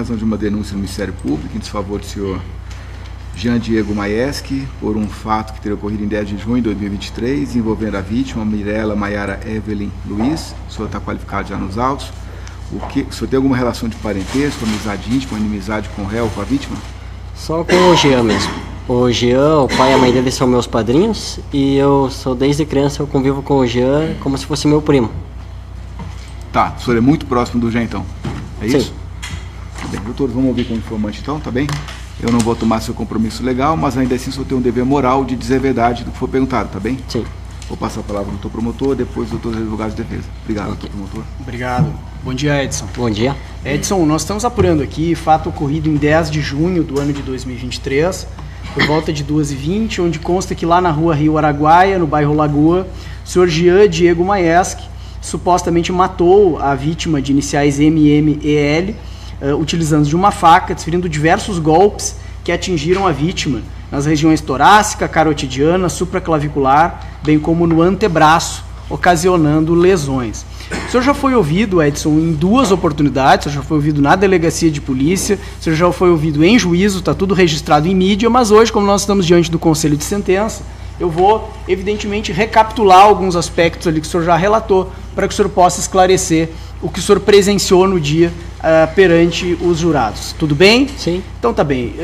Razão de uma denúncia no Ministério Público em desfavor do senhor Jean Diego Maieski por um fato que teria ocorrido em 10 de junho de 2023, envolvendo a vítima, Mirela Maiara Evelyn Luiz. O senhor está qualificado já nos autos. O senhor tem alguma relação de parentesco, amizade íntima, inimizade com o réu, com a vítima? Só com o Jean mesmo. O Jean, o pai e a mãe dele são meus padrinhos e eu sou, desde criança, eu convivo com o Jean como se fosse meu primo. Tá, o senhor é muito próximo do Jean, então? É isso? Sim. Bem, doutor, vamos ouvir como informante então, tá bem? Eu não vou tomar seu compromisso legal, mas ainda assim o senhor tem um dever moral de dizer a verdade do que for perguntado, tá bem? Sim. Vou passar a palavra ao doutor promotor, depois doutor advogado de defesa. Obrigado, doutor promotor. Obrigado. Bom dia, Edson. Bom dia. Edson, nós estamos apurando aqui fato ocorrido em 10 de junho do ano de 2023, por volta de 2h20, onde consta que lá na rua Rio Araguaia, no bairro Lagoa, o senhor Jean Diego Maieski supostamente matou a vítima de iniciais MMEL, utilizando de uma faca, desferindo diversos golpes que atingiram a vítima nas regiões torácica, carotidiana, supraclavicular, bem como no antebraço, ocasionando lesões. O senhor já foi ouvido, Edson, em 2 oportunidades. O senhor já foi ouvido na delegacia de polícia, o senhor já foi ouvido em juízo, está tudo registrado em mídia, mas hoje, como nós estamos diante do conselho de sentença, eu vou, evidentemente, recapitular alguns aspectos ali que o senhor já relatou, para que o senhor possa esclarecer o que o senhor presenciou no dia perante os jurados. Tudo bem? Sim. Então tá bem.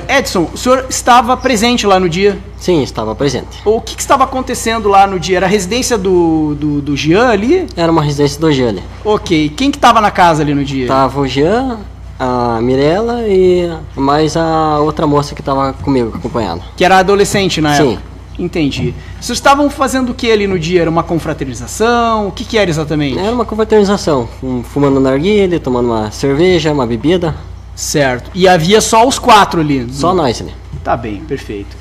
Edson, o senhor estava presente lá no dia? Sim, estava presente. O que estava acontecendo lá no dia? Era a residência do Jean ali? Era uma residência do Jean ali. Ok. Quem que estava na casa ali no dia? Tava o Jean, a Mirela e mais a outra moça que estava comigo, acompanhando. Que era adolescente na época? Sim. Entendi. Vocês estavam fazendo o que ali no dia? Era uma confraternização? O que era exatamente? Era uma confraternização, fumando narguilé, tomando uma cerveja, uma bebida. Certo. E havia só os 4 ali? Só nós ali. Tá bem, perfeito.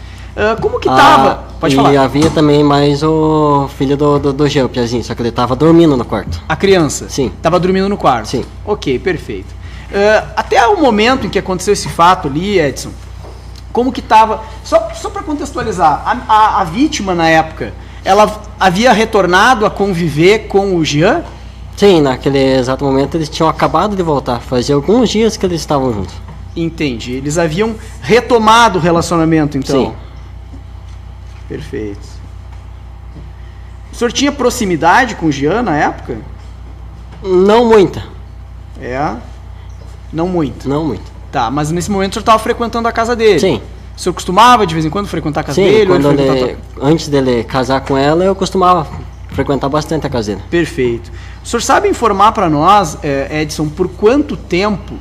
Como que tava? Pode falar. E havia também mais o filho do Jean, o Piazinho, só que ele tava dormindo no quarto. A criança? Sim. Tava dormindo no quarto? Sim. Ok, perfeito. Até o momento em que aconteceu esse fato ali, Edson, como que estava... Só para contextualizar, a vítima na época, ela havia retornado a conviver com o Jean? Sim, naquele exato momento eles tinham acabado de voltar. Fazia alguns dias que eles estavam juntos. Entendi. Eles haviam retomado o relacionamento, então? Sim. Perfeito. O senhor tinha proximidade com o Jean na época? Não muita. Não muito. Não muito. Tá, mas nesse momento o senhor estava frequentando a casa dele? Sim. O senhor costumava de vez em quando frequentar a casa Sim, dele? quando antes dele casar com ela, eu costumava frequentar bastante a casa dele. Perfeito. O senhor sabe informar para nós, Edson, por quanto tempo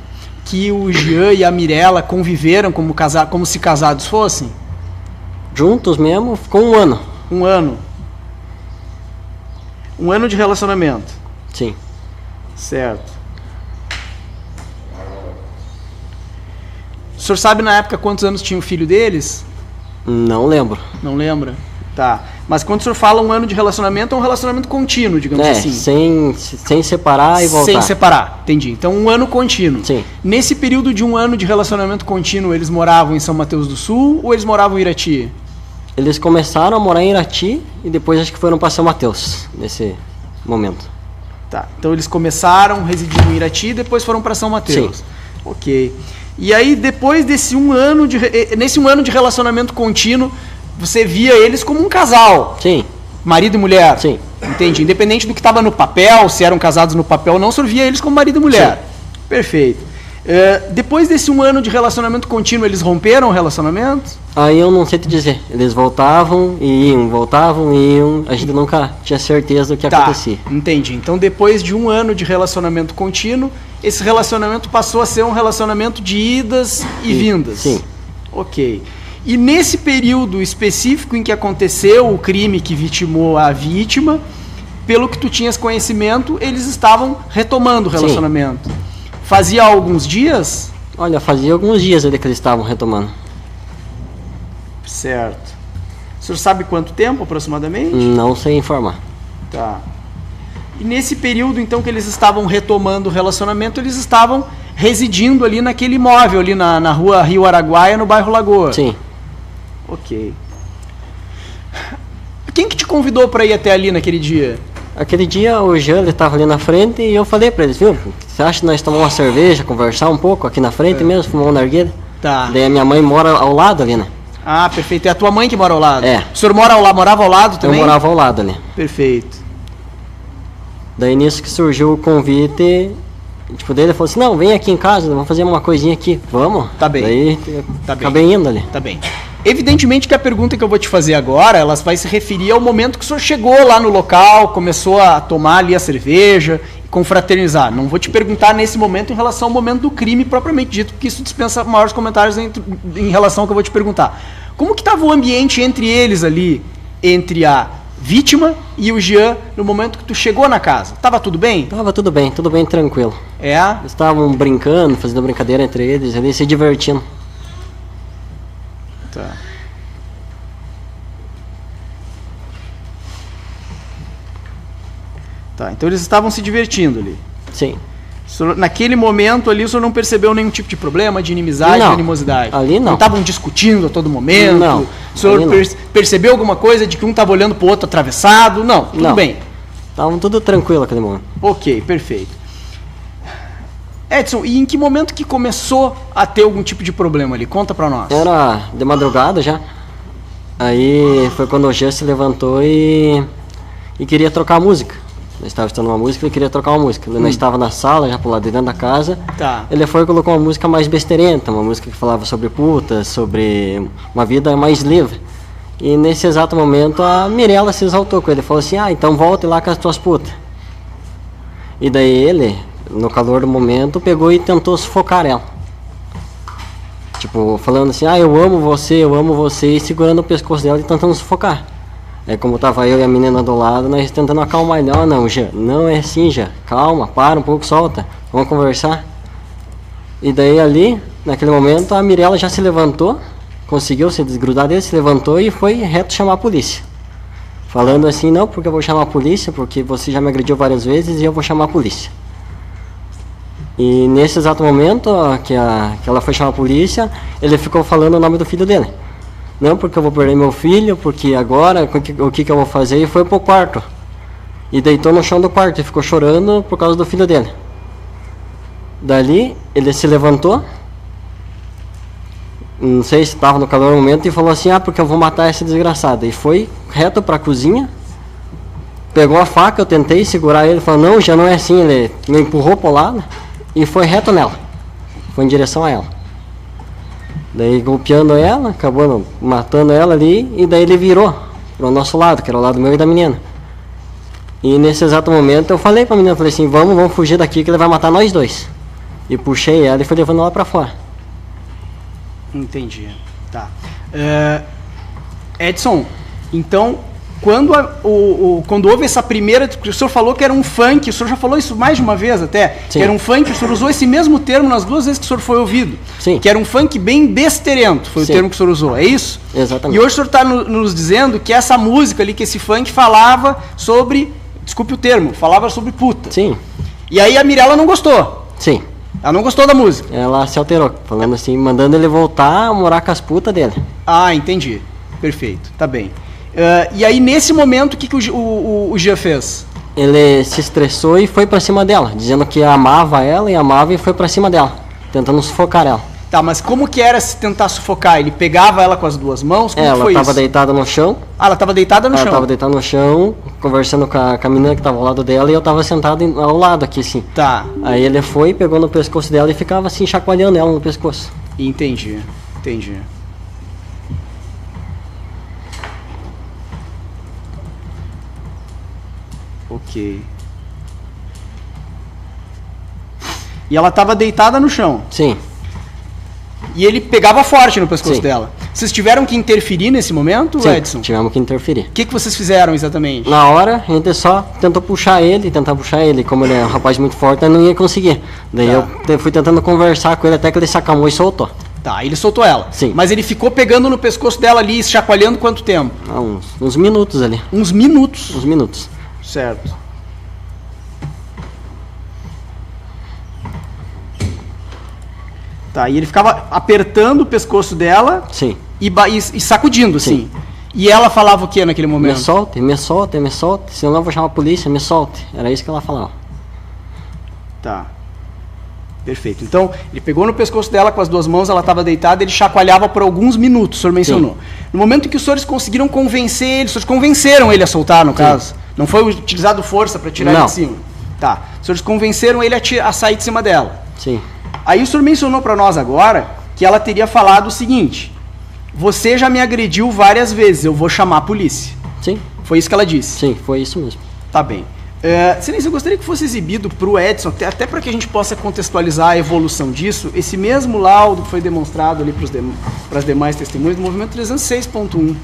que o Jean e a Mirela conviveram como se casados fossem? Juntos mesmo, ficou 1 ano. 1 ano. 1 ano de relacionamento. Sim. Certo. O senhor sabe na época quantos anos tinha o filho deles? Não lembro. Não lembra? Tá. Mas quando o senhor fala 1 ano de relacionamento, é um relacionamento contínuo, digamos assim. Sem separar e voltar. Sem separar, entendi. Então 1 ano contínuo. Sim. Nesse período de 1 ano de relacionamento contínuo, eles moravam em São Mateus do Sul ou eles moravam em Irati? Eles começaram a morar em Irati e depois acho que foram para São Mateus, nesse momento. Tá. Então eles começaram residindo em Irati e depois foram para São Mateus. Sim. Ok. E aí, depois desse 1 ano nesse 1 ano de relacionamento contínuo, você via eles como um casal? Sim. Marido e mulher? Sim. Entendi. Independente do que estava no papel, se eram casados no papel ou não, o senhor via eles como marido e mulher? Sim. Perfeito. Depois desse 1 ano de relacionamento contínuo, eles romperam o relacionamento? Aí eu não sei te dizer. Eles voltavam e iam. A gente nunca tinha certeza do que acontecia. Entendi. Então, depois de 1 ano de relacionamento contínuo, esse relacionamento passou a ser um relacionamento de idas e vindas? Sim. Ok. E nesse período específico em que aconteceu o crime que vitimou a vítima, pelo que tu tinhas conhecimento, eles estavam retomando o relacionamento? Sim. Fazia alguns dias? Olha, fazia alguns dias ali que eles estavam retomando. Certo. O senhor sabe quanto tempo, aproximadamente? Não sei informar. Tá. E nesse período, então, que eles estavam retomando o relacionamento, eles estavam residindo ali naquele imóvel, ali na rua Rio Araguaia, no bairro Lagoa? Sim. Ok. Quem que te convidou para ir até ali naquele dia? Aquele dia o Jean, ele tava ali na frente e eu falei pra eles, viu, você acha que nós tomamos uma cerveja, conversar um pouco aqui na frente mesmo, fumar um narguilha? Tá. Daí a minha mãe mora ao lado ali, né? Ah, perfeito. É a tua mãe que mora ao lado? É. O senhor morava ao lado também? Eu morava ao lado ali. Perfeito. Daí nisso que surgiu o convite, tipo, dele falou assim, não, vem aqui em casa, vamos fazer uma coisinha aqui, vamos? Tá bem. Daí Tá bem. acabei indo ali. Tá bem. Evidentemente que a pergunta que eu vou te fazer agora, ela vai se referir ao momento que o senhor chegou lá no local, começou a tomar ali a cerveja, confraternizar. Não vou te perguntar nesse momento em relação ao momento do crime propriamente dito, porque isso dispensa maiores comentários em relação ao que eu vou te perguntar. Como que estava o ambiente entre eles ali, entre a vítima e o Jean, no momento que tu chegou na casa? Tava tudo bem? Tava tudo bem tranquilo. É? Eles estavam brincando, fazendo brincadeira entre eles, ali se divertindo. Tá. Tá, então eles estavam se divertindo ali. Sim. O senhor, naquele momento ali, o senhor não percebeu nenhum tipo de problema, de inimizade, Não. de animosidade? Ali não. Não estavam discutindo a todo momento? Não. O senhor Ali não. percebeu alguma coisa de que um estava olhando para o outro atravessado? Não, tudo Não. bem. Estavam tudo tranquilo aquele momento. Ok, perfeito. Edson, e em que momento que começou a ter algum tipo de problema ali? Conta pra nós. Era de madrugada já. Aí foi quando o Jean se levantou e queria trocar a música. Nós estávamos escutando uma música e ele queria trocar uma música. Nós estávamos na sala, já pro lado de dentro da casa. Tá. Ele foi e colocou uma música mais besteirenta, uma música que falava sobre putas, sobre uma vida mais livre. E nesse exato momento a Mirella se exaltou com ele. Falou assim, então volte lá com as tuas putas. E daí ele, no calor do momento, pegou e tentou sufocar ela. Tipo, falando assim, eu amo você, e segurando o pescoço dela e tentando sufocar. Aí como tava eu e a menina do lado, nós tentando acalmar ele. Não, Jean, não é assim, Jean. Calma, para um pouco, solta. Vamos conversar. E daí ali, naquele momento, a Mirella já se levantou, conseguiu se desgrudar dele, se levantou e foi reto chamar a polícia. Falando assim, não, porque eu vou chamar a polícia, porque você já me agrediu várias vezes e eu vou chamar a polícia. E nesse exato momento que ela foi chamar a polícia, ele ficou falando o nome do filho dele. Não, porque eu vou perder meu filho, porque agora o que eu vou fazer? E foi pro quarto. E deitou no chão do quarto e ficou chorando por causa do filho dele. Dali, ele se levantou, não sei se estava no calor do momento, e falou assim, porque eu vou matar essa desgraçada. E foi reto pra cozinha, pegou a faca, eu tentei segurar ele, falou, não, já não é assim. Ele me empurrou pro lado e foi reto nela. Foi em direção a ela. Daí golpeando ela, acabou matando ela ali, e daí ele virou pro nosso lado, que era o lado meu e da menina. E nesse exato momento eu falei pra menina, falei assim, vamos fugir daqui que ele vai matar nós dois. E puxei ela e fui levando ela pra fora. Entendi. Tá. Edson, então, quando houve essa primeira... O senhor falou que era um funk, o senhor já falou isso mais de uma vez até, Sim. que era um funk, o senhor usou esse mesmo termo nas duas vezes que o senhor foi ouvido. Sim. Que era um funk bem besterento, foi Sim. o termo que o senhor usou, é isso? Exatamente. E hoje o senhor está nos dizendo que essa música ali, que esse funk falava sobre, desculpe o termo, falava sobre puta. Sim, E aí a Mirella não gostou, sim. ela não gostou da música. Ela se alterou, falando assim, mandando ele voltar a morar com as putas dele. Ah, entendi. Perfeito, tá bem. E aí, nesse momento, o que o Jean fez? Ele se estressou e foi pra cima dela, dizendo que amava ela e foi pra cima dela, tentando sufocar ela. Tá, mas como que era se tentar sufocar? Ele pegava ela com as duas mãos? Como que Ela foi estava isso? deitada no chão, Ela estava deitada no ela chão? estava deitada no chão, conversando com a menina que estava ao lado dela, e eu estava sentado ao lado aqui, assim. Tá, Aí ele foi, pegou no pescoço dela e ficava assim, chacoalhando ela no pescoço. entendi. Ok. E ela estava deitada no chão. Sim, E ele pegava forte no pescoço Sim. dela. Vocês tiveram que interferir nesse momento, sim, Edson? tivemos que interferir. O que vocês fizeram exatamente? Na hora, a gente só tentou puxar ele, como ele é um rapaz muito forte, eu não ia conseguir. Daí Tá. eu fui tentando conversar com ele até que ele se acalmou e soltou. Tá, ele soltou ela. Sim. Mas ele ficou pegando no pescoço dela ali, chacoalhando quanto tempo? Há uns minutos ali, Uns minutos. uns minutos. Certo. Tá, e ele ficava apertando o pescoço dela Sim, e sacudindo, assim. Sim. E ela falava o que naquele momento? Me solte, senão eu vou chamar a polícia, me solte. Era isso que ela falava. Tá. Perfeito. Então, ele pegou no pescoço dela com as duas mãos, ela estava deitada, ele chacoalhava por alguns minutos, o senhor mencionou. Sim. No momento em que os senhores conseguiram convencer ele, os senhores convenceram ele a soltar, no caso? Não foi utilizado força para tirar ele de cima? Tá. Os senhores convenceram ele a sair de cima dela? Sim. Aí o senhor mencionou para nós agora que ela teria falado o seguinte: você já me agrediu várias vezes, eu vou chamar a polícia. Sim. Foi isso que ela disse? Sim, foi isso mesmo. Tá bem. Excelência, eu gostaria que fosse exibido para o Edson, até para que a gente possa contextualizar a evolução disso, esse mesmo laudo que foi demonstrado ali para as demais testemunhas do movimento 306.1.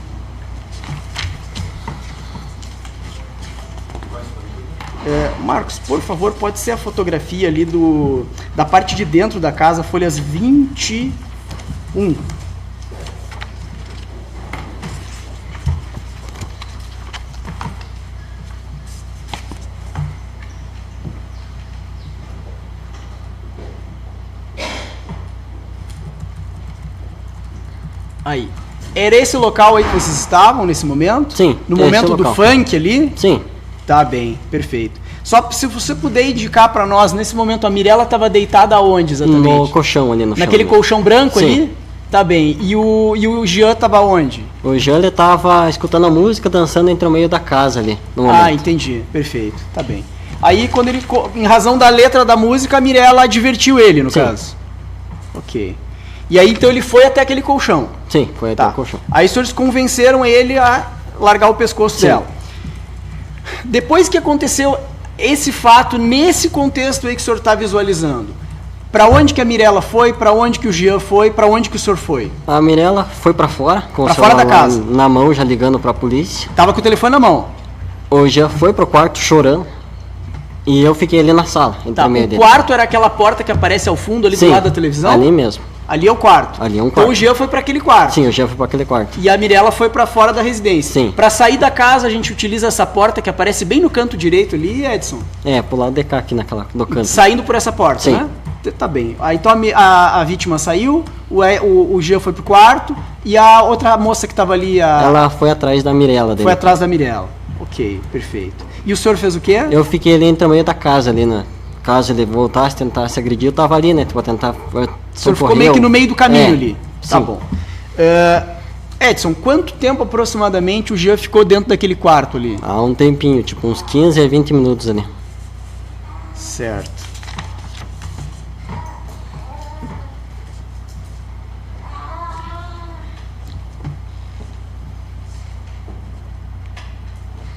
Marcos, por favor, pode ser a fotografia ali da parte de dentro da casa, folhas 21. Aí. Era esse o local aí que vocês estavam nesse momento? Sim. No momento do funk ali? Sim. Tá bem, perfeito. Só se você puder indicar para nós, nesse momento a Mirella estava deitada aonde exatamente? No colchão ali, no chão. Naquele colchão branco? Sim. Ali? Tá bem. E o Jean estava onde? O Jean, ele estava escutando a música, dançando entre o meio da casa ali, no momento. Ah, entendi. Perfeito. Tá bem. Aí, quando ele, em razão da letra da música, a Mirella advertiu ele, no caso? Ok. E aí, então, ele foi até aquele colchão? Sim, foi até o colchão. Aí, os senhores convenceram ele a largar o pescoço dela. Depois que aconteceu esse fato, nesse contexto aí que o senhor está visualizando, para onde que a Mirella foi, para onde que o Jean foi, para onde que o senhor foi? A Mirella foi para fora, com o celular da casa, na mão, já ligando para a polícia. Tava com o telefone na mão. O Jean foi pro quarto chorando e eu fiquei ali na sala, entre o meio dele. O quarto era aquela porta que aparece ao fundo ali do lado da televisão? Ali mesmo. Ali é o quarto. Ali é um quarto. Então o Jean foi para aquele quarto. Sim, o Jean foi para aquele quarto. E a Mirella foi para fora da residência. Sim. Para sair da casa a gente utiliza essa porta que aparece bem no canto direito ali, Edson? Pro lado de cá aqui do canto. Saindo por essa porta, sim, né? Tá bem. Aí então a vítima saiu, o Jean foi pro quarto e a outra moça que estava ali... Ela foi atrás da Mirella. Foi atrás da Mirella. Ok, perfeito. E o senhor fez o quê? Eu fiquei ali entre o meio da casa ali, né? Caso ele voltasse, tentasse agredir, eu tava ali, né? Pra tentar o senhor ficou meio que no meio do caminho ali. Tá sim. Bom. Edson, quanto tempo aproximadamente o Jean ficou dentro daquele quarto ali? Há um tempinho, tipo uns 15 a 20 minutos ali. Certo.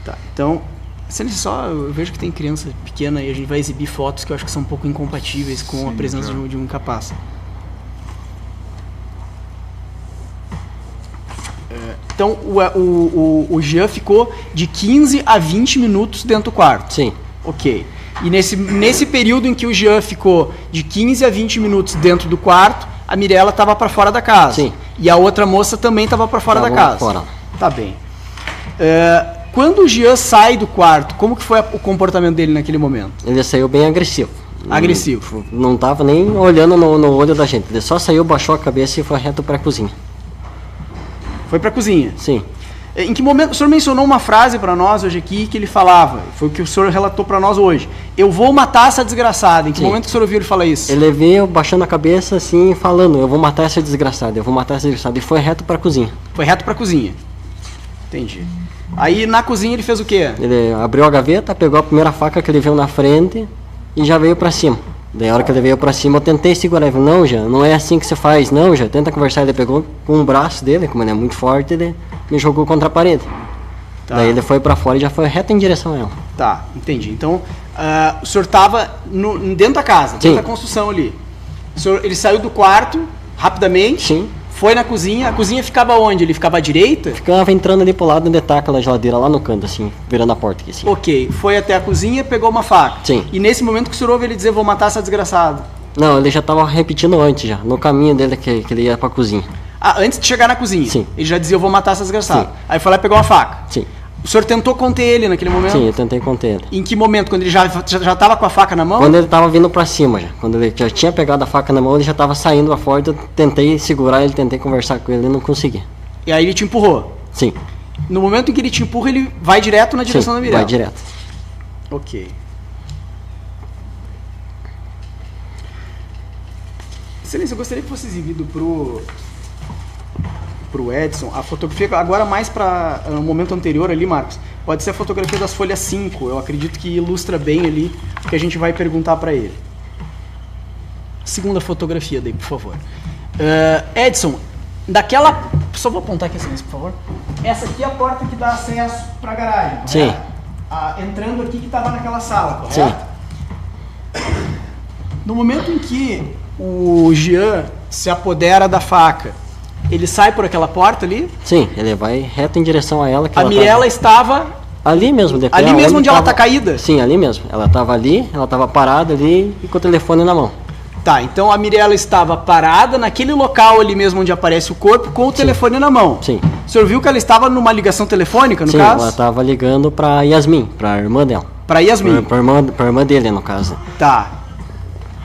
Tá, então... eu vejo que tem criança pequena e a gente vai exibir fotos que eu acho que são um pouco incompatíveis com a presença de um incapaz. Então, o Jean ficou de 15 a 20 minutos dentro do quarto? Sim. Ok. E nesse período em que o Jean ficou de 15 a 20 minutos dentro do quarto, a Mirella estava para fora da casa? Sim. E a outra moça também estava para fora da casa? Fora. Tá bem. Quando o Jean sai do quarto, como que foi o comportamento dele naquele momento? Ele saiu bem agressivo. Agressivo? Não estava nem olhando no olho da gente. Ele só saiu, baixou a cabeça e foi reto para a cozinha. Foi para a cozinha? Sim. Em que momento, o senhor mencionou uma frase para nós hoje aqui que ele falava, foi o que o senhor relatou para nós hoje: eu vou matar essa desgraçada. Em que momento que o senhor ouviu ele falar isso? Ele veio baixando a cabeça assim, falando: eu vou matar essa desgraçada, eu vou matar essa desgraçada. E foi reto para a cozinha. Foi reto para a cozinha. Entendi. Aí na cozinha ele fez o quê? Ele abriu a gaveta, pegou a primeira faca que ele viu na frente e já veio para cima. Daí a hora que ele veio pra cima, eu tentei segurar ele. Não, já, não é assim que você faz. Não, já, tenta conversar. Ele pegou com o braço dele, como ele é muito forte, ele me jogou contra a parede. Tá. Daí ele foi pra fora e já foi reto em direção a ela. Tá, entendi. Então, o senhor tava dentro da casa, dentro da construção ali. Ele saiu do quarto, rapidamente. Sim. Foi na cozinha. A cozinha ficava onde? Ele ficava à direita? Ficava entrando ali pro lado onde tá aquela geladeira, lá no canto, assim, virando a porta aqui, assim. Ok. Foi até a cozinha, pegou uma faca. Sim. E nesse momento que o senhor ouve ele dizer: vou matar essa desgraçada? Não, ele já tava repetindo antes, já, no caminho dele que ele ia pra cozinha. Ah, antes de chegar na cozinha? Sim. Ele já dizia: eu vou matar essa desgraçada. Sim. Aí foi lá e pegou uma faca? Sim. O senhor tentou conter ele naquele momento? Sim, eu tentei conter ele. Em que momento? Quando ele já tava com a faca na mão? Quando ele tava vindo pra cima já. Quando ele já tinha pegado a faca na mão, ele já tava saindo a porta. Eu tentei segurar ele, tentei conversar com ele e não consegui. E aí ele te empurrou? Sim. No momento em que ele te empurra, ele vai direto na direção da Mirella? Vai direto. Ok. Excelência, eu gostaria que fosse exibido pro Edson a fotografia, agora mais para no momento anterior ali, Marcos, pode ser a fotografia das folhas 5, eu acredito que ilustra bem ali o que a gente vai perguntar para ele. Segunda fotografia daí, por favor. Edson, daquela... Só vou apontar aqui, Excelência, por favor. Essa aqui é a porta que dá acesso para a garagem, correto? Sim. Entrando aqui que estava naquela sala, correto? Sim. No momento em que o Jean se apodera da faca, ele sai por aquela porta ali? Sim, ele vai reto em direção a ela. Que A Mirella estava... Ali mesmo. Ali mesmo onde ela está caída? Sim, ali mesmo. Ela estava ali, ela estava parada ali e com o telefone na mão. Tá, então a Mirella estava parada naquele local ali mesmo onde aparece o corpo com o telefone na mão. Sim. O senhor viu que ela estava numa ligação telefônica, no caso? Sim, ela estava ligando para Yasmin, para a irmã dela. Para Yasmin? Para a irmã dele, no caso. Tá,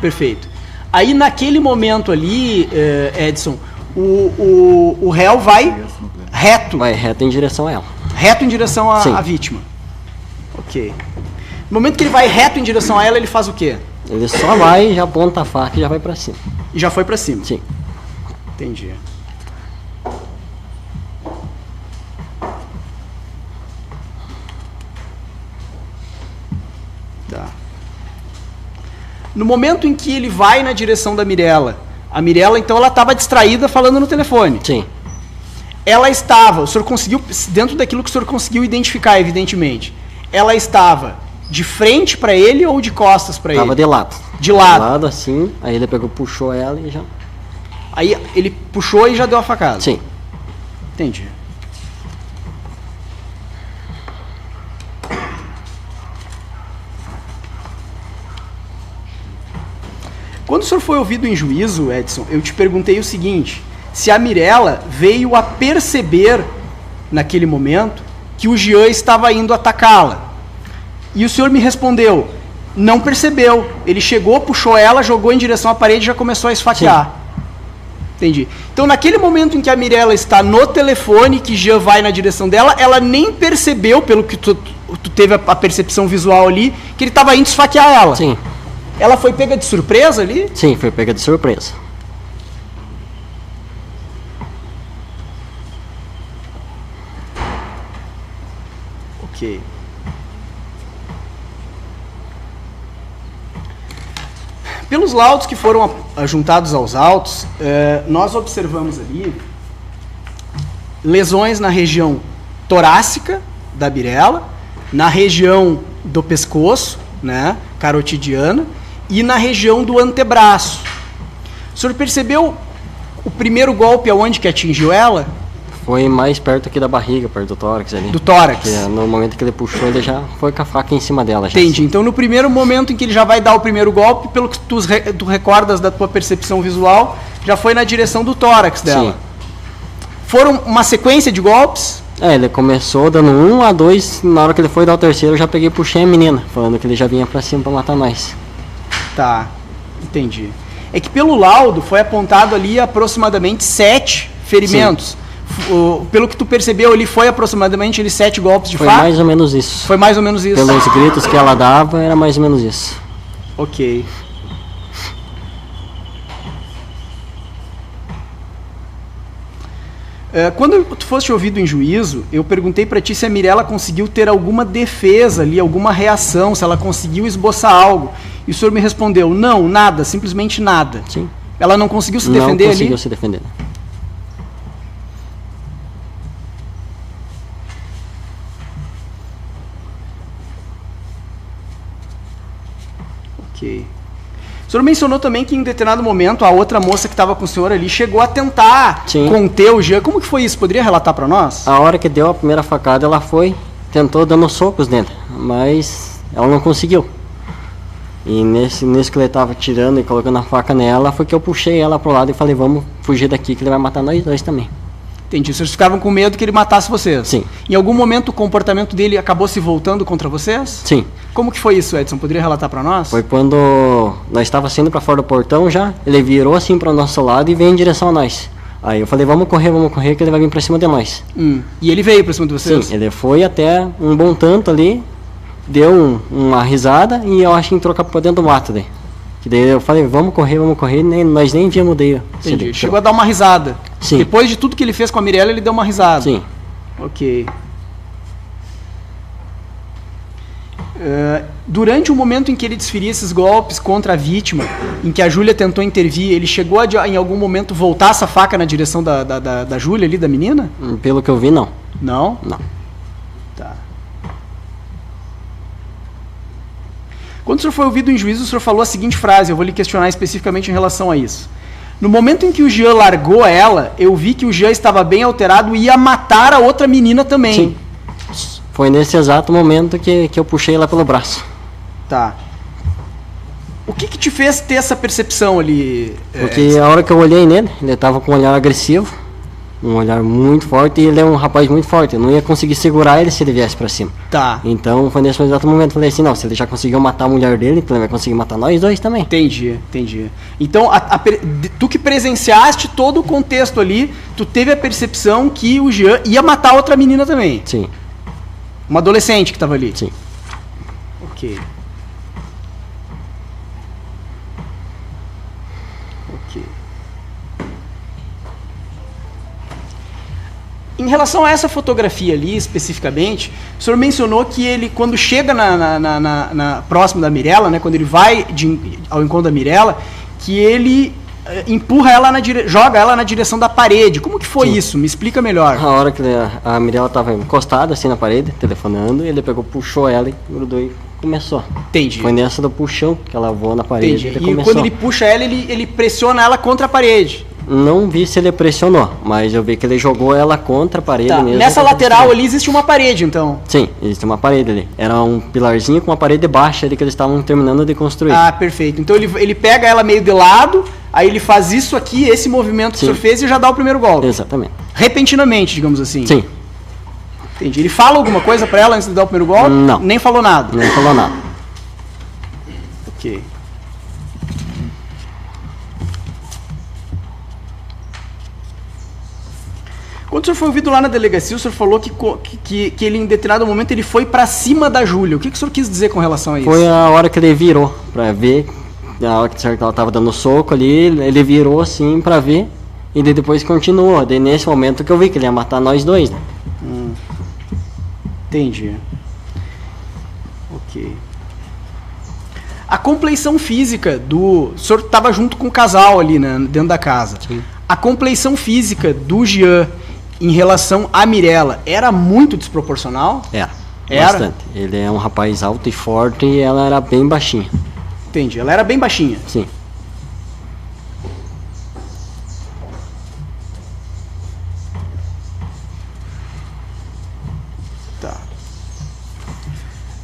perfeito. Aí naquele momento ali, Edson, o réu vai reto. Vai reto em direção a ela. Reto em direção à vítima. Ok. No momento que ele vai reto em direção a ela, ele faz o quê? Ele só vai, já aponta a faca e já vai pra cima. E já foi pra cima? Sim. Entendi. Tá. No momento em que ele vai na direção da Mirella, a Mirella, então, ela estava distraída falando no telefone. Sim. Ela estava, o senhor conseguiu, dentro daquilo que o senhor conseguiu identificar, evidentemente, ela estava de frente para ele ou de costas para ele? Tava de lado. De lado. De lado, assim, aí ele pegou, puxou ela e já... Aí ele puxou e já deu a facada? Sim. Entendi. Quando o senhor foi ouvido em juízo, Edson, eu te perguntei o seguinte, se a Mirella veio a perceber, naquele momento, que o Jean estava indo atacá-la. E o senhor me respondeu, não percebeu. Ele chegou, puxou ela, jogou em direção à parede e já começou a esfaquear. Sim. Entendi. Então, naquele momento em que a Mirella está no telefone, que Jean vai na direção dela, ela nem percebeu, pelo que tu teve a percepção visual ali, que ele estava indo esfaquear ela. Sim. Ela foi pega de surpresa ali? Sim, foi pega de surpresa. Ok. Pelos laudos que foram juntados aos autos, nós observamos ali lesões na região torácica da Mirella, na região do pescoço, né, carotidiana, e na região do antebraço. O senhor percebeu o primeiro golpe aonde que atingiu ela? Foi mais perto aqui da barriga, perto do tórax ali. Do tórax. Que, no momento que ele puxou, ele já foi com a faca em cima dela. Já. Entendi. Então, no primeiro momento em que ele já vai dar o primeiro golpe, pelo que tu recordas da tua percepção visual, já foi na direção do tórax dela. Sim. Foram uma sequência de golpes? Ele começou dando 1 a 2, na hora que ele foi dar o terceiro, eu já peguei e puxei a menina, falando que ele já vinha pra cima pra matar nós. Tá, entendi. É que pelo laudo foi apontado ali aproximadamente 7 ferimentos. Sim. Pelo que tu percebeu ali, foi aproximadamente ali 7 golpes de faca? Foi mais ou menos isso. Foi mais ou menos isso. Pelos gritos que ela dava, era mais ou menos isso. Ok. Quando tu foste ouvido em juízo, eu perguntei pra ti se a Mirella conseguiu ter alguma defesa ali, alguma reação, se ela conseguiu esboçar algo. E o senhor me respondeu, não, nada, simplesmente nada. Sim. Ela não conseguiu se defender ali? Não conseguiu se defender. Ok. O senhor mencionou também que em determinado momento a outra moça que estava com o senhor ali chegou a tentar conter o Jean. Como que foi isso? Poderia relatar para nós? A hora que deu a primeira facada, ela foi, tentou dando socos nele, mas ela não conseguiu. E nesse que ele estava tirando e colocando a faca nela, foi que eu puxei ela pro lado e falei, vamos fugir daqui que ele vai matar nós dois também. Entendi. Vocês ficavam com medo que ele matasse vocês? Sim. Em algum momento o comportamento dele acabou se voltando contra vocês? Sim. Como que foi isso, Edson? Poderia relatar para nós? Foi quando nós estávamos saindo para fora do portão já, ele virou assim para o nosso lado e veio em direção a nós. Aí eu falei, vamos correr, que ele vai vir pra cima de nós. E ele veio pra cima de vocês? Sim, ele foi até um bom tanto ali, deu uma risada e eu acho que entrou pra dentro do mato daí. Que daí eu falei, vamos correr, nós nem víamos daí. Entendi. Chegou a dar uma risada. Sim. Depois de tudo que ele fez com a Mirella, ele deu uma risada. Sim. Ok. Durante o momento em que ele desferia esses golpes contra a vítima, em que a Júlia tentou intervir, ele chegou a, em algum momento, voltar essa faca na direção da Júlia ali, da menina? Pelo que eu vi, não. Não? Não. Tá. Quando o senhor foi ouvido em juízo, o senhor falou a seguinte frase, eu vou lhe questionar especificamente em relação a isso. No momento em que o Jean largou ela, eu vi que o Jean estava bem alterado e ia matar a outra menina também. Sim. Foi nesse exato momento que eu puxei ela pelo braço. Tá. O que te fez ter essa percepção ali? Porque a hora que eu olhei nele, ele estava com um olhar agressivo, um olhar muito forte, e ele é um rapaz muito forte. Eu não ia conseguir segurar ele se ele viesse pra cima. Tá. Então foi nesse exato momento que eu falei assim, não, se ele já conseguiu matar a mulher dele, então ele vai conseguir matar nós dois também. Entendi. Então, tu que presenciaste todo o contexto ali, tu teve a percepção que o Jean ia matar outra menina também. Sim. Uma adolescente que estava ali. Sim. Ok. Em relação a essa fotografia ali, especificamente, o senhor mencionou que ele, quando chega próximo da Mirella, né, quando ele vai ao encontro da Mirella, que ele empurra ela joga ela na direção da parede. Como que foi isso? Me explica melhor. A hora que a Mirella estava encostada assim na parede, telefonando, ele pegou, puxou ela e grudou e começou. Entendi. Foi nessa do puxão que ela voou na parede. Entendi. E quando ele puxa ela, ele pressiona ela contra a parede. Não vi se ele pressionou, mas eu vi que ele jogou ela contra a parede mesmo. Nessa lateral ali existe uma parede, então? Sim, existe uma parede ali. Era um pilarzinho com uma parede baixa ali que eles estavam terminando de construir. Ah, perfeito. Então ele pega ela meio de lado, aí ele faz isso aqui, esse movimento que o senhor fez e já dá o primeiro golpe. Exatamente. Repentinamente, digamos assim. Sim. Entendi. Ele fala alguma coisa pra ela antes de dar o primeiro golpe? Não. Nem falou nada? Nem falou nada. Ok. Quando o senhor foi ouvido lá na delegacia, o senhor falou que ele, em determinado momento, ele foi pra cima da Júlia. O que o senhor quis dizer com relação a isso? Foi a hora que ele virou pra ver, a hora que ela tava dando soco ali, ele virou assim pra ver, e depois continuou. Daí nesse momento que eu vi que ele ia matar nós dois, né? Entendi. Ok. A compleição física o senhor estava junto com o casal ali, né, dentro da casa. Sim. A compleição física do Jean em relação à Mirella era muito desproporcional? Era. Era? Bastante. Ele é um rapaz alto e forte e ela era bem baixinha. Entendi. Ela era bem baixinha. Sim. Tá.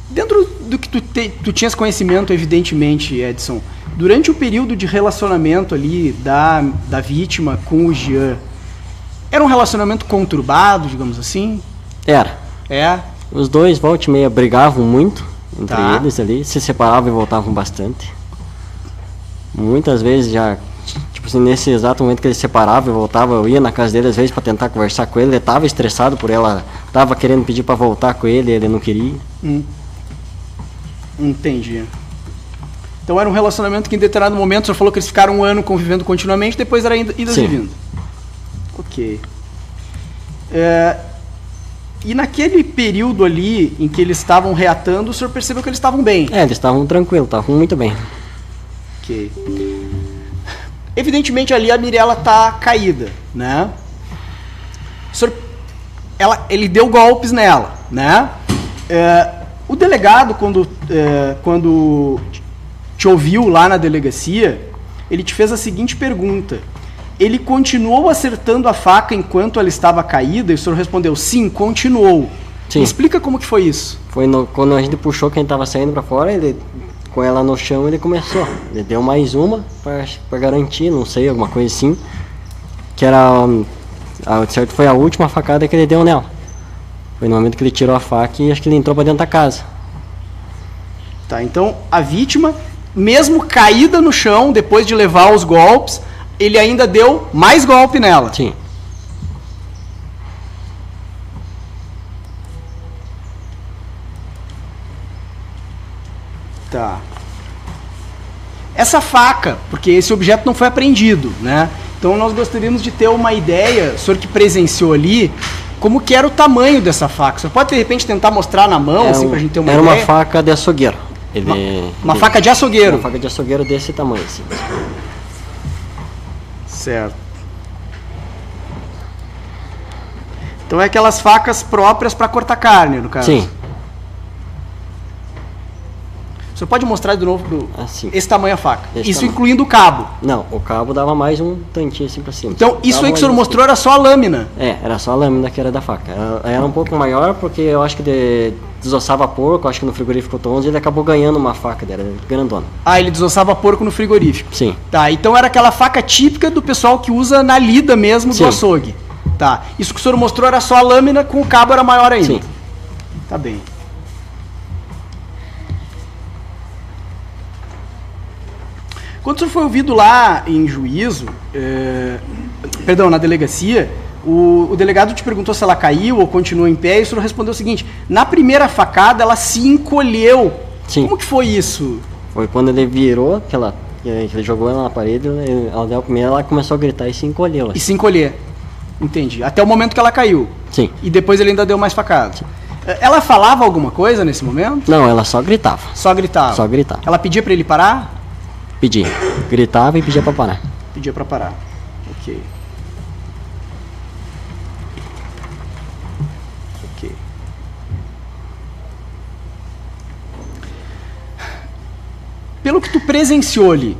Dentro do que tu tinhas conhecimento, evidentemente, Edson, durante o período de relacionamento ali da vítima com o Jean, era um relacionamento conturbado, digamos assim? Era. É? Os dois, volta e meia, brigavam muito entre Tá. eles ali, se separavam e voltavam bastante. Muitas vezes já, tipo assim, nesse exato momento que eles se separavam e voltavam, eu ia na casa dele às vezes para tentar conversar com ele, ele estava estressado por ela, estava querendo pedir para voltar com ele não queria. Entendi. Então era um relacionamento que em determinado momento, o senhor falou que eles ficaram 1 ano convivendo continuamente, depois era idas e Sim. vindas. Ok. E naquele período ali em que eles estavam reatando, o senhor percebeu que eles estavam bem? Eles estavam tranquilos, estavam muito bem. Ok. Evidentemente ali a Mirella tá caída, né? O senhor, ele deu golpes nela, né? O delegado, quando te ouviu lá na delegacia, ele te fez a seguinte pergunta: ele continuou acertando a faca enquanto ela estava caída? E o senhor respondeu, sim, continuou. Sim. Me explica como que foi isso. Foi quando a gente puxou quem estava saindo para fora, ele, com ela no chão, ele começou. Ele deu mais uma para garantir, não sei, alguma coisa assim. Que era, certo, foi a última facada que ele deu nela. Foi no momento que ele tirou a faca e acho que ele entrou para dentro da casa. Tá, então a vítima, mesmo caída no chão, depois de levar os golpes, ele ainda deu mais golpe nela. Sim. Tá. Essa faca, porque esse objeto não foi apreendido, né? Então nós gostaríamos de ter uma ideia, o senhor que presenciou ali, como que era o tamanho dessa faca. O senhor pode de repente tentar mostrar na mão, assim, pra gente ter uma era ideia? uma faca de açougueiro. Uma faca de açougueiro. Uma faca de açougueiro desse tamanho, assim. Certo. Então é aquelas facas próprias para cortar carne, no caso. Sim. O senhor pode mostrar de novo assim. Esse tamanho a faca? Esse isso tamanho. Incluindo o cabo? Não, o cabo dava mais um tantinho assim pra cima. Então isso dava aí que o senhor mais mostrou era só a lâmina? Era só a lâmina que era da faca. Ela era um pouco maior porque eu acho que desossava porco, acho que no frigorífico Tons ele acabou ganhando uma faca dela, grandona. Ah, ele desossava porco no frigorífico? Sim. Tá, então era aquela faca típica do pessoal que usa na lida mesmo do açougue. Tá, isso que o senhor mostrou era só a lâmina, com o cabo era maior ainda? Sim. Tá bem. Quando o senhor foi ouvido lá em juízo, na delegacia, o delegado te perguntou se ela caiu ou continuou em pé, e o senhor respondeu o seguinte: na primeira facada ela se encolheu. Sim. Como que foi isso? Foi quando ele virou, que ele jogou ela na parede, ela deu a primeira, ela começou a gritar e se encolheu. Assim. E se encolher. Entendi. Até o momento que ela caiu. Sim. E depois ele ainda deu mais facadas. Ela falava alguma coisa nesse momento? Não, ela só gritava. Só gritava? Só gritava. Ela pedia pra ele parar? Pedia. Gritava e pedia pra parar. Pedia pra parar. Ok. Ok. Pelo que tu presenciou ali,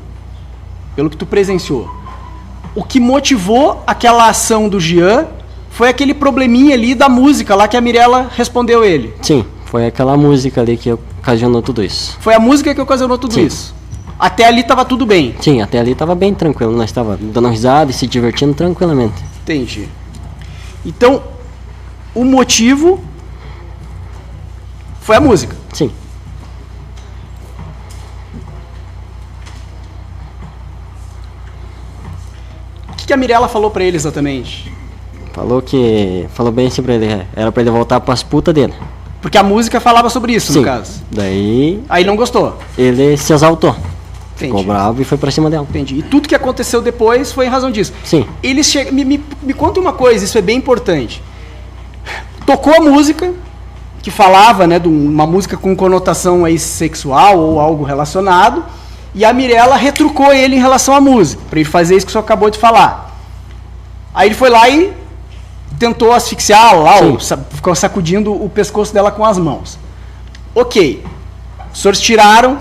o que motivou aquela ação do Jean foi aquele probleminha ali da música lá que a Mirella respondeu ele. Sim, foi aquela música ali que ocasionou tudo isso. Foi a música que ocasionou tudo Sim. isso. Até ali estava tudo bem. Sim, até ali estava bem tranquilo, nós estava dando risada e se divertindo tranquilamente. Entendi. Então, o motivo foi a música. Sim. O que a Mirella falou pra ele exatamente? Falou bem assim pra ele, era pra ele voltar pras putas dele. Porque a música falava sobre isso, Sim. no caso. Daí Aí não gostou. ele se exaltou. Entendi. Ficou bravo e foi pra cima dela. Entendi. E tudo que aconteceu depois foi em razão disso. Sim. Eles me conta uma coisa, isso é bem importante. Tocou a música, que falava, né, de uma música com conotação aí sexual ou algo relacionado, e a Mirella retrucou ele em relação à música, para ele fazer isso que o senhor acabou de falar. Aí ele foi lá e tentou asfixiá-la lá, ou ficou sacudindo o pescoço dela com as mãos. Ok. Os senhores tiraram,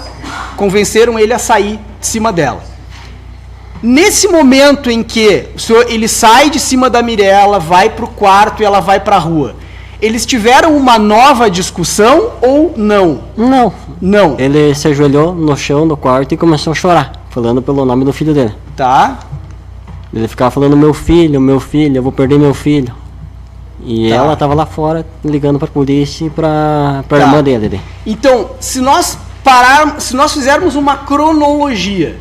convenceram ele a sair de cima dela. Nesse momento em que ele sai de cima da Mirella, vai para o quarto e ela vai para a rua, eles tiveram uma nova discussão ou não? Não. Não. Ele se ajoelhou no chão do quarto e começou a chorar, falando pelo nome do filho dele. Tá. Ele ficava falando, meu filho, eu vou perder meu filho. E ela tava lá fora ligando pra polícia e pra irmã dele. Então, se nós fizermos uma cronologia,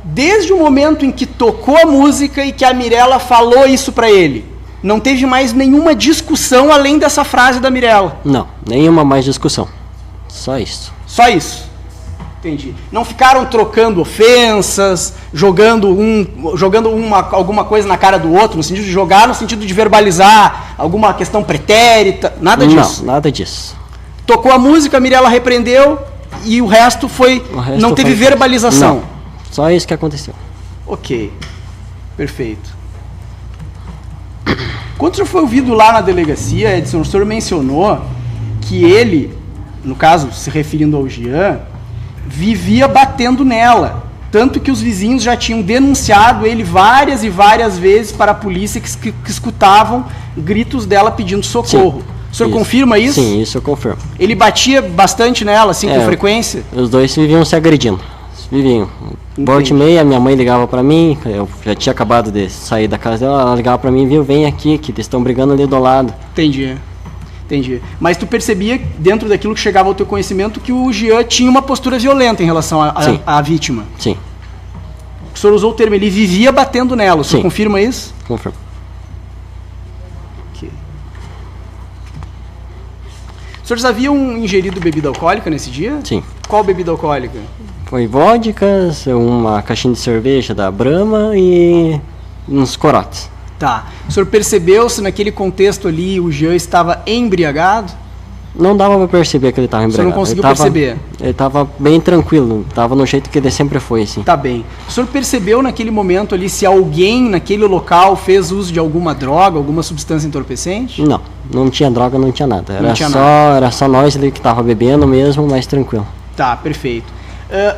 desde o momento em que tocou a música e que a Mirella falou isso pra ele, não teve mais nenhuma discussão além dessa frase da Mirella? Não, nenhuma mais discussão. Só isso. Só isso. Entendi. Não ficaram trocando ofensas, jogando alguma coisa na cara do outro, no sentido de jogar, no sentido de verbalizar alguma questão pretérita, nada disso? Não, nada disso. Tocou a música, a Mirella repreendeu e o resto foi... não teve verbalização? Não, só isso que aconteceu. Ok, perfeito. Quando o senhor foi ouvido lá na delegacia, Edson, o senhor mencionou que ele, no caso, se referindo ao Jean, vivia batendo nela. Tanto que os vizinhos já tinham denunciado ele várias e várias vezes para a polícia que escutavam gritos dela pedindo socorro. Sim, o senhor confirma isso? Sim, isso eu confirmo. Ele batia bastante nela, assim, com frequência? Os dois viviam se agredindo. Viviam. Volta e meia, minha mãe ligava pra mim, eu já tinha acabado de sair da casa dela, ela ligava pra mim, viu, vem aqui, que eles estão brigando ali do lado. Entendi. Mas tu percebia, dentro daquilo que chegava ao teu conhecimento, que o Jean tinha uma postura violenta em relação à vítima? Sim. o senhor usou o termo, ele vivia batendo nela. O senhor Sim. confirma isso? Confirmo. Ok. Os senhores haviam ingerido bebida alcoólica nesse dia? Sim. Qual bebida alcoólica? Foi vodkas, uma caixinha de cerveja da Brahma e uns corotes. Tá. O senhor percebeu se naquele contexto ali o Jean estava embriagado? Não dava pra perceber que ele estava O senhor embriagado. não conseguiu Ele tava- perceber? Ele estava bem tranquilo, estava no jeito que ele sempre foi, assim. Tá bem. O senhor percebeu naquele momento ali se alguém naquele local fez uso de alguma droga, alguma substância entorpecente? Não, não tinha droga, não tinha nada. Não Era, tinha só, nada. era só nós ali que tava bebendo mesmo, mas tranquilo. Tá, perfeito.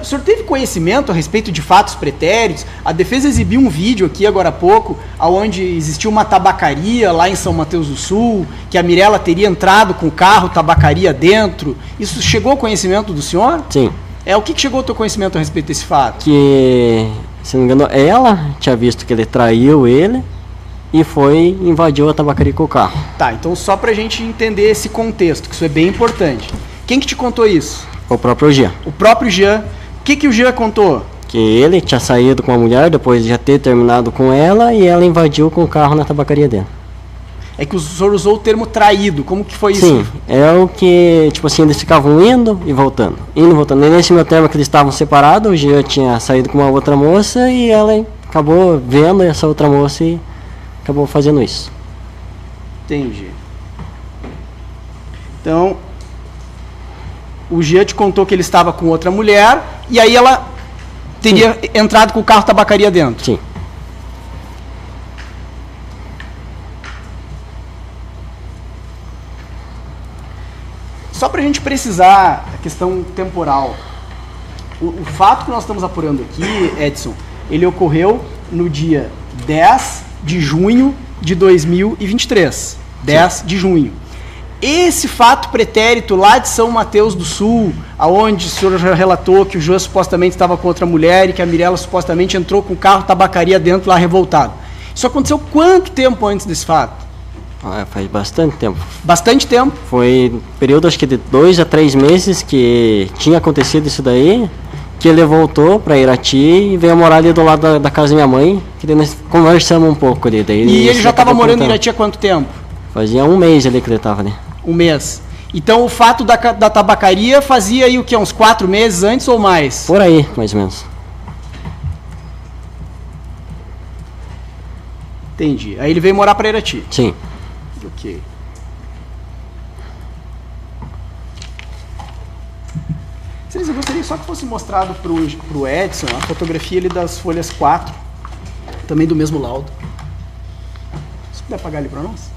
O senhor teve conhecimento a respeito de fatos pretéritos? A defesa exibiu um vídeo aqui agora há pouco, onde existia uma tabacaria lá em São Mateus do Sul, que a Mirella teria entrado com o carro, tabacaria dentro. Isso chegou ao conhecimento do senhor? Sim, O que chegou ao teu conhecimento a respeito desse fato? que, se não me engano, ela tinha visto que ele traiu ele e foi, invadiu a tabacaria com o carro. Tá, então só pra gente entender esse contexto, que isso é bem importante. Quem que te contou isso? O próprio Jean. O próprio Jean. O que o Jean contou? Que ele tinha saído com a mulher depois de já ter terminado com ela e ela invadiu com o carro na tabacaria dele. É que o senhor usou o termo traído. Como que foi isso? Sim, é o que, tipo assim, eles ficavam indo e voltando. Indo e voltando. E nesse meu termo que eles estavam separados, o Jean tinha saído com uma outra moça e ela acabou vendo essa outra moça e acabou fazendo isso. Entendi. Então, o Jean te contou que ele estava com outra mulher e aí ela teria entrado com o carro tabacaria dentro. Sim. Só para a gente precisar a questão temporal. O fato que nós estamos apurando aqui, Edson, ele ocorreu no dia 10 de junho de 2023. 10 de junho. Esse fato pretérito lá de São Mateus do Sul, aonde o senhor já relatou que o João supostamente estava com outra mulher e que a Mirella supostamente entrou com o carro tabacaria dentro lá revoltado. Isso aconteceu quanto tempo antes desse fato? Faz bastante tempo. Bastante tempo. Foi período, acho que de 2 a 3 meses que tinha acontecido isso daí, que ele voltou para Irati e veio morar ali do lado da casa da minha mãe, que daí nós conversamos um pouco ali. Daí E ele já estava acabou morando em contando. Irati há quanto tempo? Fazia um mês ali que ele estava ali. Um mês. Então o fato da tabacaria fazia aí o que? Uns 4 meses antes ou mais? Por aí, mais ou menos. Entendi. Aí ele veio morar para Irati. Sim. Ok. Eu gostaria só que fosse mostrado pro Edson a fotografia ali das folhas 4, também do mesmo laudo. Se puder apagar ali para nós.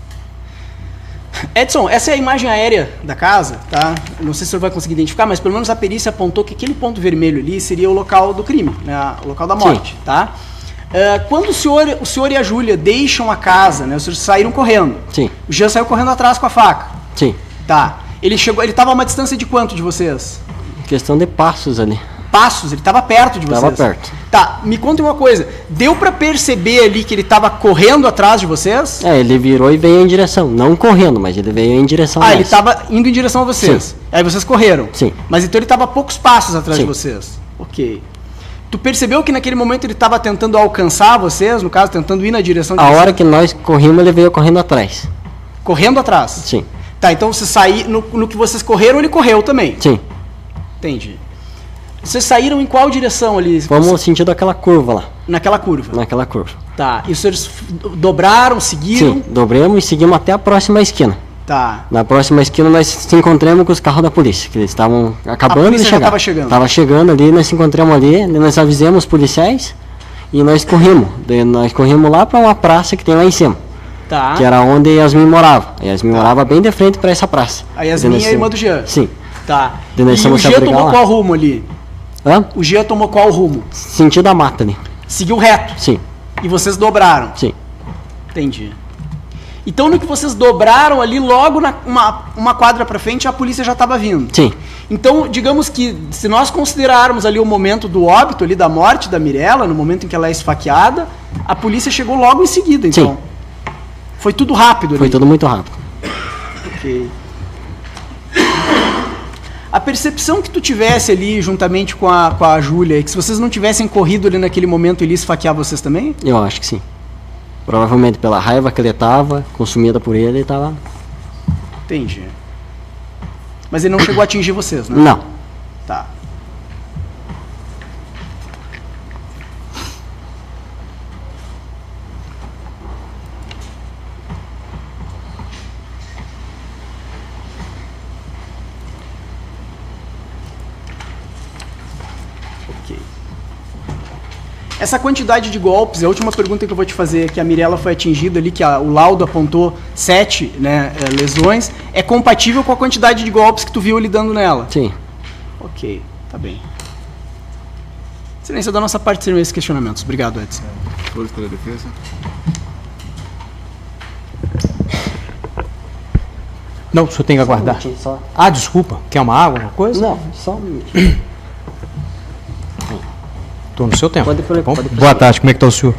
Edson, essa é a imagem aérea da casa, tá? Eu não sei se o senhor vai conseguir identificar, mas pelo menos a perícia apontou que aquele ponto vermelho ali seria o local do crime, né? O local da morte, Sim. tá? Quando o senhor e a Júlia deixam a casa, né? Os senhores saíram correndo. Sim. O Jean saiu correndo atrás com a faca. Sim. Tá. Ele estava a uma distância de quanto de vocês? Questão de passos ali. Passos, ele estava perto de vocês. Tava perto. Tá, me conta uma coisa. Deu pra perceber ali que ele estava correndo atrás de vocês? Ele virou e veio em direção. Não correndo, mas ele veio em direção a Ah, nós. ele estava indo em direção a vocês. Sim. Aí vocês correram. Sim. Mas então ele estava a poucos passos atrás de Sim. vocês. Ok. Tu percebeu que naquele momento ele estava tentando alcançar vocês, no caso, tentando ir na direção de A vocês? hora que nós corrimos, ele veio correndo atrás. Correndo atrás? Sim. Tá, então você saiu, no que vocês correram, ele correu também. Sim. Entendi. Vocês saíram em qual direção ali? Vamos no sentido daquela curva lá. Naquela curva. Naquela curva. Tá, e os senhores dobraram, seguiram? Sim. Dobramos e seguimos até a próxima esquina. Tá. Na próxima esquina nós se encontramos com os carros da polícia, que eles estavam acabando polícia de já chegar. tava chegando. Tava chegando ali, nós se encontramos ali, nós avisamos os policiais e nós corrimos. Daí nós corrimos lá para uma praça que tem lá em cima, Tá. que era onde Yasmin morava. A Yasmin morava bem de frente para essa praça. A Yasmin Daí nós é a irmã do Jean? Sim. Tá. Daí nós E o fomos se Jean abrigar tomou lá. qual rumo ali? Hã? O Jean tomou qual rumo? Sentido da mata ali. Seguiu reto. Sim, E vocês dobraram. sim. Entendi. Então no que vocês dobraram ali, logo uma quadra pra frente, a polícia já estava vindo. Sim. Então, digamos que se nós considerarmos ali o momento do óbito, ali da morte da Mirella, no momento em que ela é esfaqueada, a polícia chegou logo em seguida, então. Sim. Foi tudo rápido ali. Foi tudo muito rápido. Ok. A percepção que tu tivesse ali, juntamente com a Júlia, é que se vocês não tivessem corrido ali naquele momento, ele ia esfaquear vocês também? Eu acho que sim. Provavelmente pela raiva que ele tava, consumida por ele, ele tava... Entendi. Mas ele não chegou a atingir vocês, né? Não. Tá. Ok. Essa quantidade de golpes, a última pergunta que eu vou te fazer, que a Mirella foi atingida ali, que o laudo apontou 7, né, lesões, é compatível com a quantidade de golpes que tu viu ele dando nela? Sim. Ok, tá bem. Silêncio, da nossa parte seriam esses questionamentos. Obrigado, Edson. Todos pela defesa. Não, o senhor tem que aguardar. minutinho só. Ah, desculpa. Quer uma água, alguma coisa? Não, só um minutinho. Estou no seu tempo. Pode tá bom? prosseguir. Boa tarde, como é que está o senhor?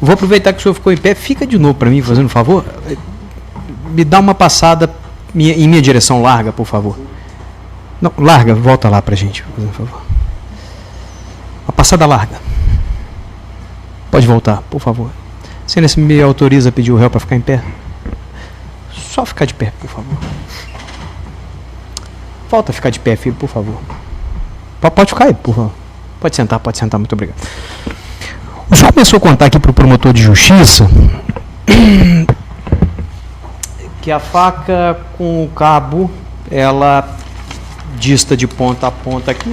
Vou aproveitar que o senhor ficou em pé. Fica de novo para mim, fazendo um favor. Me dá uma passada em minha direção larga, por favor. Não, larga, volta lá para a gente, fazendo um favor. Uma passada larga. Pode voltar, por favor. Você me autoriza a pedir o réu para ficar em pé? Só ficar de pé, por favor. Volta a ficar de pé, filho, por favor. Pode ficar aí, por favor. Pode sentar, muito obrigado. O senhor começou a contar aqui para o promotor de justiça que a faca com o cabo, ela dista de ponta a ponta aqui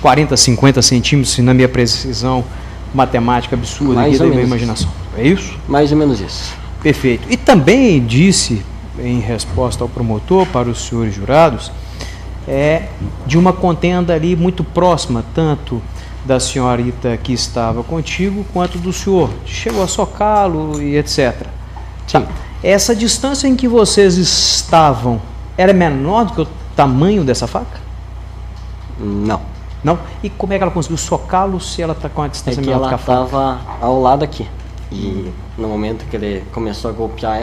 40, 50 centímetros, se na minha precisão matemática absurda Mais aqui da ou minha menos imaginação. É isso? Mais ou menos isso. Perfeito. E também disse, em resposta ao promotor, para os senhores jurados, de uma contenda ali muito próxima, tanto da senhorita que estava contigo, quanto do senhor. Chegou a socá-lo e etc. Sim. Essa distância em que vocês estavam era menor do que o tamanho dessa faca? Não. Não? E como é que ela conseguiu socá-lo se ela está com a É distância que menor do que ela a faca? estava ao lado aqui. E no momento que ele começou a golpear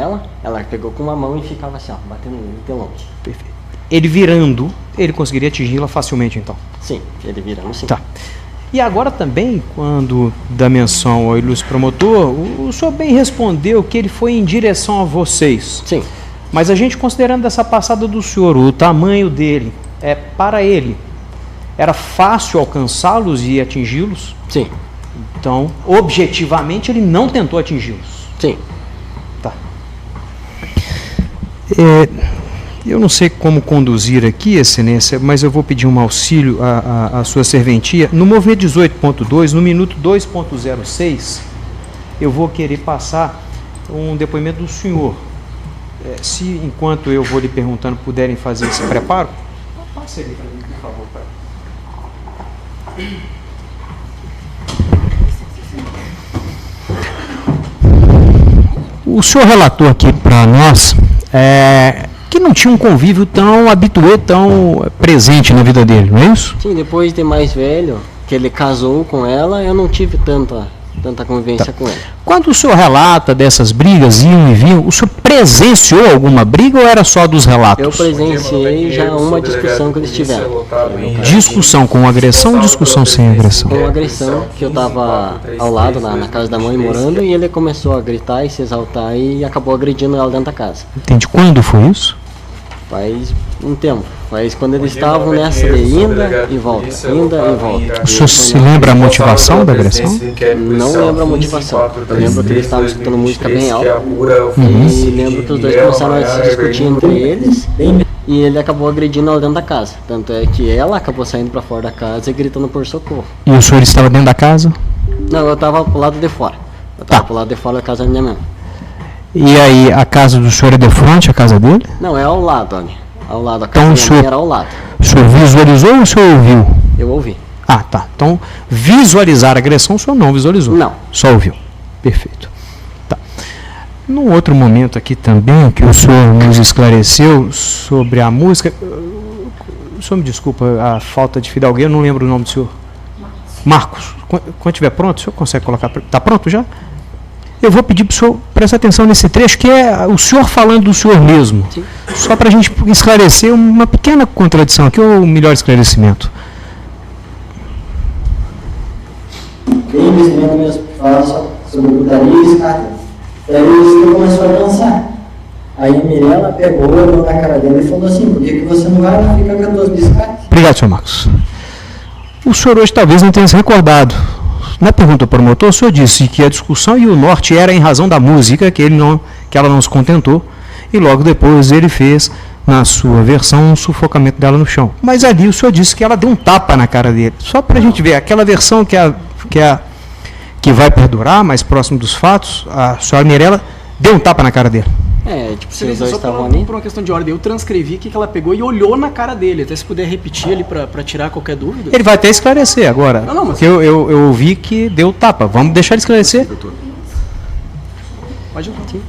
ela pegou com uma mão e ficava assim, ó, batendo de longe. Perfeito. Ele virando, ele conseguiria atingi-la facilmente, então? Sim, ele virando sim. Tá. E agora também, quando dá menção ao ilustre promotor, o senhor bem respondeu que ele foi em direção a vocês. Sim. Mas a gente, considerando essa passada do senhor, o tamanho dele, para ele, era fácil alcançá-los e atingi-los? Sim. Então, objetivamente, ele não tentou atingi-los. Sim. Tá. Eu não sei como conduzir aqui, excelência, mas eu vou pedir um auxílio à sua serventia. No movimento 18.2, no minuto 2.06, eu vou querer passar um depoimento do senhor. Se, enquanto eu vou lhe perguntando, puderem fazer esse preparo, passe ele para mim, por favor. O senhor relatou aqui para nós que não tinha um convívio tão habituê, tão presente na vida dele, não é isso? Sim, depois de mais velho, que ele casou com ela, eu não tive tanta convivência com ele. Quando o senhor relata dessas brigas, iam e vinham, o senhor presenciou alguma briga ou era só dos relatos? Eu presenciei já uma discussão que eles tiveram. Discussão com agressão ou discussão sem agressão? Com agressão, que eu estava ao lado, na casa da mãe, morando, e ele começou a gritar e se exaltar e acabou agredindo ela dentro da casa. Entende? Quando foi isso? Faz um tempo. Faz quando eles estavam nessa de inda e volta, inda e volta. O senhor se lembra a motivação da agressão? Não lembro a motivação. Eu lembro que eles estavam escutando música bem alta. E lembro que os dois começaram a se discutir entre eles. E ele acabou agredindo ela dentro da casa. Tanto é que ela acabou saindo para fora da casa e gritando por socorro. E o senhor estava dentro da casa? Não, eu estava pro lado de fora. Eu estava pro lado de fora da casa da minha mãe. E aí, a casa do senhor é de frente à casa dele? Não, é ao lado, Tony. Ao lado, a casa Então, da minha mãe era ao lado. O senhor visualizou ou o senhor ouviu? Eu ouvi. Ah, tá. Então, visualizar a agressão o senhor não visualizou? Não. Só ouviu. Perfeito. Tá. Num outro momento aqui também, que o senhor nos esclareceu sobre a música, o senhor me desculpa a falta de fidalgueira, eu não lembro o nome do senhor. Marcos. Quando estiver pronto, o senhor consegue colocar... Está pronto já? Eu vou pedir para o senhor prestar atenção nesse trecho, que é o senhor falando do senhor mesmo. Sim. Só para a gente esclarecer uma pequena contradição aqui, ou melhor esclarecimento. Bem investimento mesmo, fala sobre putaria e escada. Daí ele começou a dançar. Aí a Mirella pegou, olhou na cara dele e falou assim: por que você não vai lá ficar com as duas biscates? Obrigado, senhor Marcos. O senhor hoje talvez não tenha se recordado. Na pergunta ao promotor, o senhor disse que a discussão e o norte era em razão da música, que ela não se contentou, e logo depois ele fez, na sua versão, um sufocamento dela no chão. Mas ali o senhor disse que ela deu um tapa na cara dele. Só para a gente ver, aquela versão que vai perdurar, mais próximo dos fatos, a senhora Mirella deu um tapa na cara dele. Tipo, se os Só dois estavam ali. por uma questão de ordem, eu transcrevi que ela pegou e olhou na cara dele. Até se puder repetir ali pra tirar qualquer dúvida. Ele vai até esclarecer agora. Não, mas- Porque eu ouvi que deu tapa. Vamos deixar ele esclarecer. Pode ir. Sim.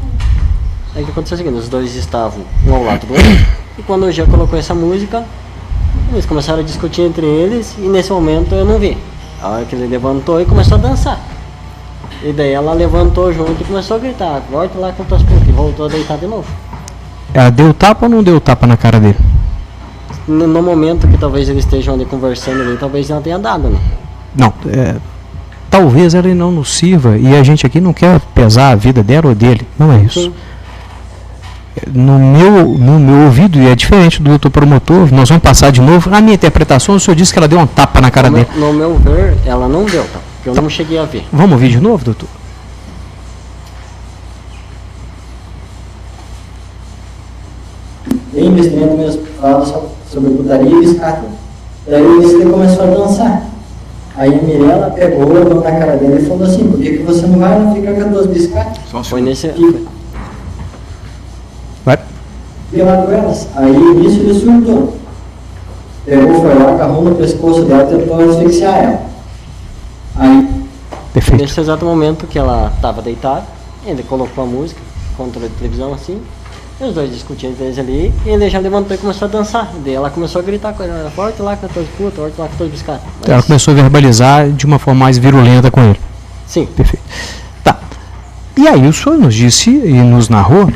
Aí o que aconteceu é o seguinte: os dois estavam um ao lado do outro. E quando o Jean colocou essa música, eles começaram a discutir entre eles. E nesse momento eu não vi. A hora que ele levantou e começou a dançar. E daí ela levantou junto e começou a gritar: volta lá com tuas putas. E voltou a deitar de novo. Ela deu tapa ou não deu tapa na cara dele? No momento que talvez eles estejam ali conversando ali, talvez ela tenha dado, né? Não. Talvez ela não nos sirva. E a gente aqui não quer pesar a vida dela ou dele. Não é isso. Sim. No meu ouvido, e é diferente do doutor promotor, nós vamos passar de novo. Na minha interpretação, o senhor disse que ela deu um tapa na cara dele. No meu ver, ela não deu, tá? Eu não cheguei a ver. Vamos ouvir de novo, doutor? Bem investimento mesmo, fala sobre putaria e biscate. Daí ele começou a dançar. Aí a Mirella pegou, olhou na cara dele e falou assim: por que você não vai lá ficar com as duas biscates? Só um Foi segundo. nesse. Vai. Pelado elas. Aí nisso ele surtou. Pegou, foi lá, agarrou no pescoço dela e tentou asfixiar ela. Aí, Perfeito. nesse exato momento que ela estava deitada, ele colocou a música, controle de televisão assim, e os dois discutindo entre eles ali, e ele já levantou e começou a dançar. Daí ela começou a gritar com ele: forte lá com as tuas putas, forte lá com as tuas biscatas. Ela começou a verbalizar de uma forma mais virulenta com ele. Sim. Perfeito. Tá. E aí o senhor nos disse e nos narrou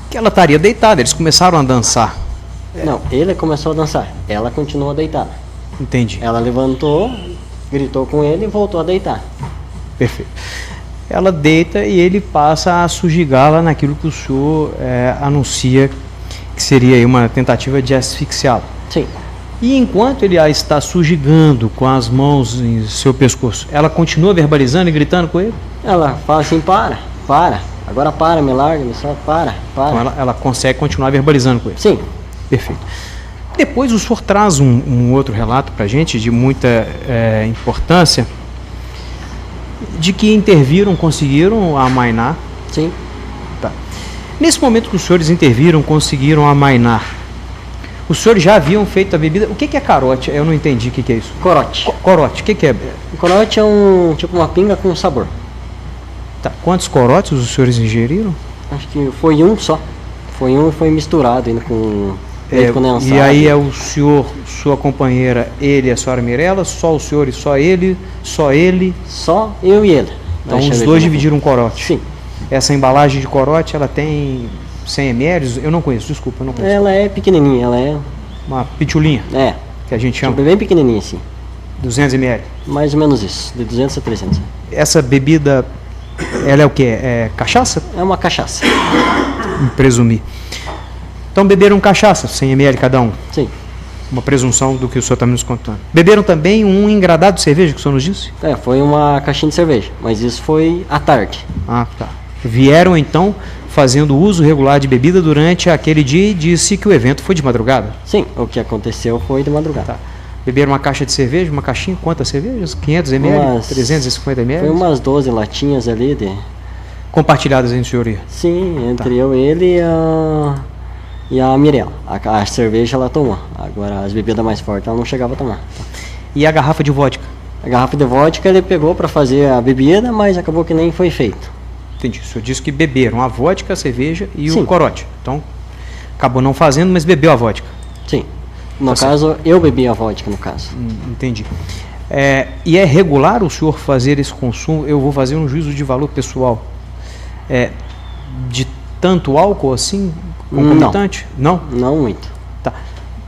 que ela estaria deitada. Eles começaram a dançar. Não, ele começou a dançar, ela continuou deitada. Entendi. Ela levantou, gritou com ele e voltou a deitar. Perfeito. Ela deita e ele passa a sujigá-la naquilo que o senhor anuncia que seria aí uma tentativa de asfixiá-la. Sim. E enquanto ele a está sujigando com as mãos em seu pescoço, ela continua verbalizando e gritando com ele? Ela fala assim: para, agora para, me larga, me solta, para. Então ela consegue continuar verbalizando com ele. Sim. Perfeito. Depois o senhor traz um outro relato para a gente de muita importância, de que interviram, conseguiram amainar. Sim. Tá. Nesse momento que os senhores interviram, conseguiram amainar, os senhores já haviam feito a bebida. O que é carote? Eu não entendi o que é isso. Corote. Corote, o que é? O corote é tipo uma pinga com sabor. Tá. Quantos corotes os senhores ingeriram? Acho que foi um só. Foi um e foi misturado ainda com leite condensado. E aí é o senhor, sua companheira, ele e a senhora Mirella, só o senhor e só ele? Só eu e ele. Então Deixa eu os ver dois como- dividiram um corote. Sim. Essa embalagem de corote, ela tem 100 ml? Eu não conheço, desculpa, eu não conheço. Ela é pequenininha, ela é... Uma pitulinha, que a gente chama, Tipo, bem pequenininha assim. 200 ml. Mais ou menos isso, de 200 a 300. Essa bebida, ela é o quê? É cachaça? É uma cachaça. Presumir. Então beberam cachaça, 100 ml cada um. Sim. Uma presunção do que o senhor está nos contando. Beberam também um engradado de cerveja, que o senhor nos disse? Foi uma caixinha de cerveja, mas isso foi à tarde. Ah, tá. Vieram então fazendo uso regular de bebida durante aquele dia e disse que o evento foi de madrugada. Sim, o que aconteceu foi de madrugada. Tá. Beberam uma caixa de cerveja, uma caixinha, quantas cervejas? 500 ml? 350 ml? Foi umas 12 latinhas ali de... Compartilhadas entre o senhor e ele. Sim, entre eu, ele e a Mirella. A cerveja ela tomou. Agora as bebidas mais fortes ela não chegava a tomar. E a garrafa de vodka? A garrafa de vodka ele pegou para fazer a bebida, mas acabou que nem foi feito. Entendi. O senhor disse que beberam a vodka, a cerveja e Sim. o corote. Então, acabou não fazendo, mas bebeu a vodka. Sim. No Tá caso, eu bebi a vodka, no caso. Entendi. E é regular o senhor fazer esse consumo? Eu vou fazer um juízo de valor pessoal. De tanto álcool assim, concomitante? Não? Não muito. Tá.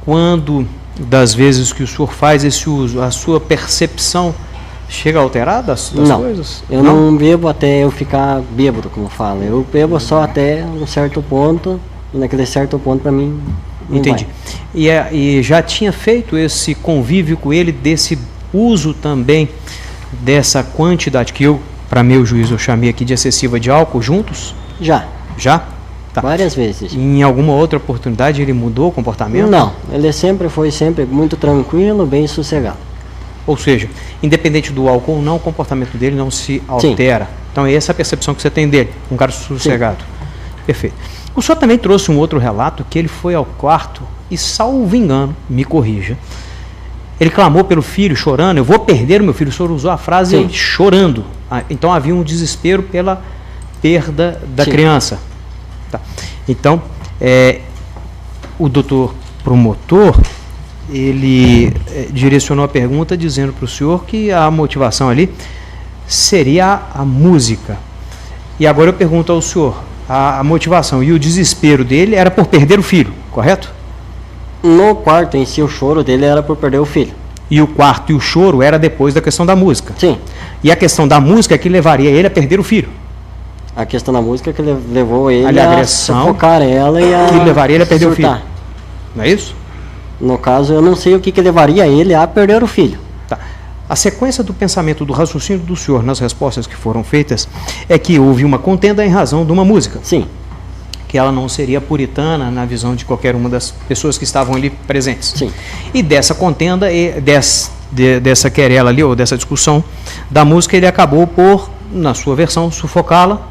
Quando das vezes que o senhor faz esse uso, a sua percepção chega a alterar das coisas? Eu não bebo até eu ficar bêbado, como fala. Eu bebo só até um certo ponto, e naquele certo ponto para mim não entendi. vai. E já tinha feito esse convívio com ele, desse uso também, dessa quantidade que eu, para meu juízo, eu chamei aqui de excessiva de álcool, juntos? Já. Já? Tá. Várias vezes. Em alguma outra oportunidade ele mudou o comportamento? Não, ele foi sempre muito tranquilo, bem sossegado. Ou seja, independente do álcool ou não, o comportamento dele não se altera. Sim. Então é essa a percepção que você tem dele, um cara sossegado. Sim. Perfeito. O senhor também trouxe um outro relato, que ele foi ao quarto e, salvo engano, me corrija, ele clamou pelo filho, chorando, eu vou perder o meu filho. O senhor usou a frase chorando. Então havia um desespero pela perda da criança. Tá. Então, o doutor promotor, ele direcionou a pergunta dizendo para o senhor que a motivação ali seria a música. E agora eu pergunto ao senhor, a motivação e o desespero dele era por perder o filho, correto? No quarto em si, o choro dele era por perder o filho. E o quarto e o choro era depois da questão da música? Sim. E a questão da música é que levaria ele a perder o filho? A questão da música que levou ele a sufocar ela e a... que levaria ele a perder o filho. Não é isso? No caso, eu não sei o que levaria ele a perder o filho. Tá. A sequência do pensamento, do raciocínio do senhor nas respostas que foram feitas é que houve uma contenda em razão de uma música. Sim. Que ela não seria puritana na visão de qualquer uma das pessoas que estavam ali presentes. Sim. E dessa contenda, dessa querela ali, ou dessa discussão da música, ele acabou por, na sua versão, sufocá-la.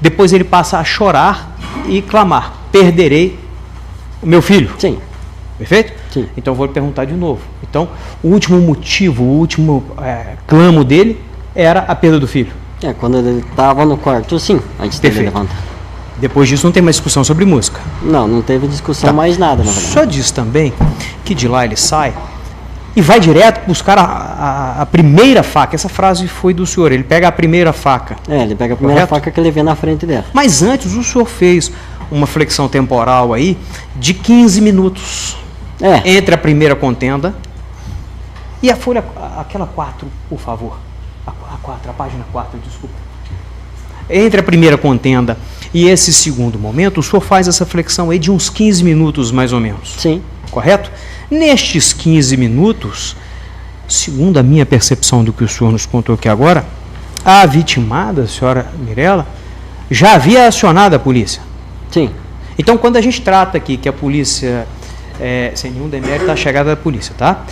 Depois ele passa a chorar e clamar: perderei o meu filho. Sim. Perfeito? Sim. Então eu vou lhe perguntar de novo. Então, o último motivo, o último clamo dele era a perda do filho. Quando ele estava no quarto, sim, antes dele levantar. Depois disso não tem mais discussão sobre música. Não teve discussão mais nada, na verdade. Só diz também que de lá ele sai e vai direto buscar a primeira faca. Essa frase foi do senhor, ele pega a primeira faca. Ele pega a primeira faca que ele vê na frente dela. Mas antes o senhor fez uma flexão temporal aí de 15 minutos. Entre a primeira contenda e a folha, aquela 4, por favor. A página 4, desculpa. Entre a primeira contenda e esse segundo momento, o senhor faz essa flexão aí de uns 15 minutos, mais ou menos. Sim. Correto? Nestes 15 minutos, segundo a minha percepção do que o senhor nos contou aqui agora, a vitimada, a senhora Mirela, já havia acionado a polícia. Sim. Então, quando a gente trata aqui que a polícia, sem nenhum demérito, a chegada da polícia, tá?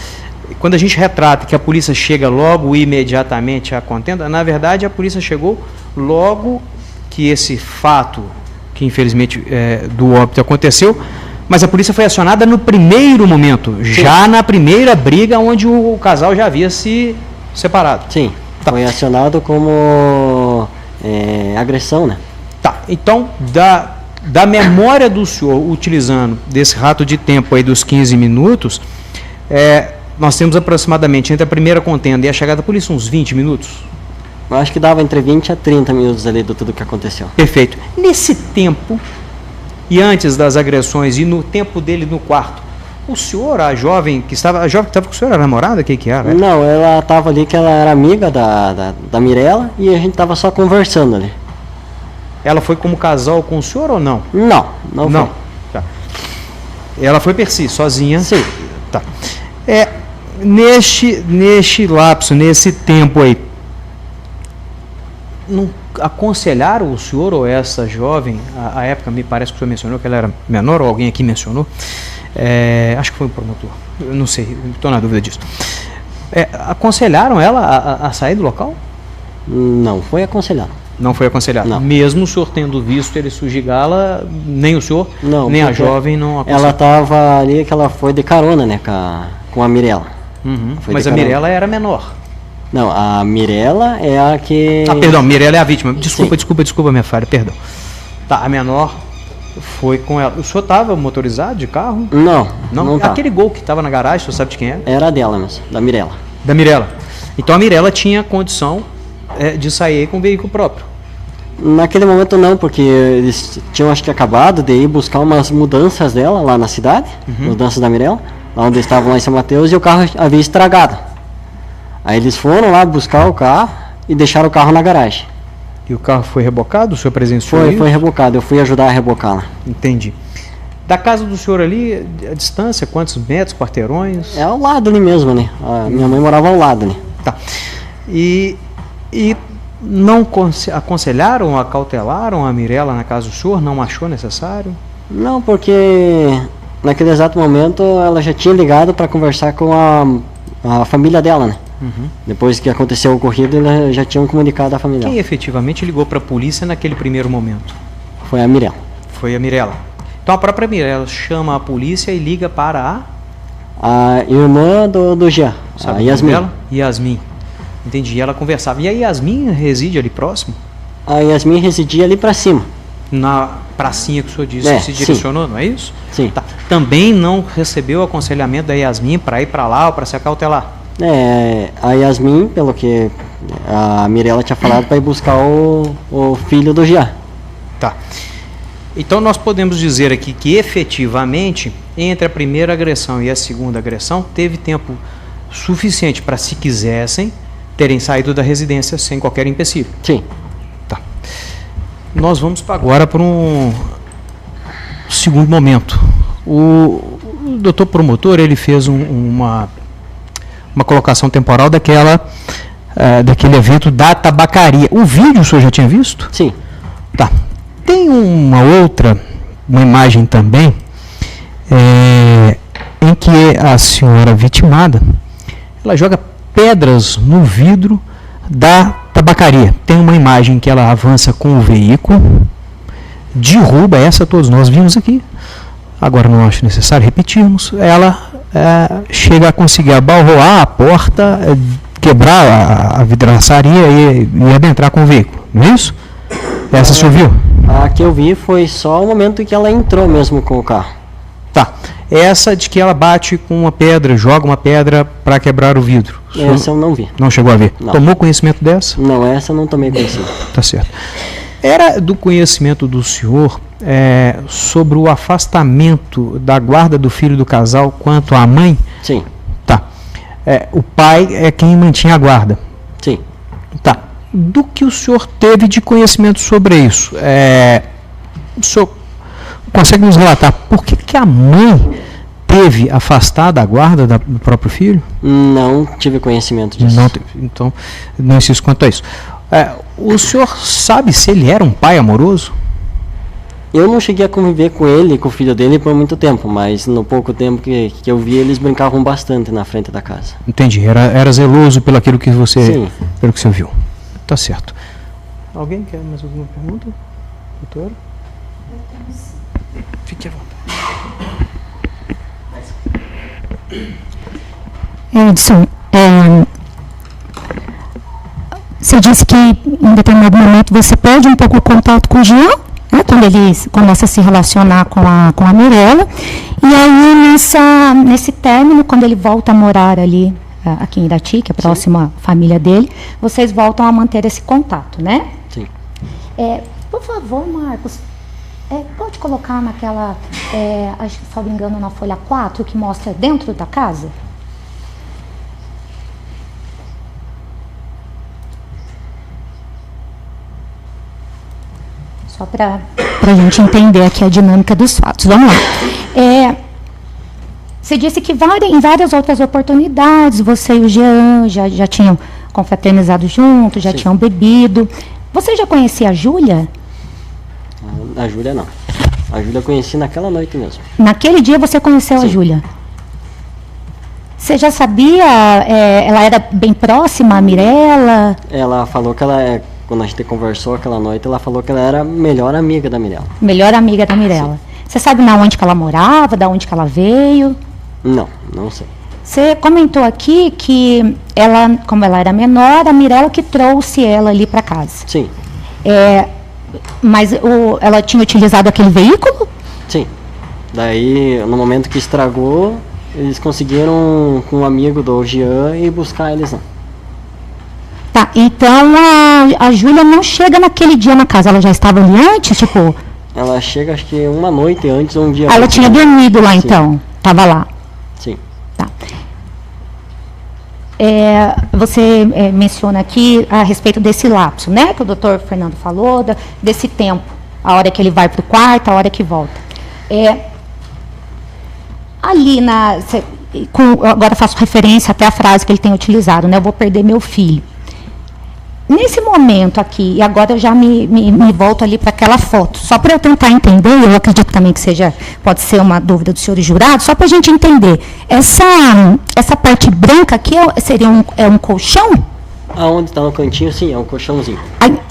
Quando a gente retrata que a polícia chega logo imediatamente à contenda, na verdade a polícia chegou logo que esse fato, que infelizmente do óbito aconteceu, mas a polícia foi acionada no primeiro momento, já na primeira briga onde o casal já havia se separado. Sim, tá. Foi acionado como agressão, né? Tá, então da memória do senhor, utilizando desse rato de tempo aí dos 15 minutos, nós temos aproximadamente entre a primeira contenda e a chegada da polícia uns 20 minutos. Eu acho que dava entre 20 a 30 minutos ali de tudo que aconteceu. Perfeito. Nesse tempo, e antes das agressões, e no tempo dele no quarto, o senhor, a jovem que estava com o senhor, era namorada? O que era? Não, ela estava ali, que ela era amiga da Mirela, e a gente estava só conversando ali. Ela foi como casal com o senhor ou não? Não foi. Tá. Ela foi per si, sozinha? Sim. Tá. Neste lapso, nesse tempo aí, não aconselharam o senhor ou essa jovem, a época me parece que o senhor mencionou que ela era menor, ou alguém aqui mencionou, acho que foi o promotor, eu não sei, estou na dúvida disso. Aconselharam ela a sair do local? Não foi aconselhado. Não foi aconselhado? Não. Mesmo o senhor tendo visto ele sujigá-la, nem o senhor, nem a jovem não aconselharam? Ela estava ali, que ela foi de carona, né, com a Mirela. Uhum. Mas a Mirela era menor. Não, a Mirela é a que... perdão, Mirela é a vítima. Desculpa minha falha, perdão. Tá, a menor foi com ela. O senhor estava motorizado de carro? Não. Aquele Gol que estava na garagem, o senhor sabe de quem era? Era dela mesmo, da Mirela. Da Mirella. Então a Mirella tinha condição de sair com o veículo próprio. Naquele momento não, porque eles tinham acho que acabado de ir buscar umas mudanças dela lá na cidade, mudanças da Mirella, lá onde estavam lá em São Mateus, e o carro havia estragado. Aí eles foram lá buscar o carro e deixaram o carro na garagem. E o carro foi rebocado? O senhor presenciou isso? Foi rebocado, eu fui ajudar a rebocá-la. Entendi. Da casa do senhor ali, a distância, quantos metros, quarteirões? É ao lado ali mesmo, né? A minha mãe morava ao lado, né? Tá. E não aconselharam, acautelaram a Mirella na casa do senhor? Não achou necessário? Não, porque naquele exato momento ela já tinha ligado para conversar com a família dela, né? Depois que aconteceu o ocorrido, eles já tinham comunicado à família. Quem efetivamente ligou para a polícia naquele primeiro momento? Foi a Mirella. Foi a Mirella. Então a própria Mirella chama a polícia e liga para a irmã do Jean, sabe, a Yasmin. Dela? Yasmin. Entendi. Ela conversava. E a Yasmin reside ali próximo? A Yasmin residia ali para cima. Na pracinha que o senhor disse que se direcionou, não é isso? Sim. Tá. Também não recebeu o aconselhamento da Yasmin para ir para lá ou para se acautelar? A Yasmin, pelo que a Mirella tinha falado, para ir buscar o filho do Jean. Tá. Então nós podemos dizer aqui que efetivamente, entre a primeira agressão e a segunda agressão, teve tempo suficiente para, se quisessem, terem saído da residência sem qualquer empecilho. Sim. Tá. Nós vamos agora para um segundo momento. O doutor promotor, ele fez uma colocação temporal daquele evento da tabacaria. O vídeo o senhor já tinha visto? Sim. Tá. Tem uma imagem também, em que a senhora vitimada, ela joga pedras no vidro da tabacaria. Tem uma imagem que ela avança com o veículo, derruba, essa todos nós vimos aqui, agora não acho necessário repetirmos, ela chega a conseguir abalroar a porta, quebrar a vidraçaria e adentrar com o veículo, não é isso? Essa o senhor viu? A que eu vi foi só o momento em que ela entrou mesmo com o carro. Tá. Essa de que ela bate com uma pedra, joga uma pedra para quebrar o vidro. Essa eu não vi. Não chegou a ver? Não. Tomou conhecimento dessa? Não, essa eu não tomei conhecimento. Tá certo. Era do conhecimento do senhor sobre o afastamento da guarda do filho do casal quanto à mãe? Sim. Tá. O pai é quem mantinha a guarda? Sim. Tá. Do que o senhor teve de conhecimento sobre isso? O senhor consegue nos relatar por que a mãe teve afastada a guarda do próprio filho? Não tive conhecimento disso. Não teve. Então, não insisto quanto a isso. O senhor sabe se ele era um pai amoroso? Eu não cheguei a conviver com ele, com o filho dele, por muito tempo, mas no pouco tempo que eu vi, eles brincavam bastante na frente da casa. Entendi. Era zeloso pelo aquilo que você, Sim. pelo que você viu. Tá certo. Alguém quer mais alguma pergunta? Doutora? Fique à vontade. Edson, você disse que em determinado momento você perde um pouco o contato com o Jean, né, quando ele começa a se relacionar com a Mirella, e aí nesse término, quando ele volta a morar ali aqui em Irati, que é a próxima família dele, vocês voltam a manter esse contato, né? Sim. Por favor, Marcos, pode colocar naquela, acho que, se não me engano, na folha 4, que mostra dentro da casa? Só para a gente entender aqui a dinâmica dos fatos. Vamos lá. Você disse que em várias outras oportunidades, você e o Jean já tinham confraternizado juntos, já Sim. tinham bebido. Você já conhecia a Júlia? A Júlia não. A Júlia eu conheci naquela noite mesmo. Naquele dia você conheceu Sim. a Júlia? Você já sabia, ela era bem próxima à Mirella? Ela falou que quando a gente conversou aquela noite, ela falou que ela era a melhor amiga da Mirella. Melhor amiga da Mirella. Você sabe na onde que ela morava, da onde que ela veio? Não sei. Você comentou aqui que ela, como ela era menor, a Mirella que trouxe ela ali para casa. Sim. Mas ela tinha utilizado aquele veículo? Sim. Daí, no momento que estragou, Eles conseguiram com um amigo do Jean e buscar eles lá. Tá, então a Júlia não chega naquele dia na casa, ela já estava ali antes, tipo... Ela chega acho que uma noite antes ou um dia Ela antes. tinha dormido lá, Sim. então, estava lá. Sim. Tá. Você menciona aqui a respeito desse lapso, né? Que o doutor Fernando falou, desse tempo. A hora que ele vai para o quarto, a hora que volta. Ali agora faço referência até a frase que ele tem utilizado, né? Eu vou perder meu filho. Nesse momento aqui, e agora eu já me volto ali para aquela foto, só para eu tentar entender, eu acredito também que pode ser uma dúvida dos senhores jurados, só para a gente entender, essa parte branca aqui seria um colchão? Aonde está no cantinho, sim, é um colchãozinho.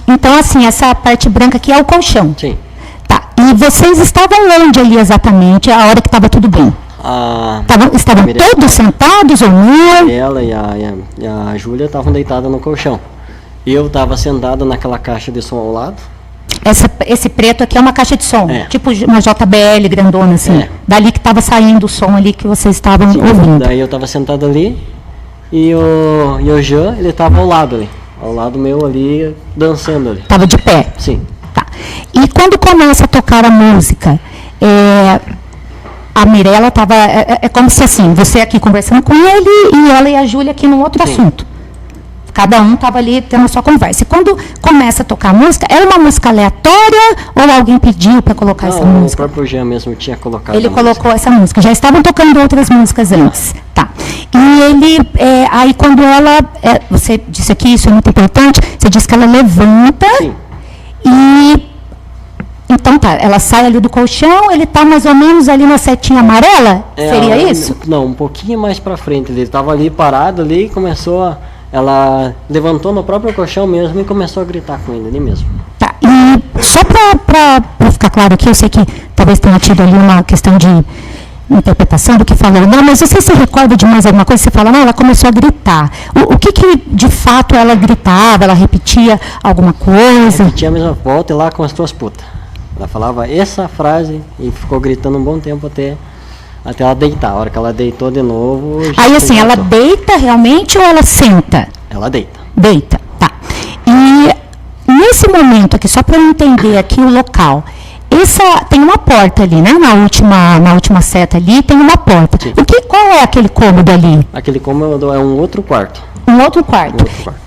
Então, assim, essa parte branca aqui é o colchão? Sim. Tá, e vocês estavam onde ali exatamente, a hora que estava tudo bem? Estavam todos sentados ou não? Ela e a Júlia estavam deitadas no colchão. Eu estava sentado naquela caixa de som ao lado. Esse preto aqui é uma caixa de som, É. tipo uma JBL grandona, assim. É. Dali que estava saindo o som ali que vocês estavam ouvindo. Daí eu estava sentado ali e o Jean, ele estava ao lado meu ali, dançando ali. Estava de pé. Sim. Tá. E quando começa a tocar a música, a Mirella estava... É como se assim, você aqui conversando com ele e ela e a Júlia aqui num outro Sim. assunto. Cada um estava ali tendo a sua conversa. E quando começa a tocar a música, era uma música aleatória ou alguém pediu para colocar essa Não, o música? próprio Jean mesmo tinha colocado. Ele a colocou música. essa música. Já estavam tocando outras músicas antes. Tá. E ele, aí quando ela, você disse aqui, isso é muito importante, você disse que ela levanta. Sim. E, então tá, ela sai ali do colchão, ele tá mais ou menos ali na setinha amarela? Seria isso? Não, um pouquinho mais pra frente. Ele estava ali parado ali e começou ela levantou no próprio colchão mesmo e começou a gritar com ele ali mesmo. Tá, e só para ficar claro aqui, eu sei que talvez tenha tido ali uma questão de interpretação do que falou, não, mas você se recorda de mais alguma coisa? Você fala, não, ela começou a gritar. O que de fato ela gritava? Ela repetia alguma coisa? Repetia a mesma volta e lá com as tuas putas. Ela falava essa frase e ficou gritando um bom tempo até ela deitar. A hora que ela deitou de novo... Aí assim, ela deita realmente ou ela senta? Ela deita. Deita, tá. E nesse momento aqui, só para eu entender aqui o local, tem uma porta ali, né? Na última seta ali tem uma porta. Sim. Qual é aquele cômodo ali? Aquele cômodo é um outro quarto. Um outro quarto. Um outro quarto.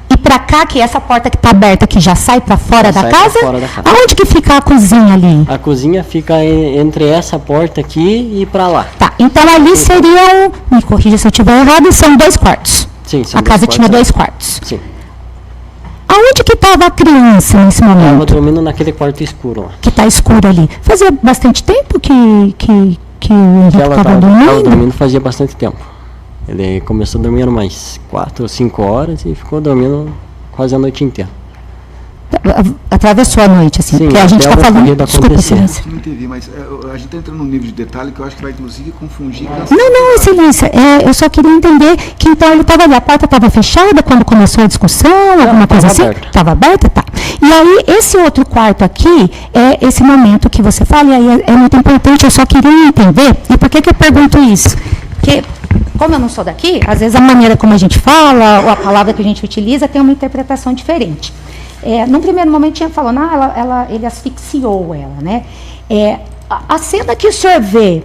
E para cá, que essa porta que está aberta aqui já sai para fora da Sai pra casa? fora da casa. Aonde que fica a cozinha ali? A cozinha fica entre essa porta aqui e pra lá. Tá, então ali seriam, me corrija se eu estiver errado, são 2 quartos. Sim, são A casa tinha 2 2 quartos. Sim. Aonde que estava a criança nesse Estava momento? dormindo naquele quarto escuro lá. Que está escuro ali. Fazia bastante tempo que o Que Henrique ela estava estava dormindo? dormindo fazia bastante tempo. Ele começou dormindo mais 4 ou 5 horas e ficou dormindo quase a noite inteira. Atravessou a noite, assim, Sim, porque a gente até está o falando... ocorrido Desculpa, acontecer. excelência. Não entendi, mas a gente está entrando num nível de detalhe que eu acho que vai inclusive confundir. com a- Não, excelência, eu só queria entender que então ele estava ali, a porta estava fechada quando começou a discussão, alguma coisa assim? aberta. Estava aberta, tá. E aí, esse outro quarto aqui, é esse momento que você fala, e aí é muito importante, eu só queria entender, e por que eu pergunto isso? Porque, como eu não sou daqui, às vezes a maneira como a gente fala, ou a palavra que a gente utiliza, tem uma interpretação diferente. Num primeiro momento tinha falado, ele asfixiou ela, né? A cena que o senhor vê,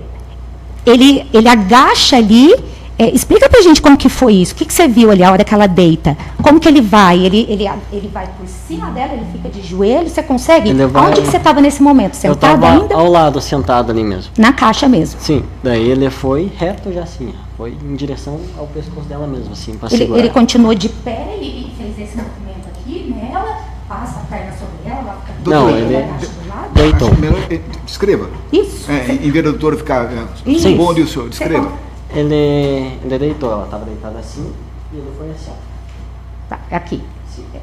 ele agacha ali, explica pra gente como que foi isso, o que você viu ali a hora que ela deita, como que ele vai? Ele vai por cima dela, ele fica de joelho, você consegue? Ele vai- Onde que você estava nesse momento? Eu Sentado estava ainda? ao lado, sentado ali mesmo. Na caixa mesmo. Sim, daí ele foi reto já assim, ó. Foi em direção ao pescoço dela mesmo, assim, pra segurar. Ele continuou de pé e fez esse movimento aqui nela, passa a perna sobre ela, ela fica Não, ele ele agacha do lado. deitou. Acho melhor, descreva. Isso. Em vez do doutor ficar Isso. supondo o senhor, descreva. Ele deitou, ela estava deitada assim e ele foi assim, ó. Tá, aqui.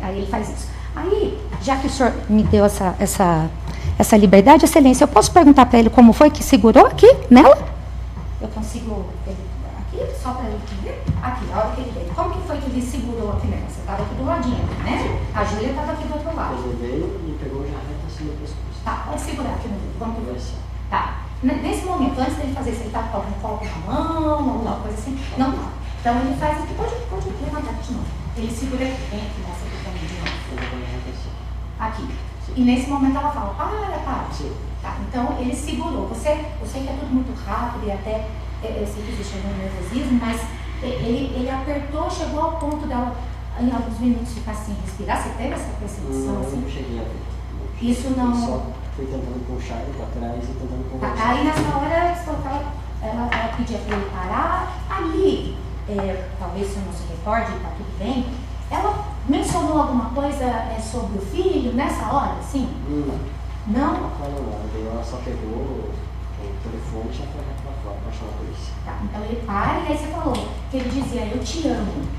Aí ele faz isso. Aí, já que o senhor me deu essa liberdade, excelência, eu posso perguntar para ele como foi que segurou aqui, nela? Eu consigo... Aqui, só para ele entender? Aqui, a hora que ele veio. Como que foi que ele segurou aqui nela? Você estava aqui do ladinho, né? A Júlia estava aqui do outro lado. Ele veio e pegou já reto assim no pescoço. Tá, pode segurar aqui no dedo. Vamos ver. Assim. Tá. Nesse momento, antes dele fazer isso, ele estava com algum copo na mão, alguma coisa assim? Não, não. Então ele faz aqui, pode levantar aqui de novo. Ele segura aqui, vem aqui, mostra aqui também de novo. Aqui. E nesse momento ela fala, para. Tá, então ele segurou. Eu sei que é tudo muito rápido e até eu sei que existe algum nervosismo, mas ele apertou, chegou ao ponto dela em alguns minutos ficar sem respirar. Você teve essa percepção? Não, assim? não cheguei a ver. Isso não. Só fui tentando puxar ele para trás e tentando conversar. Tá, aí nessa hora ela pedia para ele parar. Ali, talvez você não se recorde, tá tudo bem. Ela mencionou alguma coisa sobre o filho nessa hora, sim? Não? Não falou nada, daí ela só pegou o telefone e já foi para fora para chamar a polícia. Tá, então ele para e aí você falou que ele dizia, eu te amo.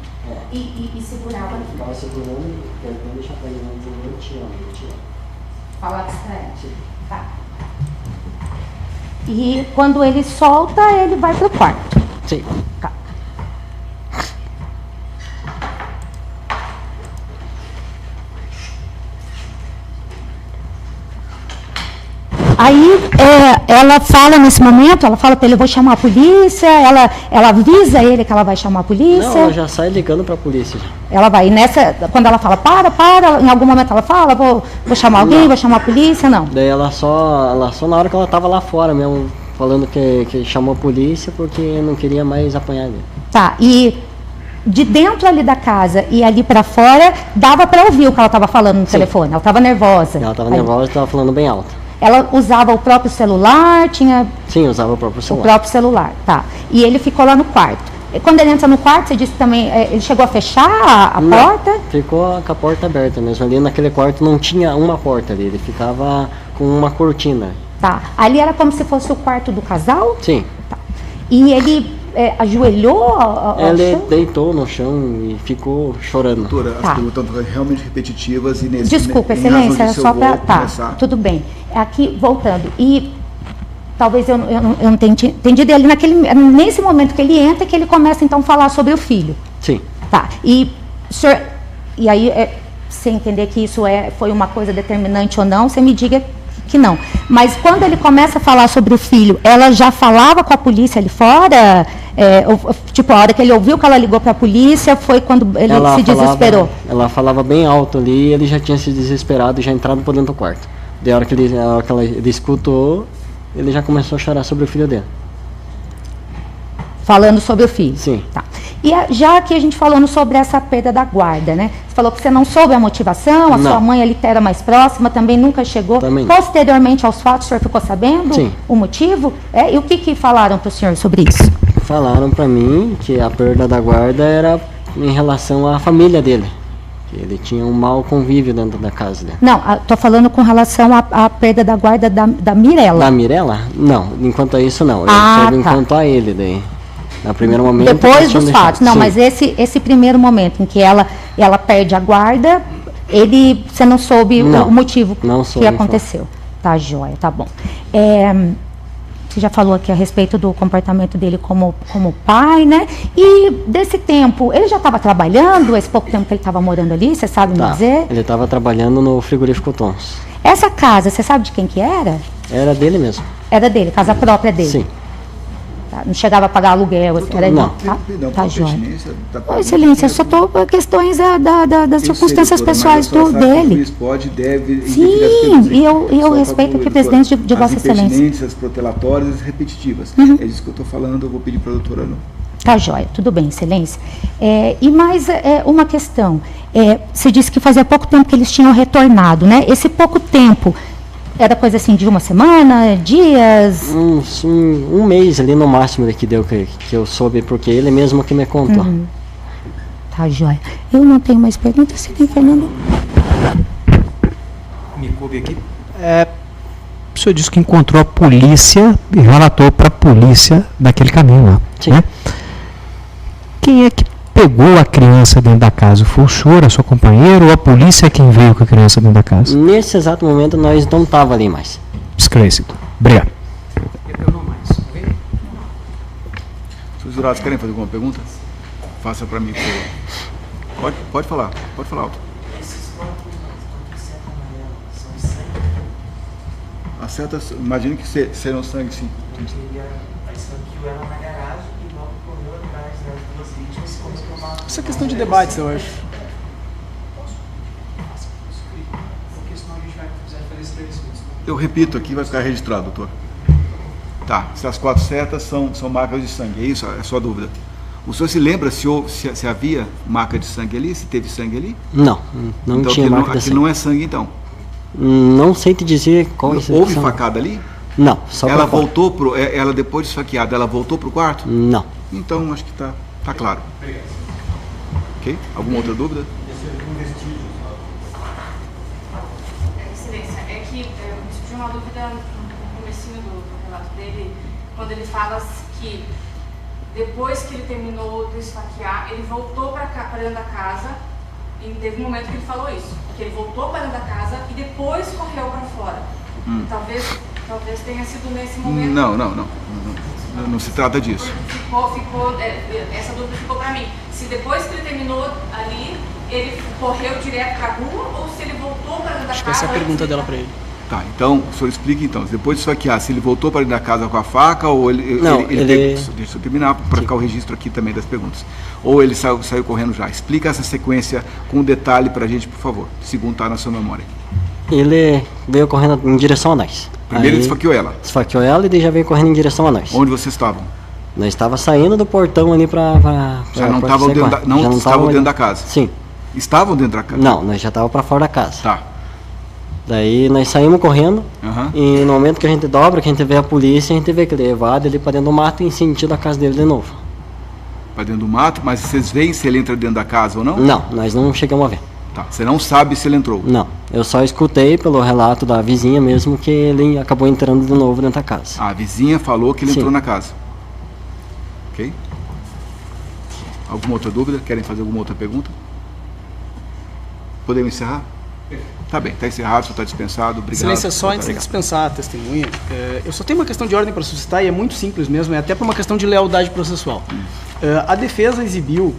E segurava Ele aqui. ficava segurando, tentando deixar para ele não entender, eu te amo. Falava isso pra ela. Tá. E quando ele solta, ele vai pro quarto. Sim. Tá. Aí ela fala nesse momento, ela fala para ele, eu vou chamar a polícia, ela avisa ele que ela vai chamar a polícia. Não, ela já sai ligando para a polícia. Ela vai, quando ela fala, para, em algum momento ela fala, vou chamar alguém, vou chamar a polícia, não. Daí ela só na hora que ela estava lá fora mesmo, falando que chamou a polícia porque não queria mais apanhar ele. Tá, e de dentro ali da casa e ali para fora, dava para ouvir o que ela estava falando no telefone, ela estava nervosa. Ela estava nervosa e estava falando bem alto. Ela usava o próprio celular, tinha... Sim, usava o próprio celular. O próprio celular, tá. E ele ficou lá no quarto. E quando ele entra no quarto, você disse também, ele chegou a fechar a porta? Ficou com a porta aberta mesmo. Ali naquele quarto não tinha uma porta ali, ele ficava com uma cortina. Tá. Ali era como se fosse o quarto do casal? Sim. Tá. E ele ajoelhou ao Ele chão? deitou no chão e ficou chorando. Doutora, Tá. as perguntas estão realmente repetitivas e nesse Desculpa, em razão excelência, era disso só eu vou para... Tá, começar. tudo bem. Aqui, voltando. E talvez eu não tenha entendido. Ali nesse momento que ele entra, que ele começa então a falar sobre o filho. Sim. Tá. E aí, você entender que isso foi uma coisa determinante ou não, você me diga que não. Mas quando ele começa a falar sobre o filho, ela já falava com a polícia ali fora? Tipo, a hora que ele ouviu que ela ligou para a polícia, foi quando ele se desesperou? Ela falava bem alto ali e ele já tinha se desesperado e já entrado por dentro do quarto. Da hora que ele escutou, ele já começou a chorar sobre o filho dele. Falando sobre o filho? Sim. Tá. E já que a gente falando sobre essa perda da guarda, né? Você falou que você não soube a motivação, Não. Sua mãe ali que era mais próxima, também nunca chegou. Também. Posteriormente aos fatos, o senhor ficou sabendo Sim. o motivo? E o que falaram para o senhor sobre isso? Falaram pra mim que a perda da guarda era em relação à família dele. Que ele tinha um mau convívio dentro da casa dele. Não, estou falando com relação à perda da guarda da Mirella. Da Mirella? Não, enquanto a isso não. Eu Ah, soube tá. enquanto a ele daí. No primeiro momento... Depois dos fatos. Não, Sim. mas esse primeiro momento em que ela perde a guarda, você não soube Não, o motivo não que soube aconteceu. Tá, joia, tá bom. Você já falou aqui a respeito do comportamento dele como pai, né? E desse tempo, ele já estava trabalhando, esse pouco tempo que ele estava morando ali, você sabe me dizer? Ele estava trabalhando no frigorífico Tons. Essa casa, você sabe de quem que era? Era dele mesmo. Era dele, casa própria dele. Sim. Tá, não chegava a pagar aluguel, era Não. tá, Perdão, tá por joia. pertinência da Ô, pergunta. excelência, eu só estou por questões das circunstâncias doutora, pessoais mas a senhora sabe que o dele. juiz pode e deve Sim, interferir as perguntas. e eu Só respeito para aqui o presidente de Vossa as Excelência. impertinentes, as protelatórias, as repetitivas. É disso que eu estou falando, eu vou pedir para a doutora não. Tá joia, tudo bem, excelência. E mais uma questão. Você disse que fazia pouco tempo que eles tinham retornado, né? Esse pouco tempo era coisa assim de uma semana, dias? Um mês ali no máximo que deu que eu soube, porque ele mesmo que me contou. Tá joia. Eu não tenho mais perguntas, você tem, Fernando? Me coube aqui. O senhor disse que encontrou a polícia e relatou para a polícia daquele caminho lá. Sim. Né? Quem é que pegou a criança dentro da casa? Foi o senhor, a sua companheira, ou a polícia é quem veio com a criança dentro da casa? Nesse exato momento nós não tava ali mais. Esclarecimento. Obrigado. Os jurados querem fazer alguma pergunta? Faça para mim, por favor. Pode falar alto. As setas, imagino que serão sangue, sim. Isso é questão de debates, eu acho. Eu repito aqui, vai ficar registrado, doutor. Tá, se as 4 setas são marcas de sangue, é isso? É a sua dúvida. O senhor se lembra se havia marca de sangue ali, se teve sangue ali? Não, não então, tinha marca de aqui sangue. não é sangue, então? Não sei te dizer qual é a Houve facada ali? Não, só ela pra fora. voltou ela depois de esfaqueada, ela voltou pro quarto? Não. Então, acho que tá claro. Ok? Alguma outra dúvida? Excelência, é que me surgiu uma dúvida no comecinho do relato dele, quando ele fala que depois que ele terminou de esfaquear, ele voltou para dentro da casa, e teve um momento que ele falou isso, que ele voltou para dentro da casa e depois correu para fora. Talvez tenha sido nesse momento. Não se trata disso. Essa dúvida ficou para mim. Se depois que ele terminou ali, ele correu direto para a rua ou se ele voltou para dentro da casa. Acho que essa é a pergunta dela para ele. Tá, então o senhor explica então. Depois de esfaquear, se ele voltou para dentro da casa com a faca ou ele. Não, deixa eu terminar para ficar o registro aqui também das perguntas. Ou ele saiu correndo já. Explica essa sequência com detalhe para a gente, por favor, segundo está na sua memória. Ele veio correndo em direção a nós. Primeiro ele esfaqueou ela. Esfaqueou ela e daí já veio correndo em direção a nós. Onde vocês estavam? Nós estávamos saindo do portão ali para Já não estavam dentro da casa? Sim. Estavam dentro da casa? Não, nós já estávamos para fora da casa. Tá. Daí nós saímos correndo e no momento que a gente dobra, que a gente vê a polícia, a gente vê que ele evade ele para dentro do mato em sentido da casa dele de novo. Para dentro do mato? Mas vocês veem se ele entra dentro da casa ou não? Não, nós não chegamos a ver. Tá. Você não sabe se ele entrou? Não, eu só escutei pelo relato da vizinha mesmo que ele acabou entrando de novo dentro da casa. A vizinha falou que ele Sim. entrou na casa. Ok? Alguma outra dúvida? Querem fazer alguma outra pergunta? Podemos encerrar? Tá bem, está encerrado, o senhor está dispensado. Obrigado. Excelência, só antes de dispensar a testemunha, eu só tenho uma questão de ordem para suscitar e é muito simples mesmo, é até por uma questão de lealdade processual. A defesa exibiu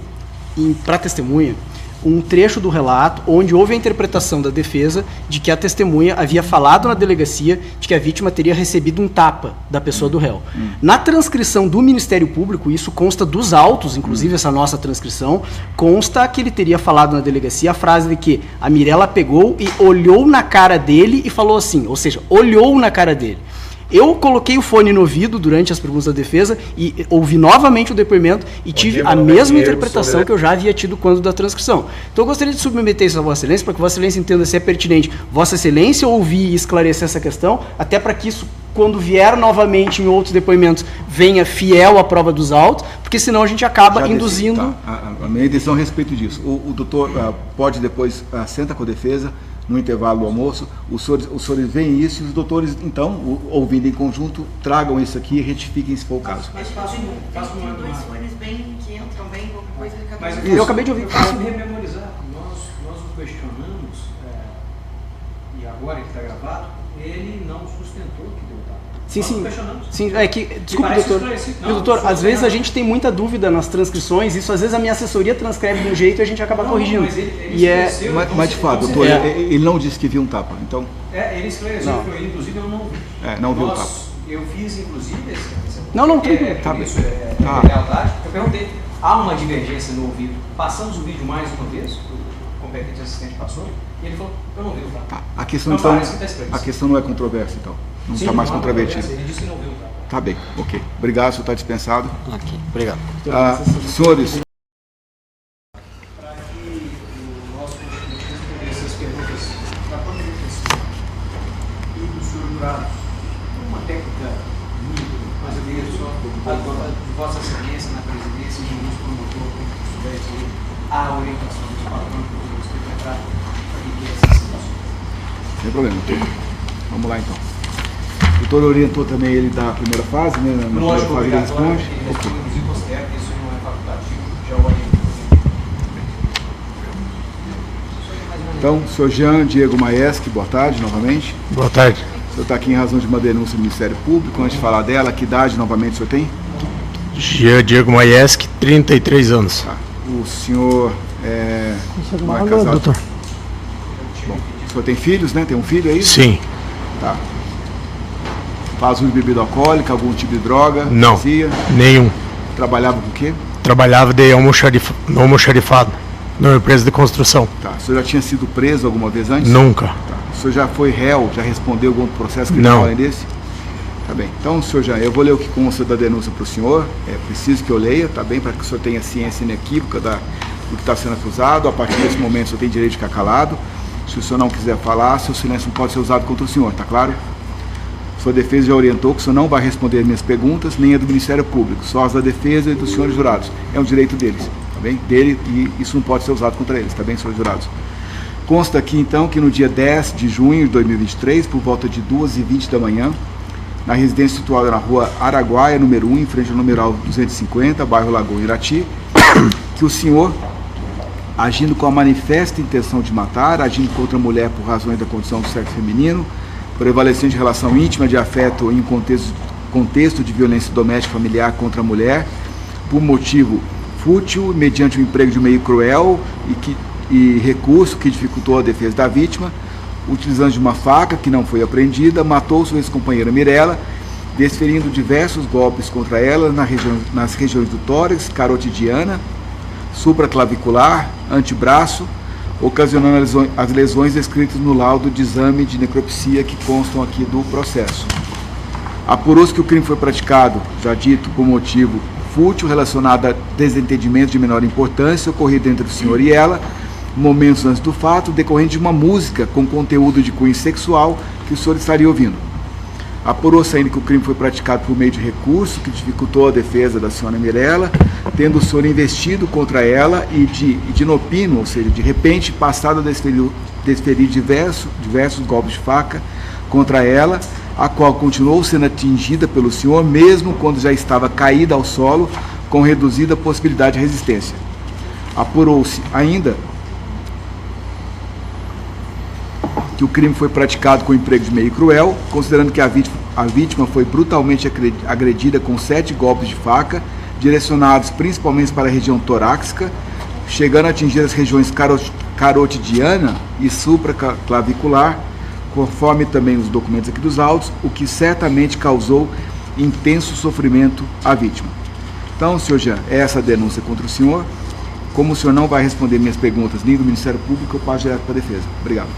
para a testemunha um trecho do relato onde houve a interpretação da defesa de que a testemunha havia falado na delegacia de que a vítima teria recebido um tapa da pessoa do réu. Na transcrição do Ministério Público, isso consta dos autos, inclusive essa nossa transcrição, consta que ele teria falado na delegacia a frase de que a Mirella pegou e olhou na cara dele e falou assim, ou seja, olhou na cara dele. Eu coloquei o fone no ouvido durante as perguntas da defesa e ouvi novamente o depoimento e tive a mesma interpretação que eu já havia tido quando da transcrição. Então eu gostaria de submeter isso a Vossa Excelência para que Vossa Excelência entenda se é pertinente Vossa Excelência ouvir e esclarecer essa questão, até para que isso, quando vier novamente em outros depoimentos, venha fiel à prova dos autos, porque senão a gente acaba induzindo... Tá. A minha intenção a respeito disso. O doutor pode depois, senta com a defesa, no intervalo do almoço, os senhores veem isso e os doutores, então, ouvindo em conjunto, tragam isso aqui e retifiquem se for o caso. Mas tem dois fones bem que entram bem, qualquer coisa de cada Mas eu acabei de ouvir. Posso rememorizar? Nós o questionamos, e agora que está gravado, ele não sustentou que deu tapa. Sim, é que, desculpa, doutor, doutor, às vezes a gente tem muita dúvida nas transcrições, isso às vezes a minha assessoria transcreve de um jeito e a gente acaba corrigindo. Mas de fato, doutor, ele não disse que viu um tapa, então... Ele esclareceu, inclusive eu não vi. Não viu o tapa. Eu fiz, inclusive, Tá bem. Lealdade, eu perguntei, há uma divergência no ouvido, passamos o vídeo mais uma vez, o competente assistente passou, e ele falou, eu não vi o tapa. A questão, então, a questão não é controversa, então? Não está mais controvertida? Ele disse que não viu o tapa. Tá bem, ok. Obrigado, o senhor está dispensado. Ok, obrigado. Senhores... Para que o nosso competente respondesse as perguntas da própria defesa e dos jurados, uma técnica mais ou menos só de Vossa Excelência na presidência e do promotor, como estivesse aí, a orientação dos patrões que podemos interpretar para que essa situação. Sem problema, doutor. Vamos lá, então. O doutor orientou também ele da primeira fase, né? Na primeira fase ele responde. Inclusive, considero que isso não é facultativo, já orientou. Então, senhor Jean Diego Maieski, boa tarde novamente. Boa tarde. O senhor está aqui em razão de uma denúncia do Ministério Público. Antes de falar dela, que idade novamente o senhor tem? Jean Diego Maieski, 33 anos. Tá. O senhor é casado? Doutor. Bom, o senhor tem filhos, né? Tem um filho aí? Sim. Tá. Faz uso de bebida alcoólica, algum tipo de droga? Não, Fazia? nenhum. Trabalhava com o quê? Trabalhava de almoxarifado, numa empresa de construção. Tá. O senhor já tinha sido preso alguma vez antes? Nunca. Tá. O senhor já foi réu, já respondeu algum processo criminal Não. além desse? Tá bem. Então, senhor Jean, eu vou ler o que consta da denúncia para o senhor. É preciso que eu leia, tá bem? Para que o senhor tenha ciência inequívoca do que está sendo acusado. A partir desse momento, o senhor tem direito de ficar calado. Se o senhor não quiser falar, seu silêncio não pode ser usado contra o senhor, tá claro? Sua defesa já orientou que o senhor não vai responder minhas perguntas, nem a do Ministério Público, só as da defesa e dos senhores jurados. É um direito deles, tá bem? Dele, e isso não pode ser usado contra eles, tá bem, senhores jurados? Consta aqui, então, que no dia 10 de junho de 2023, por volta de 2h20 da manhã, na residência situada na rua Araguaia, número 1, em frente ao numeral 250, bairro Lagoa Irati, que o senhor, agindo com a manifesta intenção de matar, agindo contra a mulher por razões da condição do sexo feminino, prevalecendo de relação íntima de afeto em contexto de violência doméstica familiar contra a mulher, por motivo fútil, mediante o emprego de um meio cruel e recurso que dificultou a defesa da vítima, utilizando de uma faca que não foi apreendida, matou sua ex-companheira Mirella, desferindo diversos golpes contra ela nas regiões do tórax, carotidiana, supraclavicular, antebraço, ocasionando as lesões descritas no laudo de exame de necropsia que constam aqui do processo. Apurou-se que o crime foi praticado, já dito, por motivo fútil relacionado a desentendimento de menor importância ocorrido entre o senhor e ela, momentos antes do fato, decorrente de uma música com conteúdo de cunho sexual que o senhor estaria ouvindo. Apurou-se ainda que o crime foi praticado por meio de recurso que dificultou a defesa da senhora Mirella, tendo o senhor investido contra ela e de inopino, ou seja, de repente, passado a desferir diversos golpes de faca contra ela, a qual continuou sendo atingida pelo senhor, mesmo quando já estava caída ao solo, com reduzida possibilidade de resistência. Apurou-se ainda que o crime foi praticado com emprego de meio cruel, considerando que a vítima foi brutalmente agredida com 7 golpes de faca, direcionados principalmente para a região torácica, chegando a atingir as regiões carotidiana e supraclavicular, conforme também os documentos aqui dos autos, o que certamente causou intenso sofrimento à vítima. Então, senhor Jean, essa denúncia contra o senhor. Como o senhor não vai responder minhas perguntas nem do Ministério Público, eu passo direto para a defesa. Obrigado.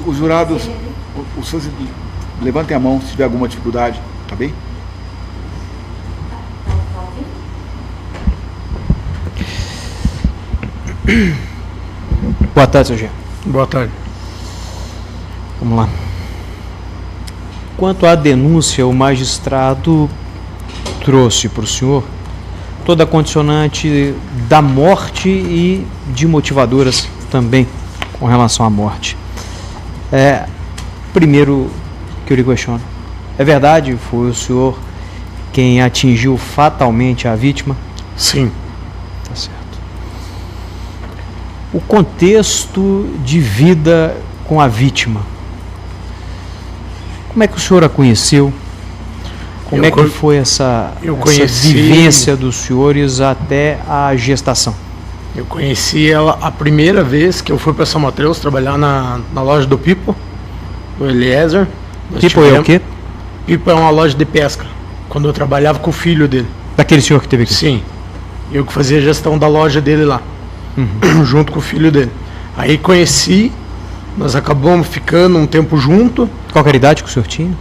Os jurados, os senhores levantem a mão se tiver alguma dificuldade, tá bem? Boa tarde, senhor Jean. Boa tarde. Vamos lá. Quanto à denúncia, o magistrado trouxe para o senhor toda a condicionante da morte e de motivadoras também com relação à morte. Primeiro que eu lhe questiono, é verdade, foi o senhor quem atingiu fatalmente a vítima? Sim. Tá certo. O contexto de vida com a vítima, como é que o senhor a conheceu? Como é que foi essa vivência dos senhores até a gestação? Eu conheci ela a primeira vez que eu fui para São Mateus trabalhar na loja do Pipo, do Eliezer. Pipo é o quê? Pipo é uma loja de pesca, quando eu trabalhava com o filho dele. Daquele senhor que teve aqui? Sim, eu que fazia a gestão da loja dele lá, junto com o filho dele. Aí conheci, nós acabamos ficando um tempo junto. Qual era a idade que o senhor tinha?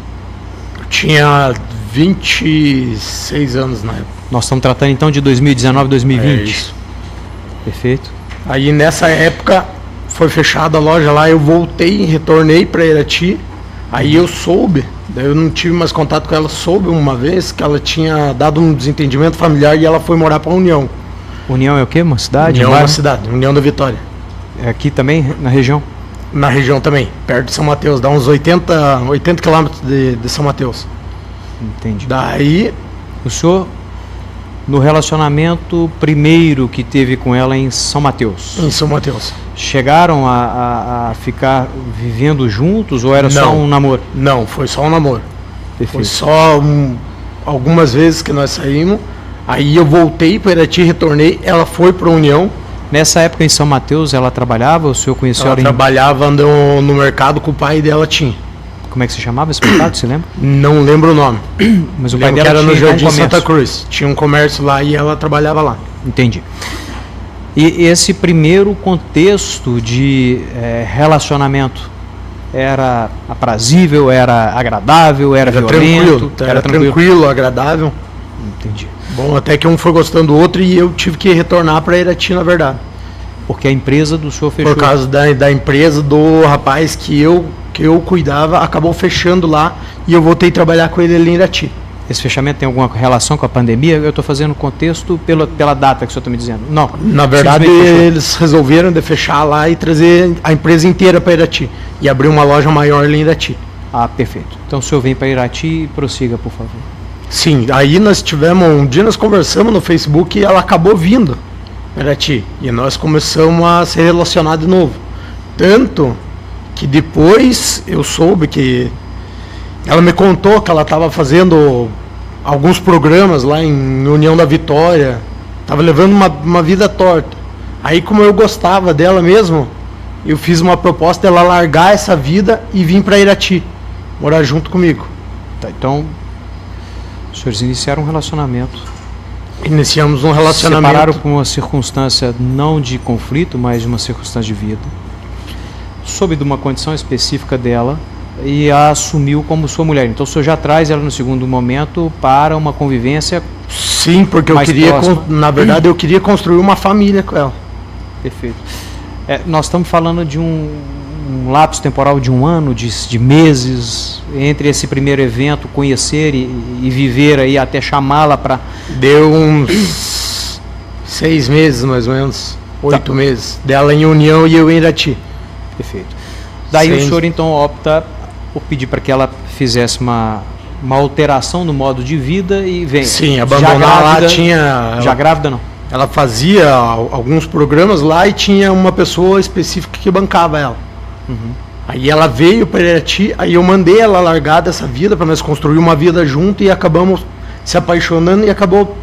Eu tinha 26 anos na época. Nós estamos tratando então de 2019, 2020. É isso. Perfeito. Aí nessa época foi fechada a loja lá, eu voltei, retornei para Irati. Aí eu soube, daí eu não tive mais contato com ela, soube uma vez que ela tinha dado um desentendimento familiar e ela foi morar para União. União é o quê? Uma cidade? União é uma cidade, União da Vitória. É aqui também, na região? Na região também, perto de São Mateus, dá uns 80 quilômetros de São Mateus. Entendi. Daí o senhor No relacionamento primeiro que teve com ela em São Mateus. Em São Mateus. Chegaram a ficar vivendo juntos ou era só Não. um namoro? Não, foi só um namoro. Foi Perfeito. só algumas vezes que nós saímos. Aí eu voltei para Irati, retornei. Ela foi para a União. Nessa época em São Mateus ela trabalhava, o senhor conheceu Ela ela em... trabalhava no mercado que o pai dela tinha. Como é que se chamava esse mercado, você lembra? Não lembro o nome. Mas o pai Lembro dela que era no tinha Jardim um comércio. Santa Cruz. Tinha um comércio lá e ela trabalhava lá. Entendi. E esse primeiro contexto de relacionamento era aprazível, era agradável, era violento? Era tranquilo, agradável. Entendi. Bom, até que um foi gostando do outro e eu tive que retornar para Irati, na verdade. Porque a empresa do senhor fechou. Por causa da empresa do rapaz que eu cuidava, acabou fechando lá e eu voltei a trabalhar com ele ali em Irati. Esse fechamento tem alguma relação com a pandemia? Eu estou fazendo contexto pela data que o senhor está me dizendo. Não. Na verdade, simplesmente fechou. eles resolveram de fechar lá e trazer a empresa inteira para Irati. E abrir uma loja maior ali em Irati. Ah, perfeito. Então o senhor vem para Irati e prossiga, por favor. Sim, aí nós tivemos, um dia nós conversamos no Facebook e ela acabou vindo para Irati. E nós começamos a se relacionar de novo. Tanto que depois eu soube que ela me contou que ela estava fazendo alguns programas lá em União da Vitória, estava levando uma vida torta. Aí, como eu gostava dela mesmo, eu fiz uma proposta dela largar essa vida e vir para Irati, morar junto comigo. Tá, então, os senhores iniciaram um relacionamento. Iniciamos um relacionamento. Separaram por uma circunstância não de conflito, mas de uma circunstância de vida. Soube de uma condição específica dela e a assumiu como sua mulher. Então o senhor já traz ela no segundo momento para uma convivência. Sim, porque eu mais queria, próxima. na verdade, eu queria construir uma família com ela. Perfeito. Nós estamos falando de um lapso temporal de um ano, de meses, entre esse primeiro evento, conhecer e viver aí até chamá-la para... Deu uns 6 meses, mais ou menos, 8 meses, dela em União e eu em Irati. Perfeito. Daí o Sim. senhor então opta por pedir para que ela fizesse uma alteração no modo de vida e vem. Sim, abandonar lá tinha... Já grávida não? Ela fazia alguns programas lá e tinha uma pessoa específica que bancava ela. Uhum. Aí ela veio para Irati, aí eu mandei ela largar dessa vida para nós construir uma vida junto e acabamos se apaixonando e acabou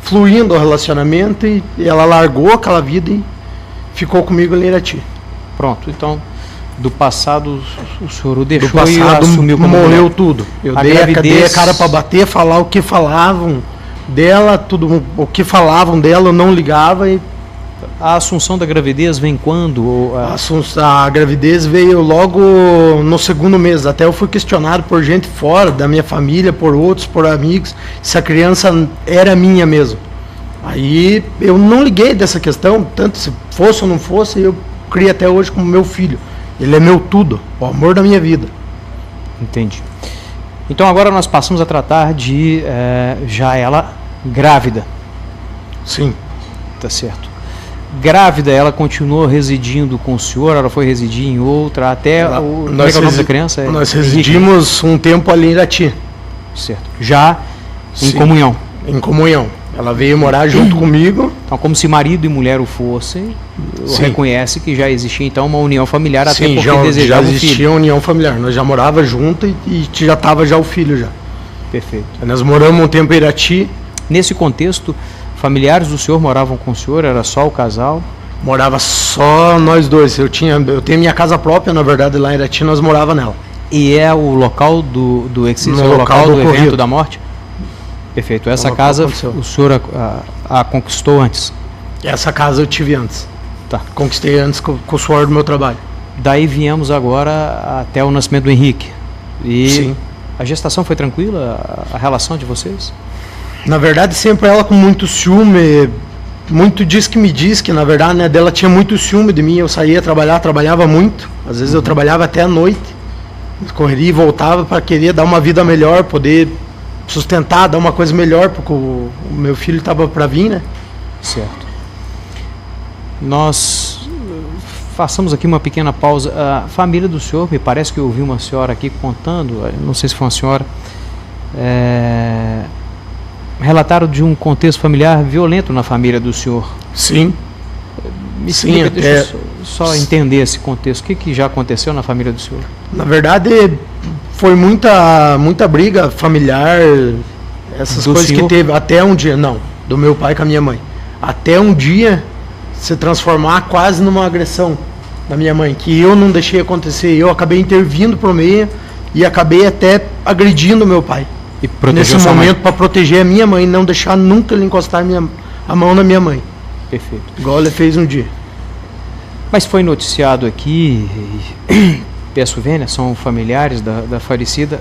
fluindo o relacionamento e ela largou aquela vida e ficou comigo ali em Irati. Pronto, então do passado o senhor o Do deixou passado e assumiu como morreu mulher. tudo. Eu A dei gravidez- a cara para bater, falar o que falavam dela, tudo o que falavam dela eu não ligava e A assunção da gravidez vem quando? Ou, a gravidez veio logo no segundo mês. Até eu fui questionado por gente fora da minha família, por outros, por amigos, se a criança era minha mesmo. Aí eu não liguei dessa questão, tanto se fosse ou não fosse, eu criei até hoje como meu filho. Ele é meu tudo, o amor da minha vida. Entendi. Então agora nós passamos a tratar de já ela grávida. Sim. Tá certo. Grávida, ela continuou residindo com o senhor, ela foi residir em outra, até como é que é o nome da criança? Nós Henrique. residimos um tempo ali em Irati, Certo. Já em Sim. comunhão. em comunhão. Ela veio morar junto comigo. Então, como se marido e mulher o fossem, Sim. reconhece que já existia então uma união familiar, até Sim, porque já desejava o existia filho. união familiar. Nós já morava junto e já estava já o filho já. Perfeito. Nós moramos um tempo em Irati, Nesse contexto, familiares do senhor moravam com o senhor, era só o casal? morava só nós dois. Eu tenho minha casa própria, na verdade, lá em Irati, nós morava nela. E é o local do exercício, No o local local do do evento ocorrido. da morte? Perfeito. Essa local casa aconteceu. o senhor a conquistou antes? Essa casa eu tive antes. Tá. Conquistei antes com o suor do meu trabalho. Daí viemos agora até o nascimento do Henrique. E Sim. a gestação foi tranquila? A relação de vocês? Na verdade, sempre ela com muito ciúme, muito diz que me diz que, na verdade, né, dela tinha muito ciúme de mim. Eu saía trabalhar, trabalhava muito. Às vezes eu trabalhava até a noite, correria e voltava para querer dar uma vida melhor, poder sustentar, dar uma coisa melhor, porque o meu filho estava para vir, né? Certo. Nós façamos aqui uma pequena pausa. A família do senhor, me parece que eu ouvi uma senhora aqui contando, não sei se foi uma senhora, relataram de um contexto familiar violento na família do senhor. Sim. Me Sim, explica, deixa eu só entender esse contexto. O que já aconteceu na família do senhor? Na verdade, foi muita briga familiar, essas Do coisas senhor? que teve, até um dia, não, do meu pai com a minha mãe. Até um dia se transformar quase numa agressão da minha mãe, que eu não deixei acontecer. Eu acabei intervindo pro meio e acabei até agredindo meu pai. E protegeu Nesse sua mãe? momento, para proteger a minha mãe, não deixar nunca ele encostar a mão na minha mãe. Perfeito. Igual ele fez um dia. Mas foi noticiado aqui, peço vênia, são familiares da falecida,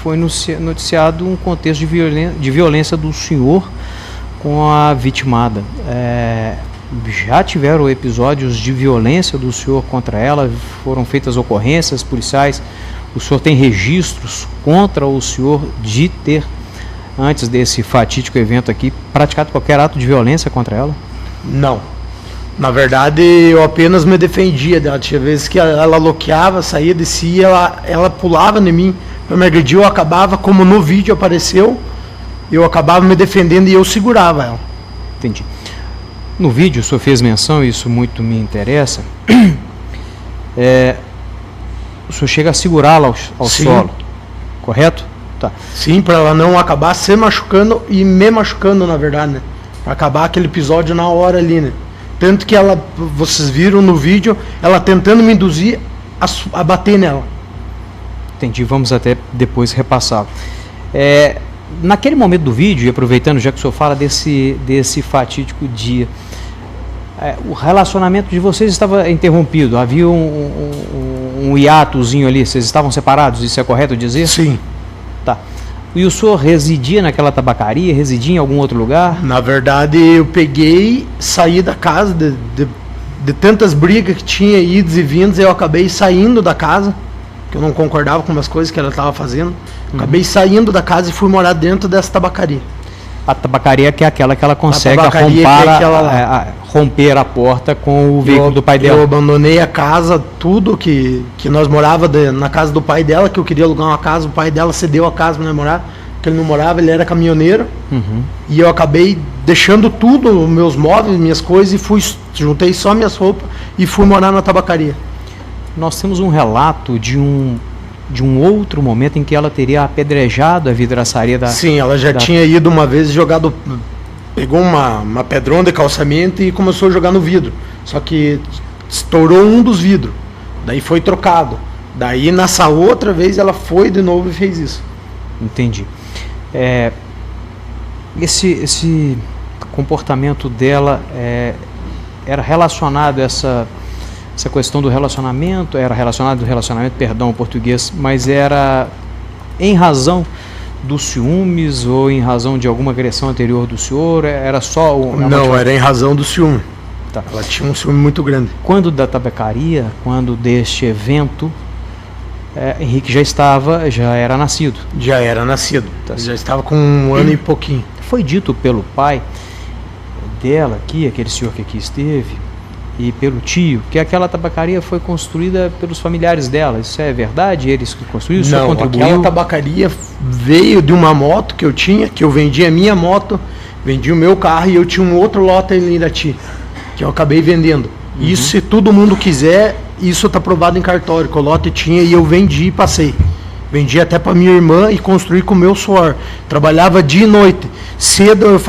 foi noticiado um contexto de violência do senhor com a vitimada. Já tiveram episódios de violência do senhor contra ela, foram feitas ocorrências policiais, o senhor tem registros contra o senhor de ter, antes desse fatídico evento aqui, praticado qualquer ato de violência contra ela? Não. Na verdade, eu apenas me defendia dela. Tinha vezes que ela loqueava, saía, descia, ela pulava em mim para me agredir. Eu acabava, como no vídeo apareceu, eu acabava me defendendo e eu segurava ela. Entendi. No vídeo o senhor fez menção, isso muito me interessa, o senhor chega a segurá-la ao Sim. solo, correto? Tá. Sim, para ela não acabar se machucando e me machucando, na verdade, né? Pra acabar aquele episódio na hora ali, né? Tanto que ela, vocês viram no vídeo, ela tentando me induzir a bater nela. Entendi, vamos até depois repassar. Naquele momento do vídeo, e aproveitando já que o senhor fala desse fatídico dia, o relacionamento de vocês estava interrompido, havia um hiatozinho ali, vocês estavam separados, isso é correto dizer? Sim. Tá. E o senhor residia naquela tabacaria, residia em algum outro lugar? Na verdade, eu peguei, saí da casa, de tantas brigas que tinha, idas e vindas, eu acabei saindo da casa, que eu não concordava com umas coisas que ela estava fazendo. Acabei saindo da casa e fui morar dentro dessa tabacaria. A tabacaria que é aquela que ela consegue tabacaria romper a porta com o veículo do pai dela. Eu abandonei a casa, tudo que nós morava na casa do pai dela, que eu queria alugar uma casa, o pai dela cedeu a casa para nós morar, porque ele não morava, ele era caminhoneiro. E eu acabei deixando tudo, meus móveis, minhas coisas, e juntei só minhas roupas e fui morar na tabacaria. Nós temos um relato de um outro momento em que ela teria apedrejado a vidraçaria da... Sim, ela já tinha ido uma vez e pegou uma pedrona de calçamento e começou a jogar no vidro. Só que estourou um dos vidros, daí foi trocado. Daí nessa outra vez ela foi de novo e fez isso. Entendi. Esse comportamento dela era relacionado a essa questão do relacionamento, perdão, o português, mas era em razão dos ciúmes ou em razão de alguma agressão anterior do senhor? Era só Não, era em razão do ciúme. Tá. Ela tinha um ciúme muito grande. Quando da tabacaria, quando deste evento, Henrique já era nascido. Já era nascido. Tá. Já estava com 1 ano e pouquinho. Foi dito pelo pai dela aqui, aquele senhor que aqui esteve, e pelo tio, que aquela tabacaria foi construída pelos familiares dela. Isso é verdade? Eles que construíram? O senhor contribuiu? Aquela tabacaria veio de uma moto que eu tinha, que eu vendi a minha moto, vendi o meu carro e eu tinha um outro lote em Irati, que eu acabei vendendo. Isso, se todo mundo quiser, isso está provado em cartório, que o lote tinha e eu vendi e passei. Vendi até para minha irmã e construí com o meu suor. Trabalhava dia e noite. Cedo eu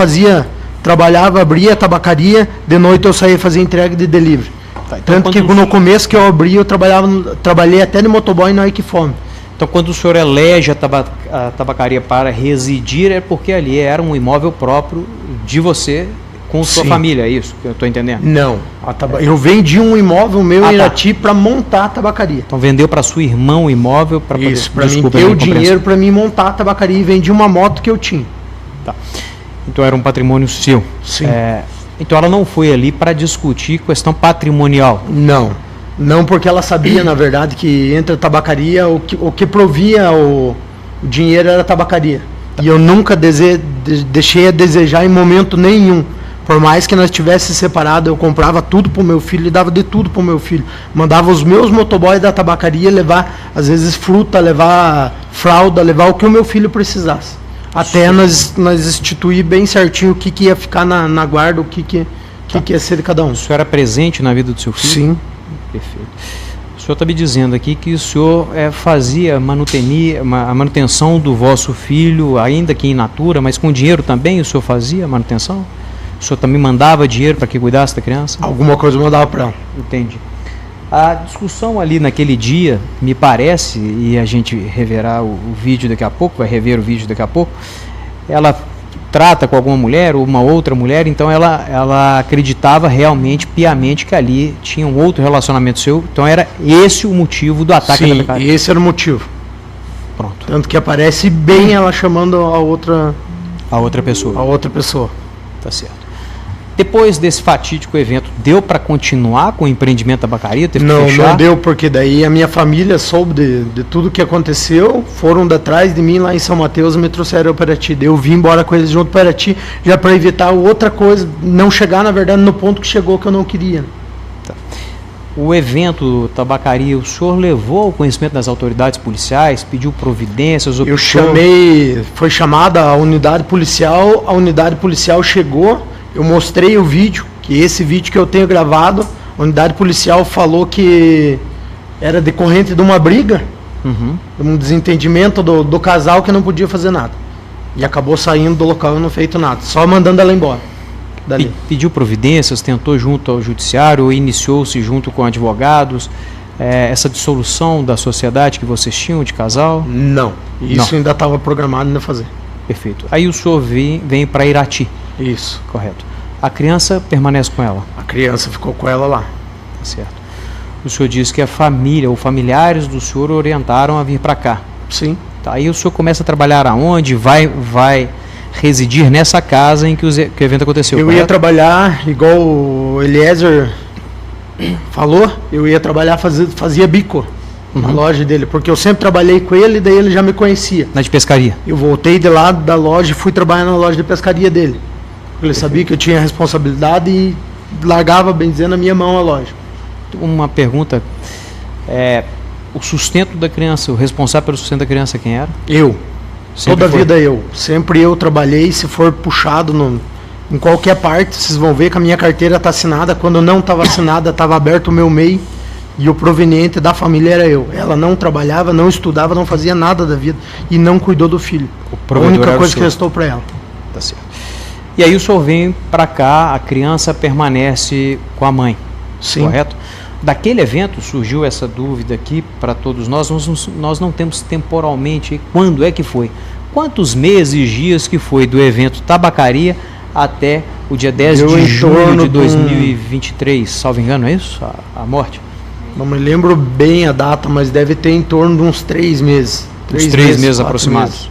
trabalhava, abria a tabacaria, de noite eu saía fazer entrega de delivery. Tá, então tanto que no começo que eu abri, eu trabalhei até de motoboy na Equifome. Então quando o senhor elege a tabacaria para residir, é porque ali era um imóvel próprio de você com sua Sim. família, é isso que eu estou entendendo? Não, eu vendi um imóvel meu em Irati para montar a tabacaria. Então vendeu para sua irmã um imóvel para poder... Isso, para mim ter o dinheiro para mim montar a tabacaria e vendi uma moto que eu tinha. Tá. Então era um patrimônio seu. Sim. Então ela não foi ali para discutir questão patrimonial. Não porque ela sabia, na verdade, que entre a tabacaria, o que provia o dinheiro era a tabacaria. Tá. E eu nunca deixei a desejar em momento nenhum. Por mais que nós estivéssemos separados, eu comprava tudo pro meu filho e dava de tudo pro meu filho. Mandava os meus motoboys da tabacaria levar, às vezes, fruta, levar fralda, levar o que o meu filho precisasse. Até nós instituir bem certinho o que ia ficar na guarda, o que ia ser de cada um. O senhor era presente na vida do seu filho? Sim. Perfeito. O senhor está me dizendo aqui que o senhor fazia a manutenção do vosso filho, ainda que in natura, mas com dinheiro também o senhor fazia a manutenção? O senhor também mandava dinheiro para que cuidasse da criança? Alguma coisa eu mandava para ela. Entendi. A discussão ali naquele dia, me parece, e a gente reverá o vídeo daqui a pouco, vai rever o vídeo daqui a pouco, ela trata com alguma mulher ou uma outra mulher, então ela acreditava realmente, piamente, que ali tinha um outro relacionamento seu, então era esse o motivo do ataque. Sim, esse era o motivo. Pronto. Tanto que aparece bem ela chamando a outra pessoa. A outra pessoa. Tá certo. Depois desse fatídico evento, deu para continuar com o empreendimento da tabacaria? Teve que fechar? Não deu, porque daí a minha família soube de tudo que aconteceu, foram atrás de mim lá em São Mateus e me trouxeram para Irati. Eu vim embora com eles junto para Irati, já para evitar outra coisa, não chegar, na verdade, no ponto que chegou que eu não queria. Tá. O evento tabacaria, o senhor levou ao conhecimento das autoridades policiais, pediu providências? Eu chamei, foi chamada a unidade policial chegou. Eu mostrei o vídeo, que esse vídeo que eu tenho gravado, a unidade policial falou que era decorrente de uma briga, de um desentendimento do casal que não podia fazer nada. E acabou saindo do local e não feito nada, só mandando ela embora. Dali. Pediu providências, tentou junto ao judiciário, iniciou-se junto com advogados, essa dissolução da sociedade que vocês tinham de casal? Não, isso ainda estava programado ainda fazer. Perfeito. Aí o senhor vem para Irati? Isso. Correto. A criança permanece com ela? A criança ficou com ela lá. Tá certo. O senhor disse que a família ou familiares do senhor orientaram a vir para cá? Sim. Tá, aí o senhor começa a trabalhar aonde? Vai residir nessa casa em que o evento aconteceu? Eu ia trabalhar, igual o Eliezer falou, eu ia trabalhar, fazia bico na loja dele, porque eu sempre trabalhei com ele, daí ele já me conhecia. Na de pescaria? Eu voltei de lá da loja e fui trabalhar na loja de pescaria dele. Porque ele sabia que eu tinha responsabilidade e largava, bem dizendo, na minha mão a loja. Uma pergunta, o sustento da criança, o responsável pelo sustento da criança, quem era? Eu. Sempre Toda a foi? vida eu. Sempre eu trabalhei, se for puxado em qualquer parte, vocês vão ver que a minha carteira está assinada. Quando não estava assinada, estava aberto o meu MEI e o proveniente da família era eu. Ela não trabalhava, não estudava, não fazia nada da vida e não cuidou do filho. A única coisa que restou para ela. Tá certo. E aí o senhor vem para cá, a criança permanece com a mãe? Sim. Correto? Daquele evento surgiu essa dúvida aqui para todos nós não temos temporalmente quando é que foi. Quantos meses, dias que foi do evento tabacaria até o dia 10 de junho de 2023, salvo engano, é isso? A morte? Não me lembro bem a data, mas deve ter em torno de uns 3 meses. Uns 3 meses aproximados.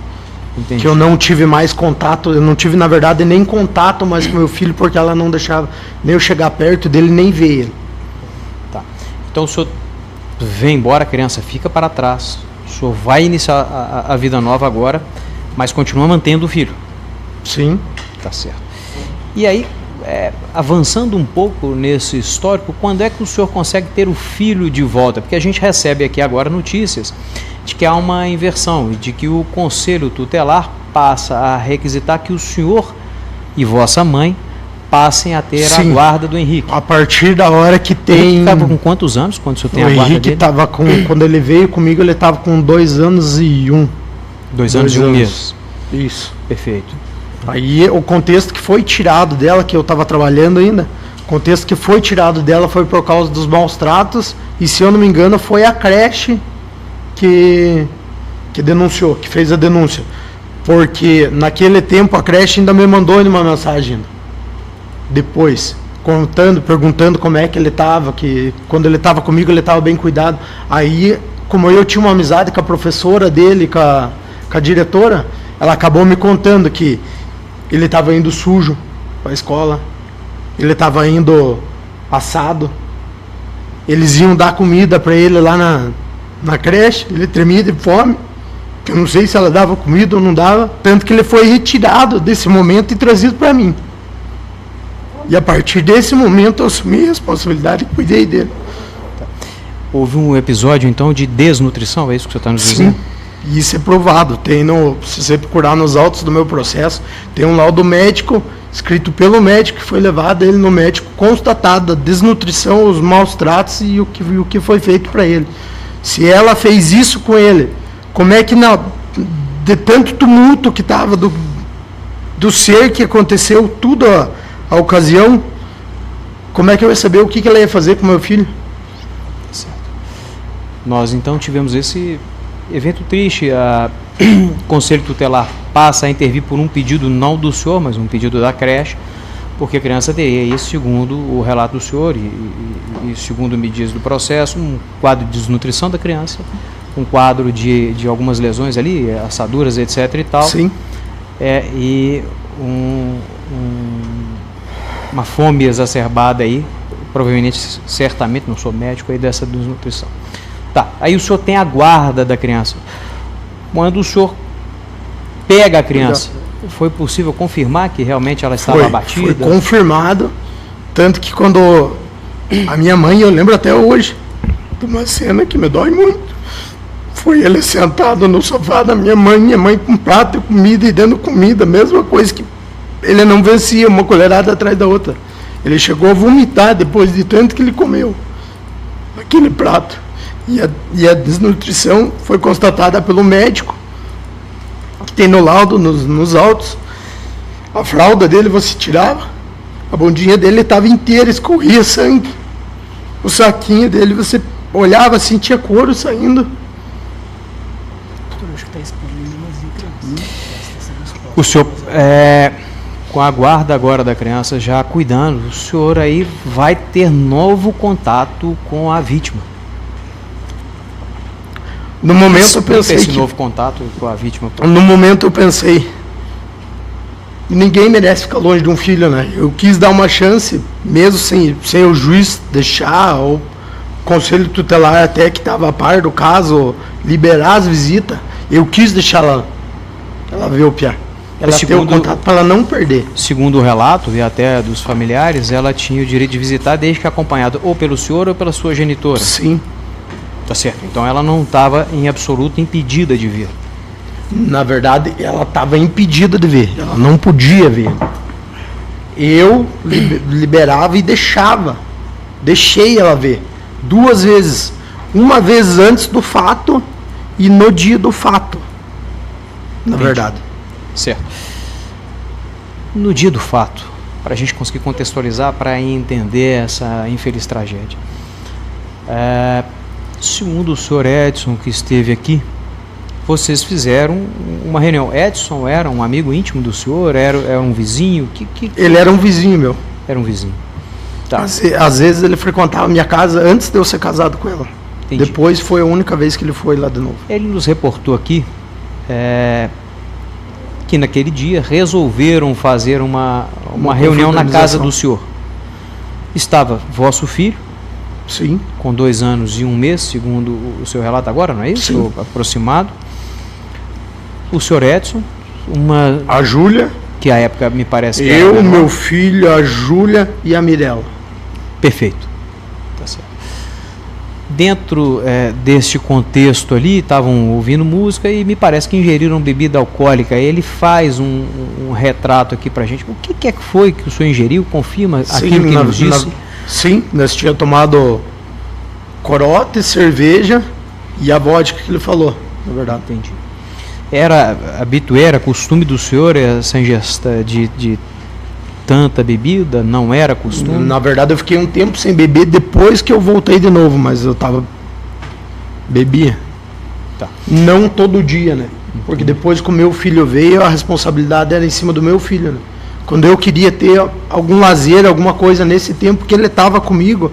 Entendi. Que eu não tive mais contato, eu não tive, na verdade, nem contato mais com meu filho, porque ela não deixava nem eu chegar perto dele, nem ver ele. Tá. Então o senhor vem embora, a criança fica para trás, o senhor vai iniciar a vida nova agora, mas continua mantendo o filho? Sim. Tá certo. E aí, avançando um pouco nesse histórico, quando é que o senhor consegue ter o filho de volta? Porque a gente recebe aqui agora notícias de que há uma inversão, de que o Conselho Tutelar passa a requisitar que o senhor e vossa mãe passem a ter a guarda do Henrique. A partir da hora que tem... Ele estava com quantos anos quando o senhor tem a guarda dele? O Henrique estava com... Quando ele veio comigo, ele estava com 2 anos e 1. 2 anos e 1 mês. Isso. Perfeito. Aí o contexto que foi tirado dela, que eu estava trabalhando ainda, o contexto que foi tirado dela foi por causa dos maus tratos, e se eu não me engano foi a creche que denunciou, que fez a denúncia. Porque naquele tempo a creche ainda me mandou uma mensagem depois, perguntando como é que ele estava, que quando ele estava comigo ele estava bem cuidado. Aí, como eu tinha uma amizade com a professora dele, com a diretora, ela acabou me contando que ele estava indo sujo para a escola, ele estava indo assado, eles iam dar comida para ele lá na creche, ele tremia de fome, que eu não sei se ela dava comida ou não dava, tanto que ele foi retirado desse momento e trazido para mim. E a partir desse momento eu assumi a responsabilidade e cuidei dele. Houve um episódio então de desnutrição, é isso que você está nos dizendo? Sim. E isso é provado. Se você procurar nos autos do meu processo, tem um laudo médico, escrito pelo médico, que foi levado ele no médico, constatada a desnutrição, os maus tratos e o que foi feito para ele. Se ela fez isso com ele, como é que de tanto tumulto que estava do ser que aconteceu, tudo a ocasião, como é que eu ia saber o que ela ia fazer com meu filho? Certo. Nós então tivemos esse evento triste. O Conselho Tutelar passa a intervir por um pedido não do senhor, mas um pedido da creche, porque a criança teria, segundo o relato do senhor e segundo medidas do processo, um quadro de desnutrição da criança, um quadro de algumas lesões ali, assaduras, etc. e tal. Sim. E uma fome exacerbada aí, provavelmente, certamente, não sou médico, aí dessa desnutrição. Tá, aí o senhor tem a guarda da criança. Quando o senhor pega a criança, foi possível confirmar que realmente ela estava abatida? Foi confirmado, tanto que quando a minha mãe, eu lembro até hoje, de uma cena que me dói muito, foi ele sentado no sofá da minha mãe com prato de comida e dando comida, mesma coisa que ele não vencia, uma colherada atrás da outra. Ele chegou a vomitar depois de tanto que ele comeu aquele prato. E a desnutrição foi constatada pelo médico, que tem no laudo, nos autos. A fralda dele você tirava, a bundinha dele estava inteira, escorria sangue. O saquinho dele você olhava, sentia couro saindo. O senhor, com a guarda agora da criança já cuidando, o senhor aí vai ter novo contato com a vítima. No momento eu pensei esse novo contato com a vítima. No momento eu pensei, ninguém merece ficar longe de um filho, né? Eu quis dar uma chance, mesmo sem o juiz deixar, ou o conselho tutelar até que estava a par do caso, liberar as visitas, eu quis deixar ela ver o piá. Ela ter o contato para ela não perder. Segundo o relato, e até dos familiares, ela tinha o direito de visitar desde que acompanhada ou pelo senhor ou pela sua genitora. Sim. Tá certo. Então ela não estava em absoluto impedida de vir. Na verdade, ela estava impedida de ver. Ela não podia ver. Eu liberava e deixava. Deixei ela ver. 2 vezes. Uma vez antes do fato e no dia do fato. Na verdade. Certo. No dia do fato, para a gente conseguir contextualizar, para entender essa infeliz tragédia. Segundo o senhor Edson, que esteve aqui, vocês fizeram uma reunião. Edson era um amigo íntimo do senhor? Era um vizinho? Ele era um vizinho meu. Era um vizinho. Tá. Às vezes ele frequentava a minha casa antes de eu ser casado com ela. Entendi. Depois foi a única vez que ele foi lá de novo. Ele nos reportou aqui que naquele dia resolveram fazer uma reunião na casa do senhor. Estava vosso filho, sim, com 2 anos e 1 mês, segundo o seu relato agora, não é isso? Sim. Aproximado. O senhor Edson, a Júlia, que à época me parece que eu, meu filho, a Júlia e a Mirella. Perfeito. Tá certo. Dentro deste contexto ali, estavam ouvindo música e me parece que ingeriram bebida alcoólica. Ele faz um retrato aqui pra gente. O que foi que o senhor ingeriu? Confirma aquilo que nos disse? Sim, nós tínhamos tomado corote, cerveja e a vodka que ele falou, na verdade. Entendi. Era costume do senhor essa ingesta de tanta bebida? Não era costume? Na verdade eu fiquei um tempo sem beber depois que eu voltei de novo, mas eu bebia. Tá. Não todo dia, né? Porque depois que o meu filho veio, a responsabilidade era em cima do meu filho, né? Quando eu queria ter algum lazer, alguma coisa nesse tempo que ele estava comigo,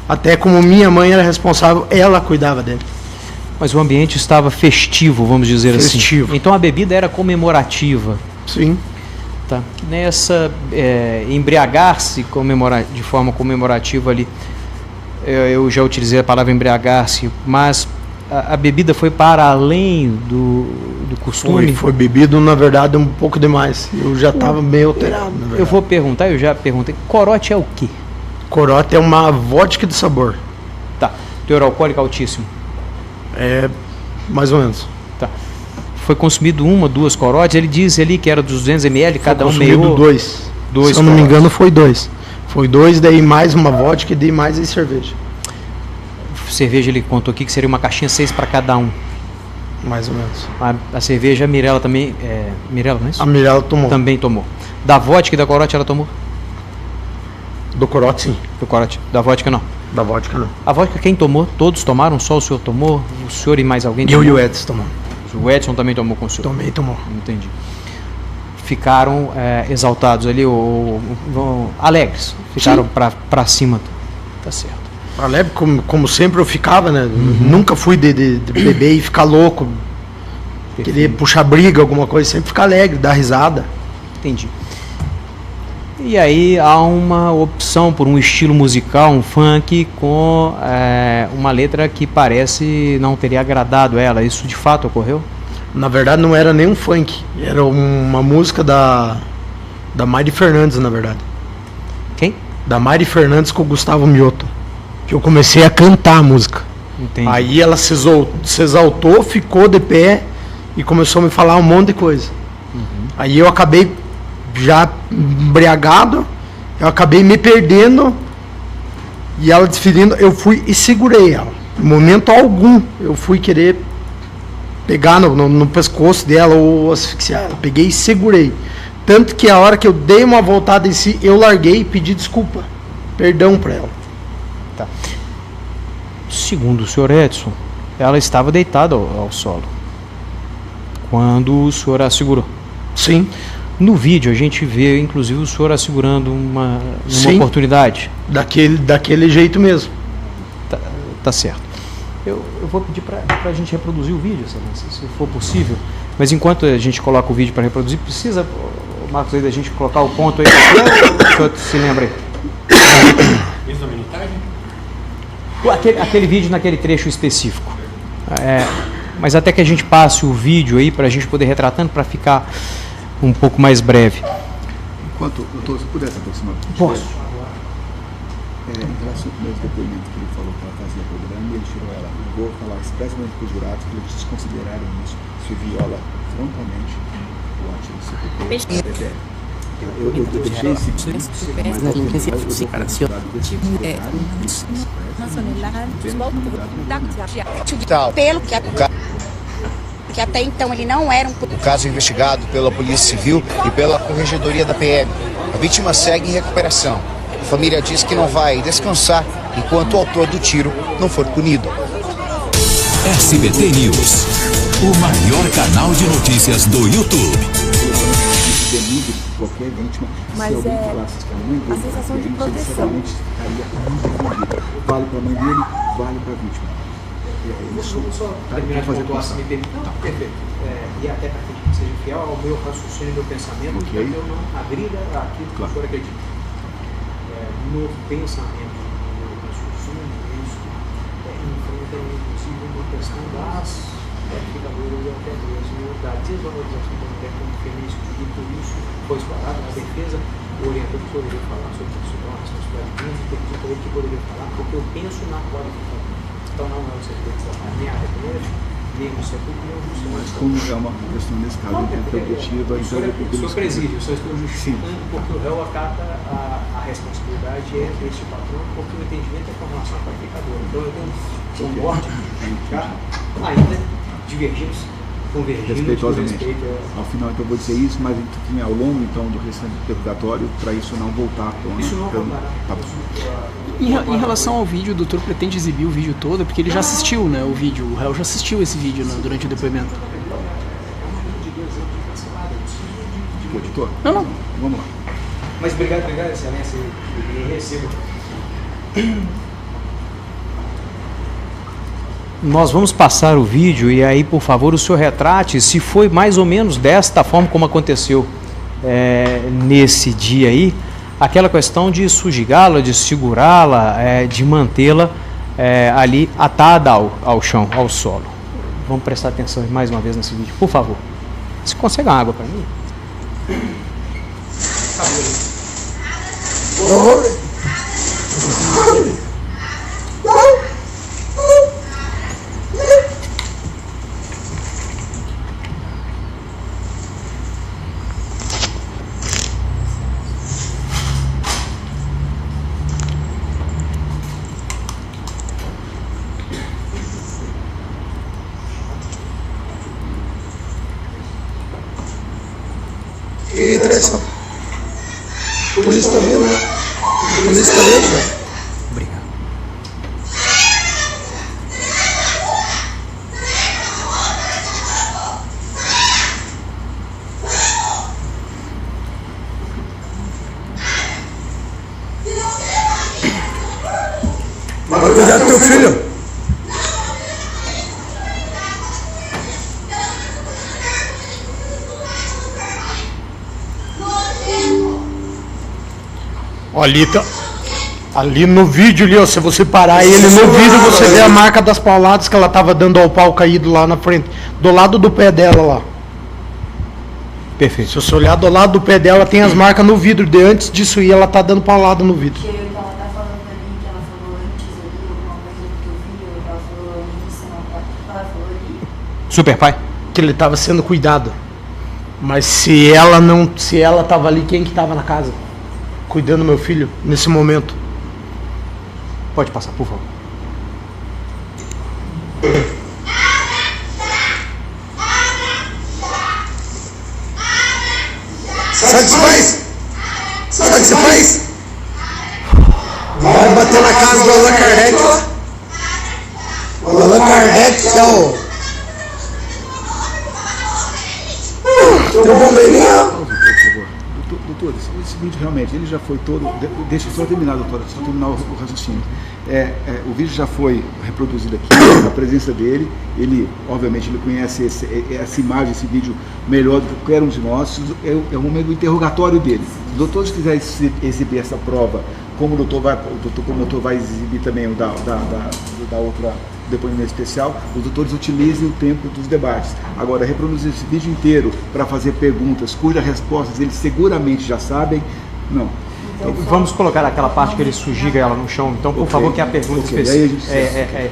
até como minha mãe era responsável, ela cuidava dele. Mas o ambiente estava festivo, vamos dizer festivo. Assim. Então a bebida era comemorativa. Sim. Tá. Nessa embriagar-se de forma comemorativa ali, eu já utilizei a palavra embriagar-se, mas a bebida foi para além do costume? Foi bebido, na verdade, um pouco demais. Eu já estava meio alterado, na verdade. Eu vou perguntar, eu já perguntei, corote é o quê? Corote é uma vodka de sabor. Tá. Teor alcoólico altíssimo? Mais ou menos. Tá. Foi consumido 1, 2 corotes, ele disse ali que era dos 200 ml, cada um consumido meio... 2. Se eu não me corotes. engano, foi 2. Foi 2, daí mais uma vodka e daí mais aí cerveja. Cerveja, ele contou aqui que seria uma caixinha 6 para cada um. Mais ou menos. A cerveja, a Mirella também... Mirella, não é isso? A Mirella tomou. Também tomou. Da vodka e da corote ela tomou? Do corote, sim. Do corote. Da vodka, não. Da vodka, não. A vodka quem tomou? Todos tomaram? Só o senhor tomou? O senhor e mais alguém Eu tomou? e o Edson tomamos. O Edson também tomou com o senhor? Também tomou. Entendi. Ficaram exaltados ali, alegres. Ficaram pra cima. Tá certo. Alegre, como sempre eu ficava, né? Nunca fui de beber e ficar louco. Querer puxar briga, alguma coisa. Sempre ficar alegre, dar risada. Entendi. E aí há uma opção por um estilo musical, um funk, com uma letra que parece não teria agradado ela. Isso de fato ocorreu? Na verdade não era nem um funk. Era uma música da Mari Fernandes, na verdade. Quem? Da Mari Fernandes com o Gustavo Mioto. Que eu comecei a cantar a música. Entendi. Aí ela se exaltou, ficou de pé e começou a me falar um monte de coisa. Aí eu acabei já embriagado, eu acabei me perdendo e ela desferindo, eu fui e segurei ela. Em momento algum eu fui querer pegar no pescoço dela ou asfixiar ela. Peguei e segurei. Tanto que a hora que eu dei uma voltada em si, eu larguei e pedi desculpa, perdão para ela. Tá. Segundo o senhor Edson, ela estava deitada ao solo quando o senhor a segurou. Sim. No vídeo a gente vê, inclusive, o senhor a segurando uma Sim. oportunidade. Daquele jeito mesmo. Tá certo. Eu vou pedir para a gente reproduzir o vídeo, se for possível. Mas enquanto a gente coloca o vídeo para reproduzir, precisa, Marcos, aí da gente colocar o ponto aí. O senhor se lembra aí? Isso da minutagem? Aquele vídeo naquele trecho específico. Mas até que a gente passe o vídeo aí para a gente poder retratando, para ficar um pouco mais breve. Enquanto, doutor, se pudesse aproximar. Posso. Em relação ao primeiro depoimento que ele falou que ela fazia programa e ele tirou ela. Eu vou falar expressamente para os jurados que eles desconsideraram isso. Se viola frontalmente o artigo 53. Eu deixei esse pelo que até então ele não era O caso é investigado pela Polícia Civil e pela Corregedoria da PM. A vítima segue em recuperação. A família diz que não vai descansar enquanto o autor do tiro não for punido. SBT News, o maior canal de notícias do YouTube. Qualquer vítima, mas se alguém falasse a sensação de proteção. Ficaria muito vale para a mãe dele, vale para a vítima. Isso terminar de pontuar, se me permite. Não, perfeito. E até para que seja fiel ao meu raciocínio e meu pensamento, que eu não agrida aquilo que o senhor acredita. No pensamento, no meu raciocínio, isso enfrenta inclusive uma questão das verificadoras e até mesmo da desvalorização da mulher como feminicídio, e por isso foi explorado na defesa, o orientador que poderia falar sobre isso, então a responsabilidade de ter que poderia falar, porque eu penso na qualificação. Então não é o segredo da minha área, nem o seu público, mas como é uma questão nesse caso, interpretativa, o senhor presídio, eu só estou justificando porque o réu acata a responsabilidade deste patrão, porque o entendimento é com relação à qualificadora. Então eu tenho um norte de justificar, ainda divergimos, convergimos respeitosamente. Ao final então eu vou dizer isso, mas enfim, ao longo então do restante do interrogatório, para isso não voltar. Isso não voltará. Tá. Em relação ao vídeo, o doutor pretende exibir o vídeo todo, porque ele já assistiu, né, o vídeo, o réu já assistiu esse vídeo, né, durante o depoimento. Editor? Não. Vamos lá. Mas obrigado, excelência, e recebo. Nós vamos passar o vídeo e aí, por favor, o senhor retrate se foi mais ou menos desta forma como aconteceu nesse dia aí, aquela questão de sujigá-la, de segurá-la, de mantê-la ali atada ao chão, ao solo. Vamos prestar atenção mais uma vez nesse vídeo, por favor. Você consegue uma água para mim? polícia tá vendo, né? A polícia tá vendo, né? Obrigado. Vai cuidar do teu filho. Ali no vídeo, ali, ó, se você parar ele no vídeo, você vê a marca das pauladas que ela tava dando ao pau caído lá na frente, do lado do pé dela lá. Perfeito. Se você olhar do lado do pé dela, tem as marcas no vidro, de antes disso ir, ela tá dando paulada no vidro. Que ela tá falando ali, que ela falou antes ali, alguma coisa que eu vi, ela falou isso, ela falou ali. Super pai? Que ele tava sendo cuidado. Mas se ela tava ali, quem que tava na casa? Cuidando do meu filho, nesse momento. Pode passar, por favor. Sabe o que você faz? Sabe o que você faz? Vai bater na casa do Allan Kardec. O Allan Kardec é o... Tem um bombeirinho. Doutor, esse vídeo realmente, ele já foi todo... Deixa eu só terminar, doutora, só terminar o raciocínio. O vídeo já foi reproduzido aqui, a presença dele, ele, obviamente, ele conhece essa imagem, esse vídeo melhor do que qualquer um de nós, é o momento do interrogatório dele. Se o doutor quiser exibir essa prova, como o doutor vai exibir também o da outra depoimento especial, os doutores utilizem o tempo dos debates. Agora, reproduzir esse vídeo inteiro para fazer perguntas cujas respostas eles seguramente já sabem, não. Então, vamos colocar aquela parte que ele sujiga ela no chão, então, por favor, que é a pergunta específica. É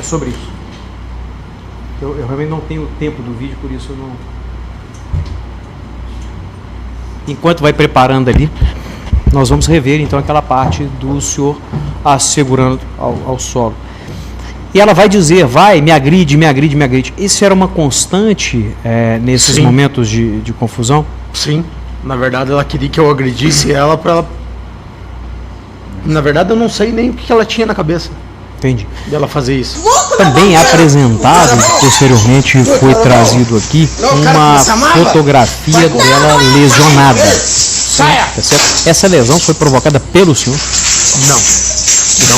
sobre isso. Eu realmente não tenho o tempo do vídeo, por isso eu não... Enquanto vai preparando ali, nós vamos rever então aquela parte do senhor assegurando ao solo. E ela vai dizer, me agride. Isso era uma constante nesses momentos de confusão? Sim. Na verdade, ela queria que eu agredisse ela para ela... Na verdade, eu não sei nem o que ela tinha na cabeça. Entendi. Dela fazer isso. Também é apresentado, posteriormente foi trazido aqui, uma fotografia dela lesionada. Saia! Tá certo? Essa lesão foi provocada pelo senhor? Não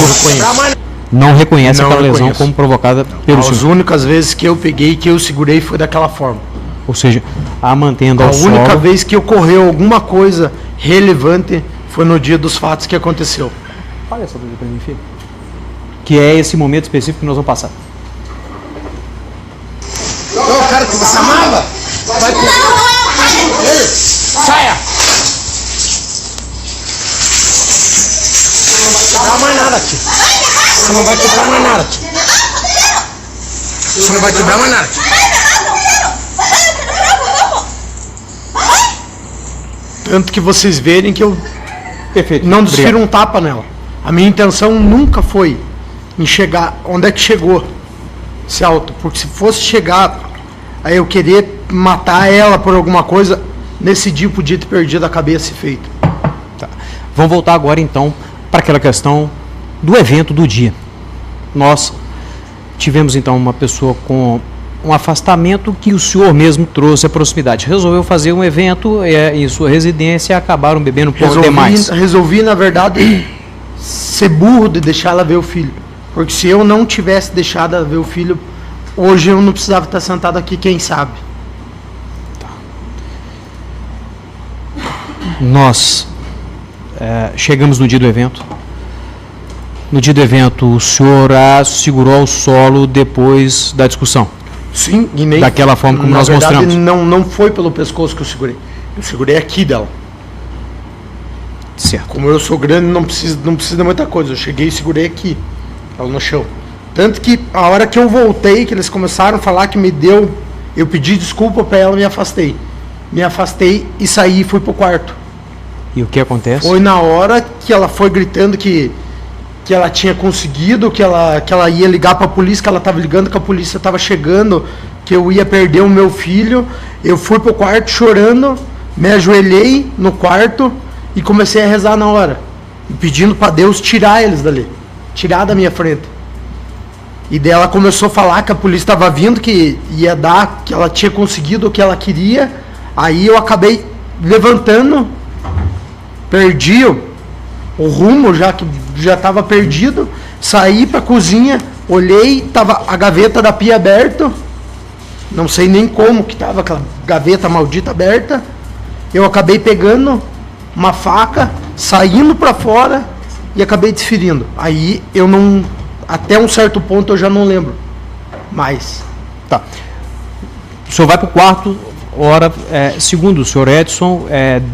reconheço. Não reconhece aquela lesão como provocada pelo senhor? As únicas vezes que eu peguei, que eu segurei, foi daquela forma. Ou seja, a mantendo ao solo. A única vez que ocorreu alguma coisa relevante foi no dia dos fatos que aconteceu. Olha essa dúvida para mim, filho. Que é esse momento específico que nós vamos passar. Não, cara que você amava! Vai pro... Saia! Não vai quebrar mais nada aqui. Você não vai quebrar mais nada aqui. Você não vai quebrar mais nada aqui. Tanto que vocês verem que eu não desfiro um tapa nela. A minha intenção nunca foi em chegar onde é que chegou esse auto. Porque se fosse chegar aí eu querer matar ela por alguma coisa, nesse dia eu podia ter perdido a cabeça e feito. Tá. Vamos voltar agora então para aquela questão do evento do dia. Nós tivemos então uma pessoa com um afastamento que o senhor mesmo trouxe à proximidade. Resolveu fazer um evento em sua residência e acabaram bebendo um pouco demais. Resolvi, na verdade, ser burro de deixar ela ver o filho. Porque se eu não tivesse deixado ela ver o filho, hoje eu não precisava estar sentado aqui, quem sabe. Tá. Nós chegamos no dia do evento. No dia do evento, o senhor segurou ao solo depois da discussão. Sim, e nem... Daquela forma como nós mostramos. Não foi pelo pescoço que eu segurei. Eu segurei aqui dela. Certo. Como eu sou grande, não precisa de muita coisa. Eu cheguei e segurei aqui, ela no chão. Tanto que a hora que eu voltei, que eles começaram a falar que me deu... Eu pedi desculpa pra ela e me afastei. Me afastei e saí e fui pro quarto. E o que acontece? Foi na hora que ela foi gritando que ela tinha conseguido, que ela ia ligar para a polícia, que ela estava ligando, que a polícia estava chegando, que eu ia perder o meu filho. Eu fui pro quarto chorando, me ajoelhei no quarto e comecei a rezar na hora, pedindo para Deus tirar eles dali, tirar da minha frente. E daí ela começou a falar que a polícia estava vindo, que ia dar, que ela tinha conseguido o que ela queria. Aí eu acabei levantando, perdi o rumo, já que já estava perdido, saí para a cozinha, olhei, tava a gaveta da pia aberta, não sei nem como que estava aquela gaveta maldita aberta. Eu acabei pegando uma faca, saindo para fora e acabei desferindo. Aí eu não, até um certo ponto eu já não lembro mais. Tá. O senhor vai para o quarto, segundo o senhor Edson,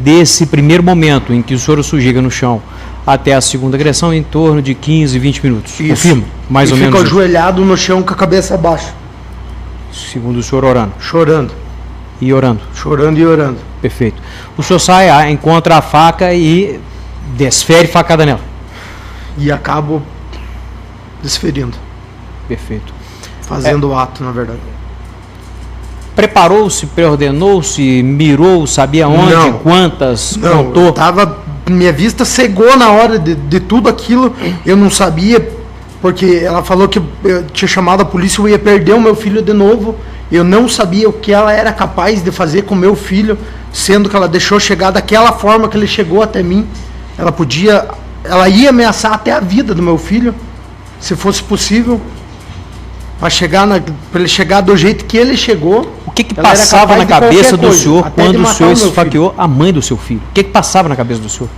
desse primeiro momento em que o senhor sujeiga no chão até a segunda agressão, em torno de 15, 20 minutos. Isso. Confirma? Mais ou menos. Fica ajoelhado no chão com a cabeça abaixo. Segundo o senhor, orando. Chorando. E orando. Chorando e orando. Perfeito. O senhor sai, encontra a faca e desfere facada nela. E acabo desferindo. Perfeito. Fazendo o ato, na verdade. Preparou-se, preordenou-se, mirou, sabia onde, Não. quantas, Não, contou? Minha vista cegou na hora de tudo aquilo. Eu não sabia, porque ela falou que eu tinha chamado a polícia, eu ia perder o meu filho de novo. Eu não sabia o que ela era capaz de fazer com o meu filho, sendo que ela deixou chegar daquela forma que ele chegou até mim. Ela ia ameaçar até a vida do meu filho, se fosse possível, para ele chegar do jeito que ele chegou. O que passava na cabeça do senhor quando o senhor esfaqueou a mãe do seu filho? O que passava na cabeça do senhor?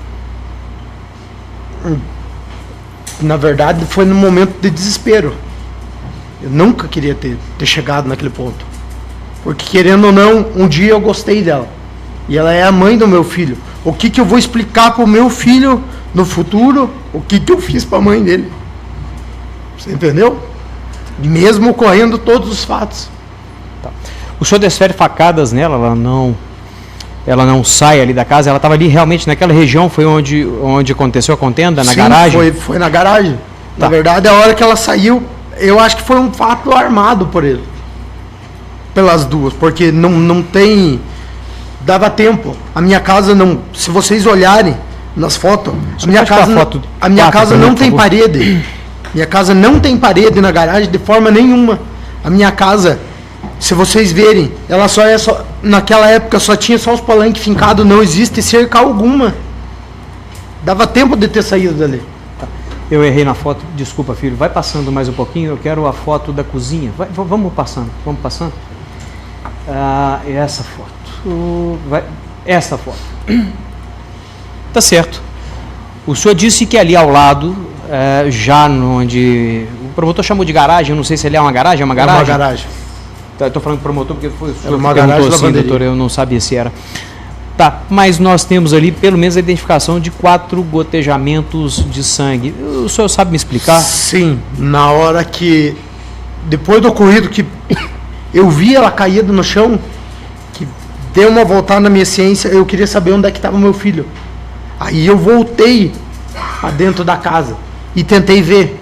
Na verdade, foi num momento de desespero. Eu nunca queria ter chegado naquele ponto. Porque, querendo ou não, um dia eu gostei dela. E ela é a mãe do meu filho. O que eu vou explicar para o meu filho no futuro? O que eu fiz para a mãe dele? Você entendeu? Mesmo ocorrendo todos os fatos. Tá. O senhor desfere facadas nela, ela não sai ali da casa, ela estava ali realmente naquela região, foi onde aconteceu a contenda, na garagem? Foi na garagem. Tá. Na verdade, a hora que ela saiu, eu acho que foi um fato armado por ele. Pelas duas, porque não tem... Dava tempo. A minha casa não... Se vocês olharem nas fotos, a minha casa não tem parede. Minha casa não tem parede na garagem de forma nenhuma. A minha casa, se vocês verem, ela naquela época só tinha só os palanques fincados, não existe cerca alguma. Dava tempo de ter saído dali. Eu errei na foto, desculpa, filho. Vai passando mais um pouquinho, eu quero a foto da cozinha. Vamos passando. Essa foto. Essa foto. Tá certo. O senhor disse que ali ao lado, já onde o promotor chamou de garagem, eu não sei se ali é uma garagem, é uma garagem? É uma garagem. Tá, eu estou falando promotor porque foi o senhor uma que perguntou garagem assim, doutor, eu não sabia se era. Tá, mas nós temos ali pelo menos a identificação de 4 gotejamentos de sangue. O senhor sabe me explicar? Sim, na hora que, depois do ocorrido que eu vi ela caída no chão, que deu uma voltada na minha ciência, eu queria saber onde é que estava o meu filho. Aí eu voltei para dentro da casa e tentei ver.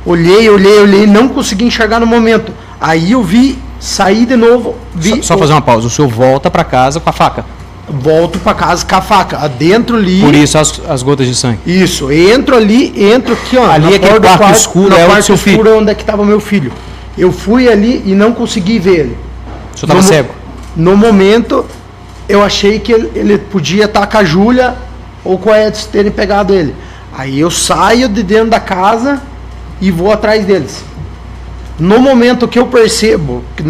Olhei, não consegui enxergar no momento. Aí eu vi, saí de novo. Só fazer uma pausa. O senhor volta para casa com a faca? Volto para casa com a faca. Adentro ali. Por isso as gotas de sangue? Isso. Entro aqui, ó. Ali aquele quarto escuro é o do seu filho? Onde é que estava meu filho. Eu fui ali e não consegui ver ele. O senhor estava cego? No momento, eu achei que ele podia estar com a Júlia ou com a Edson terem pegado ele. Aí eu saio de dentro da casa e vou atrás deles. No momento que eu percebo, que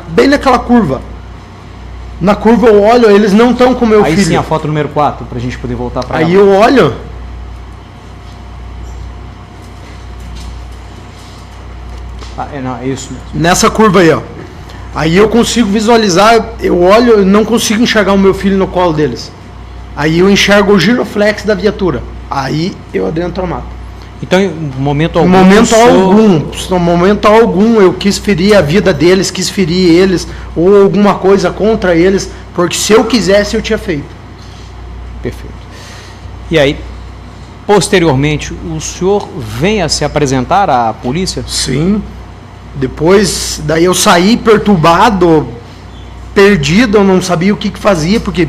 bem naquela curva, na curva eu olho, eles não estão com o meu filho. Aí sim, a foto número 4, pra gente poder voltar para ela. Aí eu olho. É isso mesmo. Nessa curva aí, ó. Aí eu consigo visualizar, eu olho, eu não consigo enxergar o meu filho no colo deles. Aí eu enxergo o giroflex da viatura. Aí eu adentro ao mato. Então, em momento algum, eu quis ferir a vida deles, quis ferir eles, ou alguma coisa contra eles, porque se eu quisesse, eu tinha feito. Perfeito. E aí, posteriormente, o senhor vem a se apresentar à polícia? Sim. Depois, daí eu saí perturbado, perdido, eu não sabia o que fazia, porque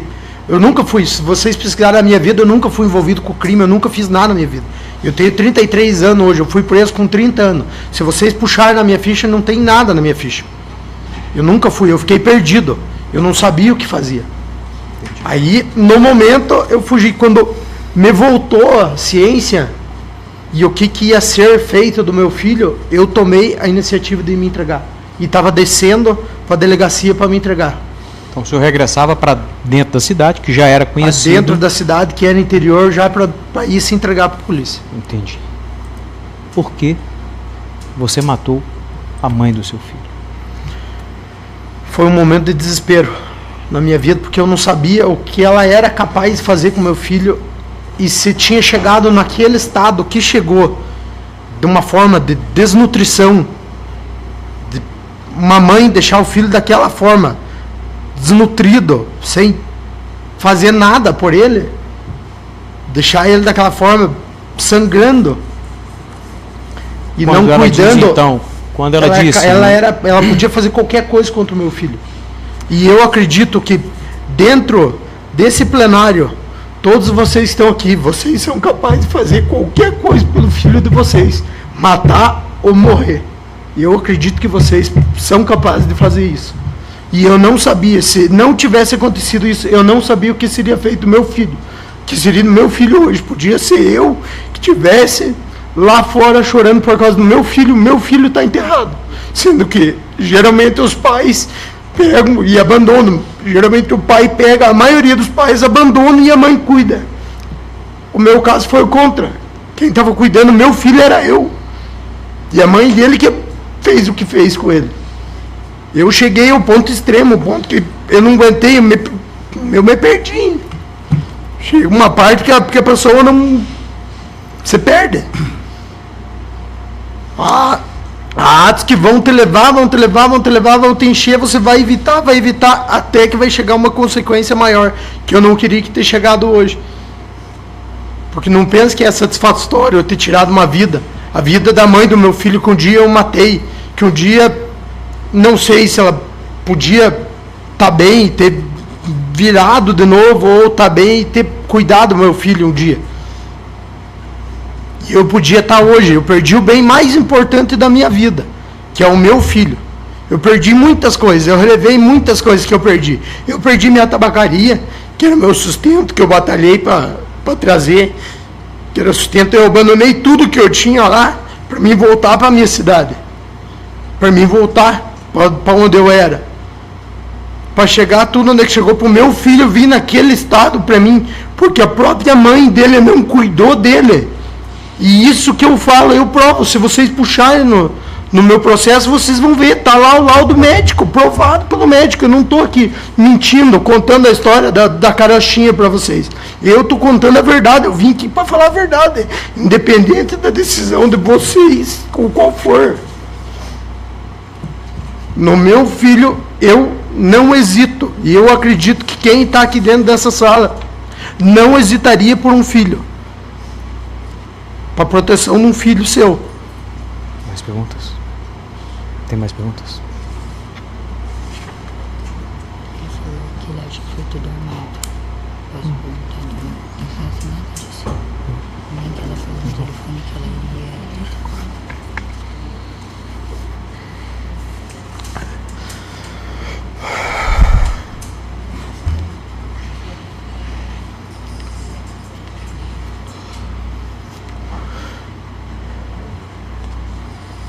Eu nunca fui, se vocês pesquisarem a minha vida, eu nunca fui envolvido com crime, eu nunca fiz nada na minha vida. Eu tenho 33 anos hoje, eu fui preso com 30 anos. Se vocês puxarem na minha ficha, não tem nada na minha ficha. Eu nunca fui, eu fiquei perdido. Eu não sabia o que fazia. Aí, no momento, eu fugi. Quando me voltou a ciência e o que ia ser feito do meu filho, eu tomei a iniciativa de me entregar. E estava descendo para a delegacia para me entregar. Então o senhor regressava para dentro da cidade, que já era conhecido. Dentro da cidade, que era interior, já para ir se entregar para a polícia. Entendi. Por que você matou a mãe do seu filho? Foi um momento de desespero na minha vida, porque eu não sabia o que ela era capaz de fazer com meu filho e se tinha chegado naquele estado que chegou, de uma forma de desnutrição, de uma mãe deixar o filho daquela forma, desnutrido, sem fazer nada por ele, deixar ele daquela forma, sangrando e quando não cuidando. Diz, então, quando ela disse, ela podia fazer qualquer coisa contra o meu filho. E eu acredito que dentro desse plenário, todos vocês estão aqui, vocês são capazes de fazer qualquer coisa pelo filho de vocês, matar ou morrer. E eu acredito que vocês são capazes de fazer isso. E eu não sabia, se não tivesse acontecido isso, eu não sabia o que seria feito do meu filho. O que seria do meu filho hoje. Podia ser eu que tivesse lá fora chorando por causa do meu filho está enterrado. Sendo que, geralmente, os pais pegam e abandonam. Geralmente o pai pega, a maioria dos pais abandonam e a mãe cuida. O meu caso foi o contra. Quem estava cuidando do meu filho era eu. E a mãe dele que fez o que fez com ele. Eu cheguei ao ponto extremo, ao ponto que eu não aguentei, eu me perdi. Chega uma parte que a pessoa não... Você perde. Atos que vão te levar, vão te encher, você vai evitar, até que vai chegar uma consequência maior, que eu não queria que ter chegado hoje. Porque não pense que é satisfatório eu ter tirado uma vida. A vida da mãe do meu filho que um dia eu matei, que um dia... Não sei se ela podia estar bem, ter virado de novo, ou estar bem e ter cuidado do meu filho um dia. E eu podia estar hoje. Eu perdi o bem mais importante da minha vida, que é o meu filho. Eu perdi muitas coisas, eu relevei muitas coisas que eu perdi. Eu perdi minha tabacaria, que era meu sustento, que eu batalhei para trazer, que era sustento. Eu abandonei tudo que eu tinha lá para mim voltar para a minha cidade. Para mim voltar para onde eu era, para chegar tudo onde é que chegou, para o meu filho vir naquele estado para mim, porque a própria mãe dele não cuidou dele. E isso que eu falo, eu provo. Se vocês puxarem no meu processo, vocês vão ver, tá lá o laudo médico, provado pelo médico. Eu não estou aqui mentindo, contando a história da carochinha para vocês. Eu estou contando a verdade, eu vim aqui para falar a verdade, independente da decisão de vocês, ou qual for. No meu filho, eu não hesito. E eu acredito que quem está aqui dentro dessa sala não hesitaria por um filho. Para proteção de um filho seu. Mais perguntas? Tem mais perguntas? Ele falou que ele acha que foi tudo armado. Posso perguntar de novo? Não faço nada disso. Nem que ela falou no telefone que ela iria...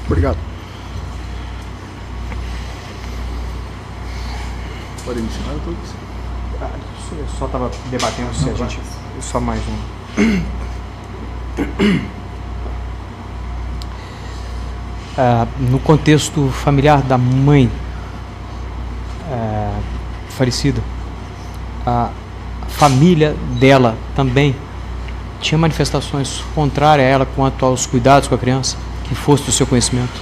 Obrigado. Pode me ensinar todos? Eu só estava debatendo se a gente... Só mais um. No contexto familiar da mãe falecida, a família dela também tinha manifestações contrárias a ela quanto aos cuidados com a criança, que fosse do seu conhecimento?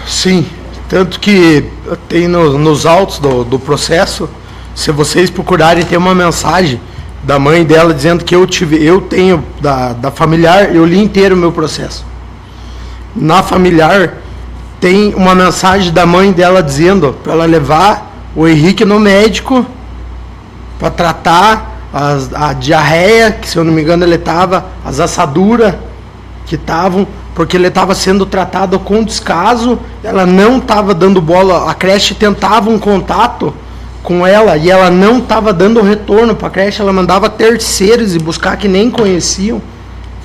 Sim, tanto que tem nos autos do processo, se vocês procurarem, tem uma mensagem da mãe dela dizendo que eu tenho da familiar, eu li inteiro o meu processo. Na familiar tem uma mensagem da mãe dela dizendo para ela levar o Henrique no médico para tratar a diarreia, que se eu não me engano ele estava, as assaduras que estavam, porque ele estava sendo tratado com descaso, ela não estava dando bola, a creche tentava um contato com ela e ela não estava dando retorno para a creche, ela mandava terceiros e buscar que nem conheciam,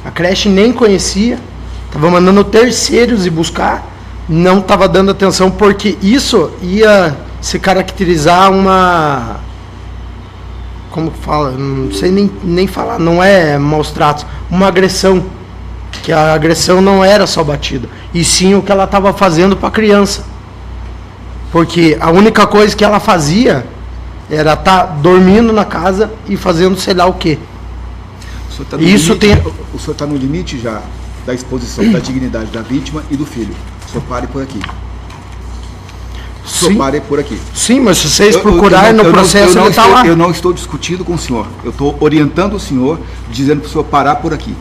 a creche nem conhecia, estava mandando terceiros e buscar, não estava dando atenção, porque isso ia se caracterizar uma, como que fala, não sei nem falar, não é maus tratos, uma agressão, que a agressão não era só batida, e sim o que ela estava fazendo para a criança, porque a única coisa que ela fazia era estar dormindo na casa e fazendo sei lá o quê. O senhor está no limite já da exposição da dignidade da vítima e do filho. O senhor pare por aqui. O senhor pare por aqui. Sim, mas se vocês procurarem no processo, ele está lá. Eu não estou discutindo com o senhor. Eu estou orientando o senhor, dizendo para o senhor parar por aqui.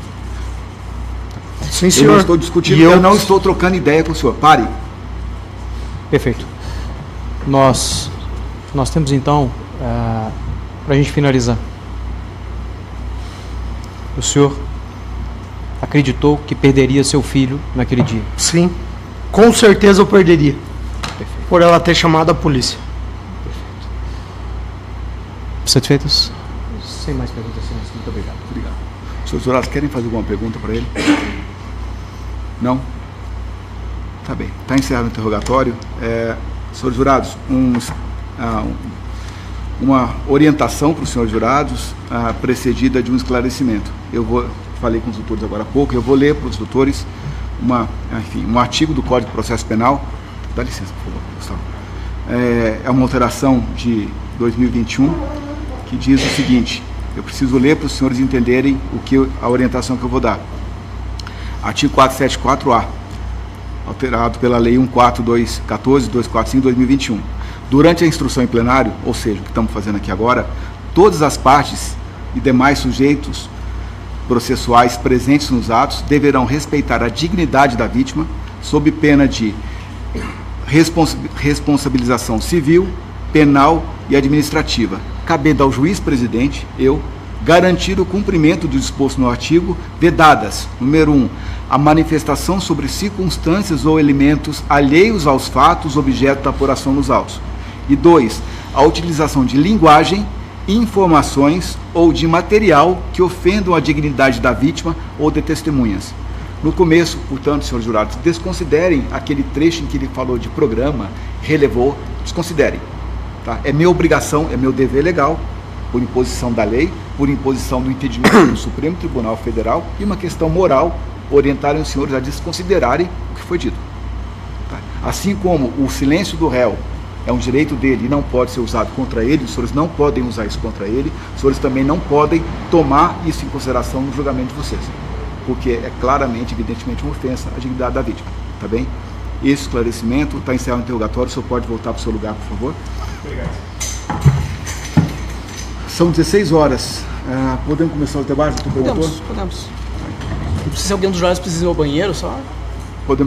Sim, senhor. Eu não estou discutindo, eu não estou trocando ideia com o senhor. Pare. Perfeito. Nós temos então, para a gente finalizar, o senhor acreditou que perderia seu filho naquele dia? Sim, com certeza eu perderia. Perfeito. Por ela ter chamado a polícia. Perfeito. Satisfeitos? Sem mais perguntas, muito obrigado. Obrigado. Senhores jurados, querem fazer alguma pergunta para ele? Não? Tá bem. Está encerrado o interrogatório. Senhores jurados, uma orientação para os senhores jurados, precedida de um esclarecimento. Falei com os doutores agora há pouco, eu vou ler para os doutores um artigo do Código de Processo Penal. Dá licença, por favor, Gustavo. É uma alteração de 2021 que diz o seguinte, eu preciso ler para os senhores entenderem a orientação que eu vou dar. Artigo 474-A, alterado pela Lei 14214-245-2021. Durante a instrução em plenário, ou seja, o que estamos fazendo aqui agora, todas as partes e demais sujeitos processuais presentes nos atos deverão respeitar a dignidade da vítima, sob pena de responsabilização civil, penal e administrativa, cabendo ao juiz presidente, garantir o cumprimento do disposto no artigo, vedadas, número 1, a manifestação sobre circunstâncias ou elementos alheios aos fatos objeto da apuração nos autos. E 2, a utilização de linguagem, informações ou de material que ofendam a dignidade da vítima ou de testemunhas. No começo, portanto, senhores jurados, desconsiderem aquele trecho em que ele falou de programa, relevou, desconsiderem. Tá? É minha obrigação, é meu dever legal, por imposição da lei, por imposição do entendimento do Supremo Tribunal Federal e uma questão moral, orientarem os senhores a desconsiderarem o que foi dito. Tá? Assim como o silêncio do réu é um direito dele e não pode ser usado contra ele, os senhores não podem usar isso contra ele, os senhores também não podem tomar isso em consideração no julgamento de vocês, porque é claramente, evidentemente, uma ofensa à dignidade da vítima, tá bem? Esse esclarecimento, está encerrado o interrogatório, o senhor pode voltar para o seu lugar, por favor? Obrigado. São 16 horas, podemos começar os debates? Podemos. Não sei se alguém dos jurados precisa ir ao banheiro só. Podemos.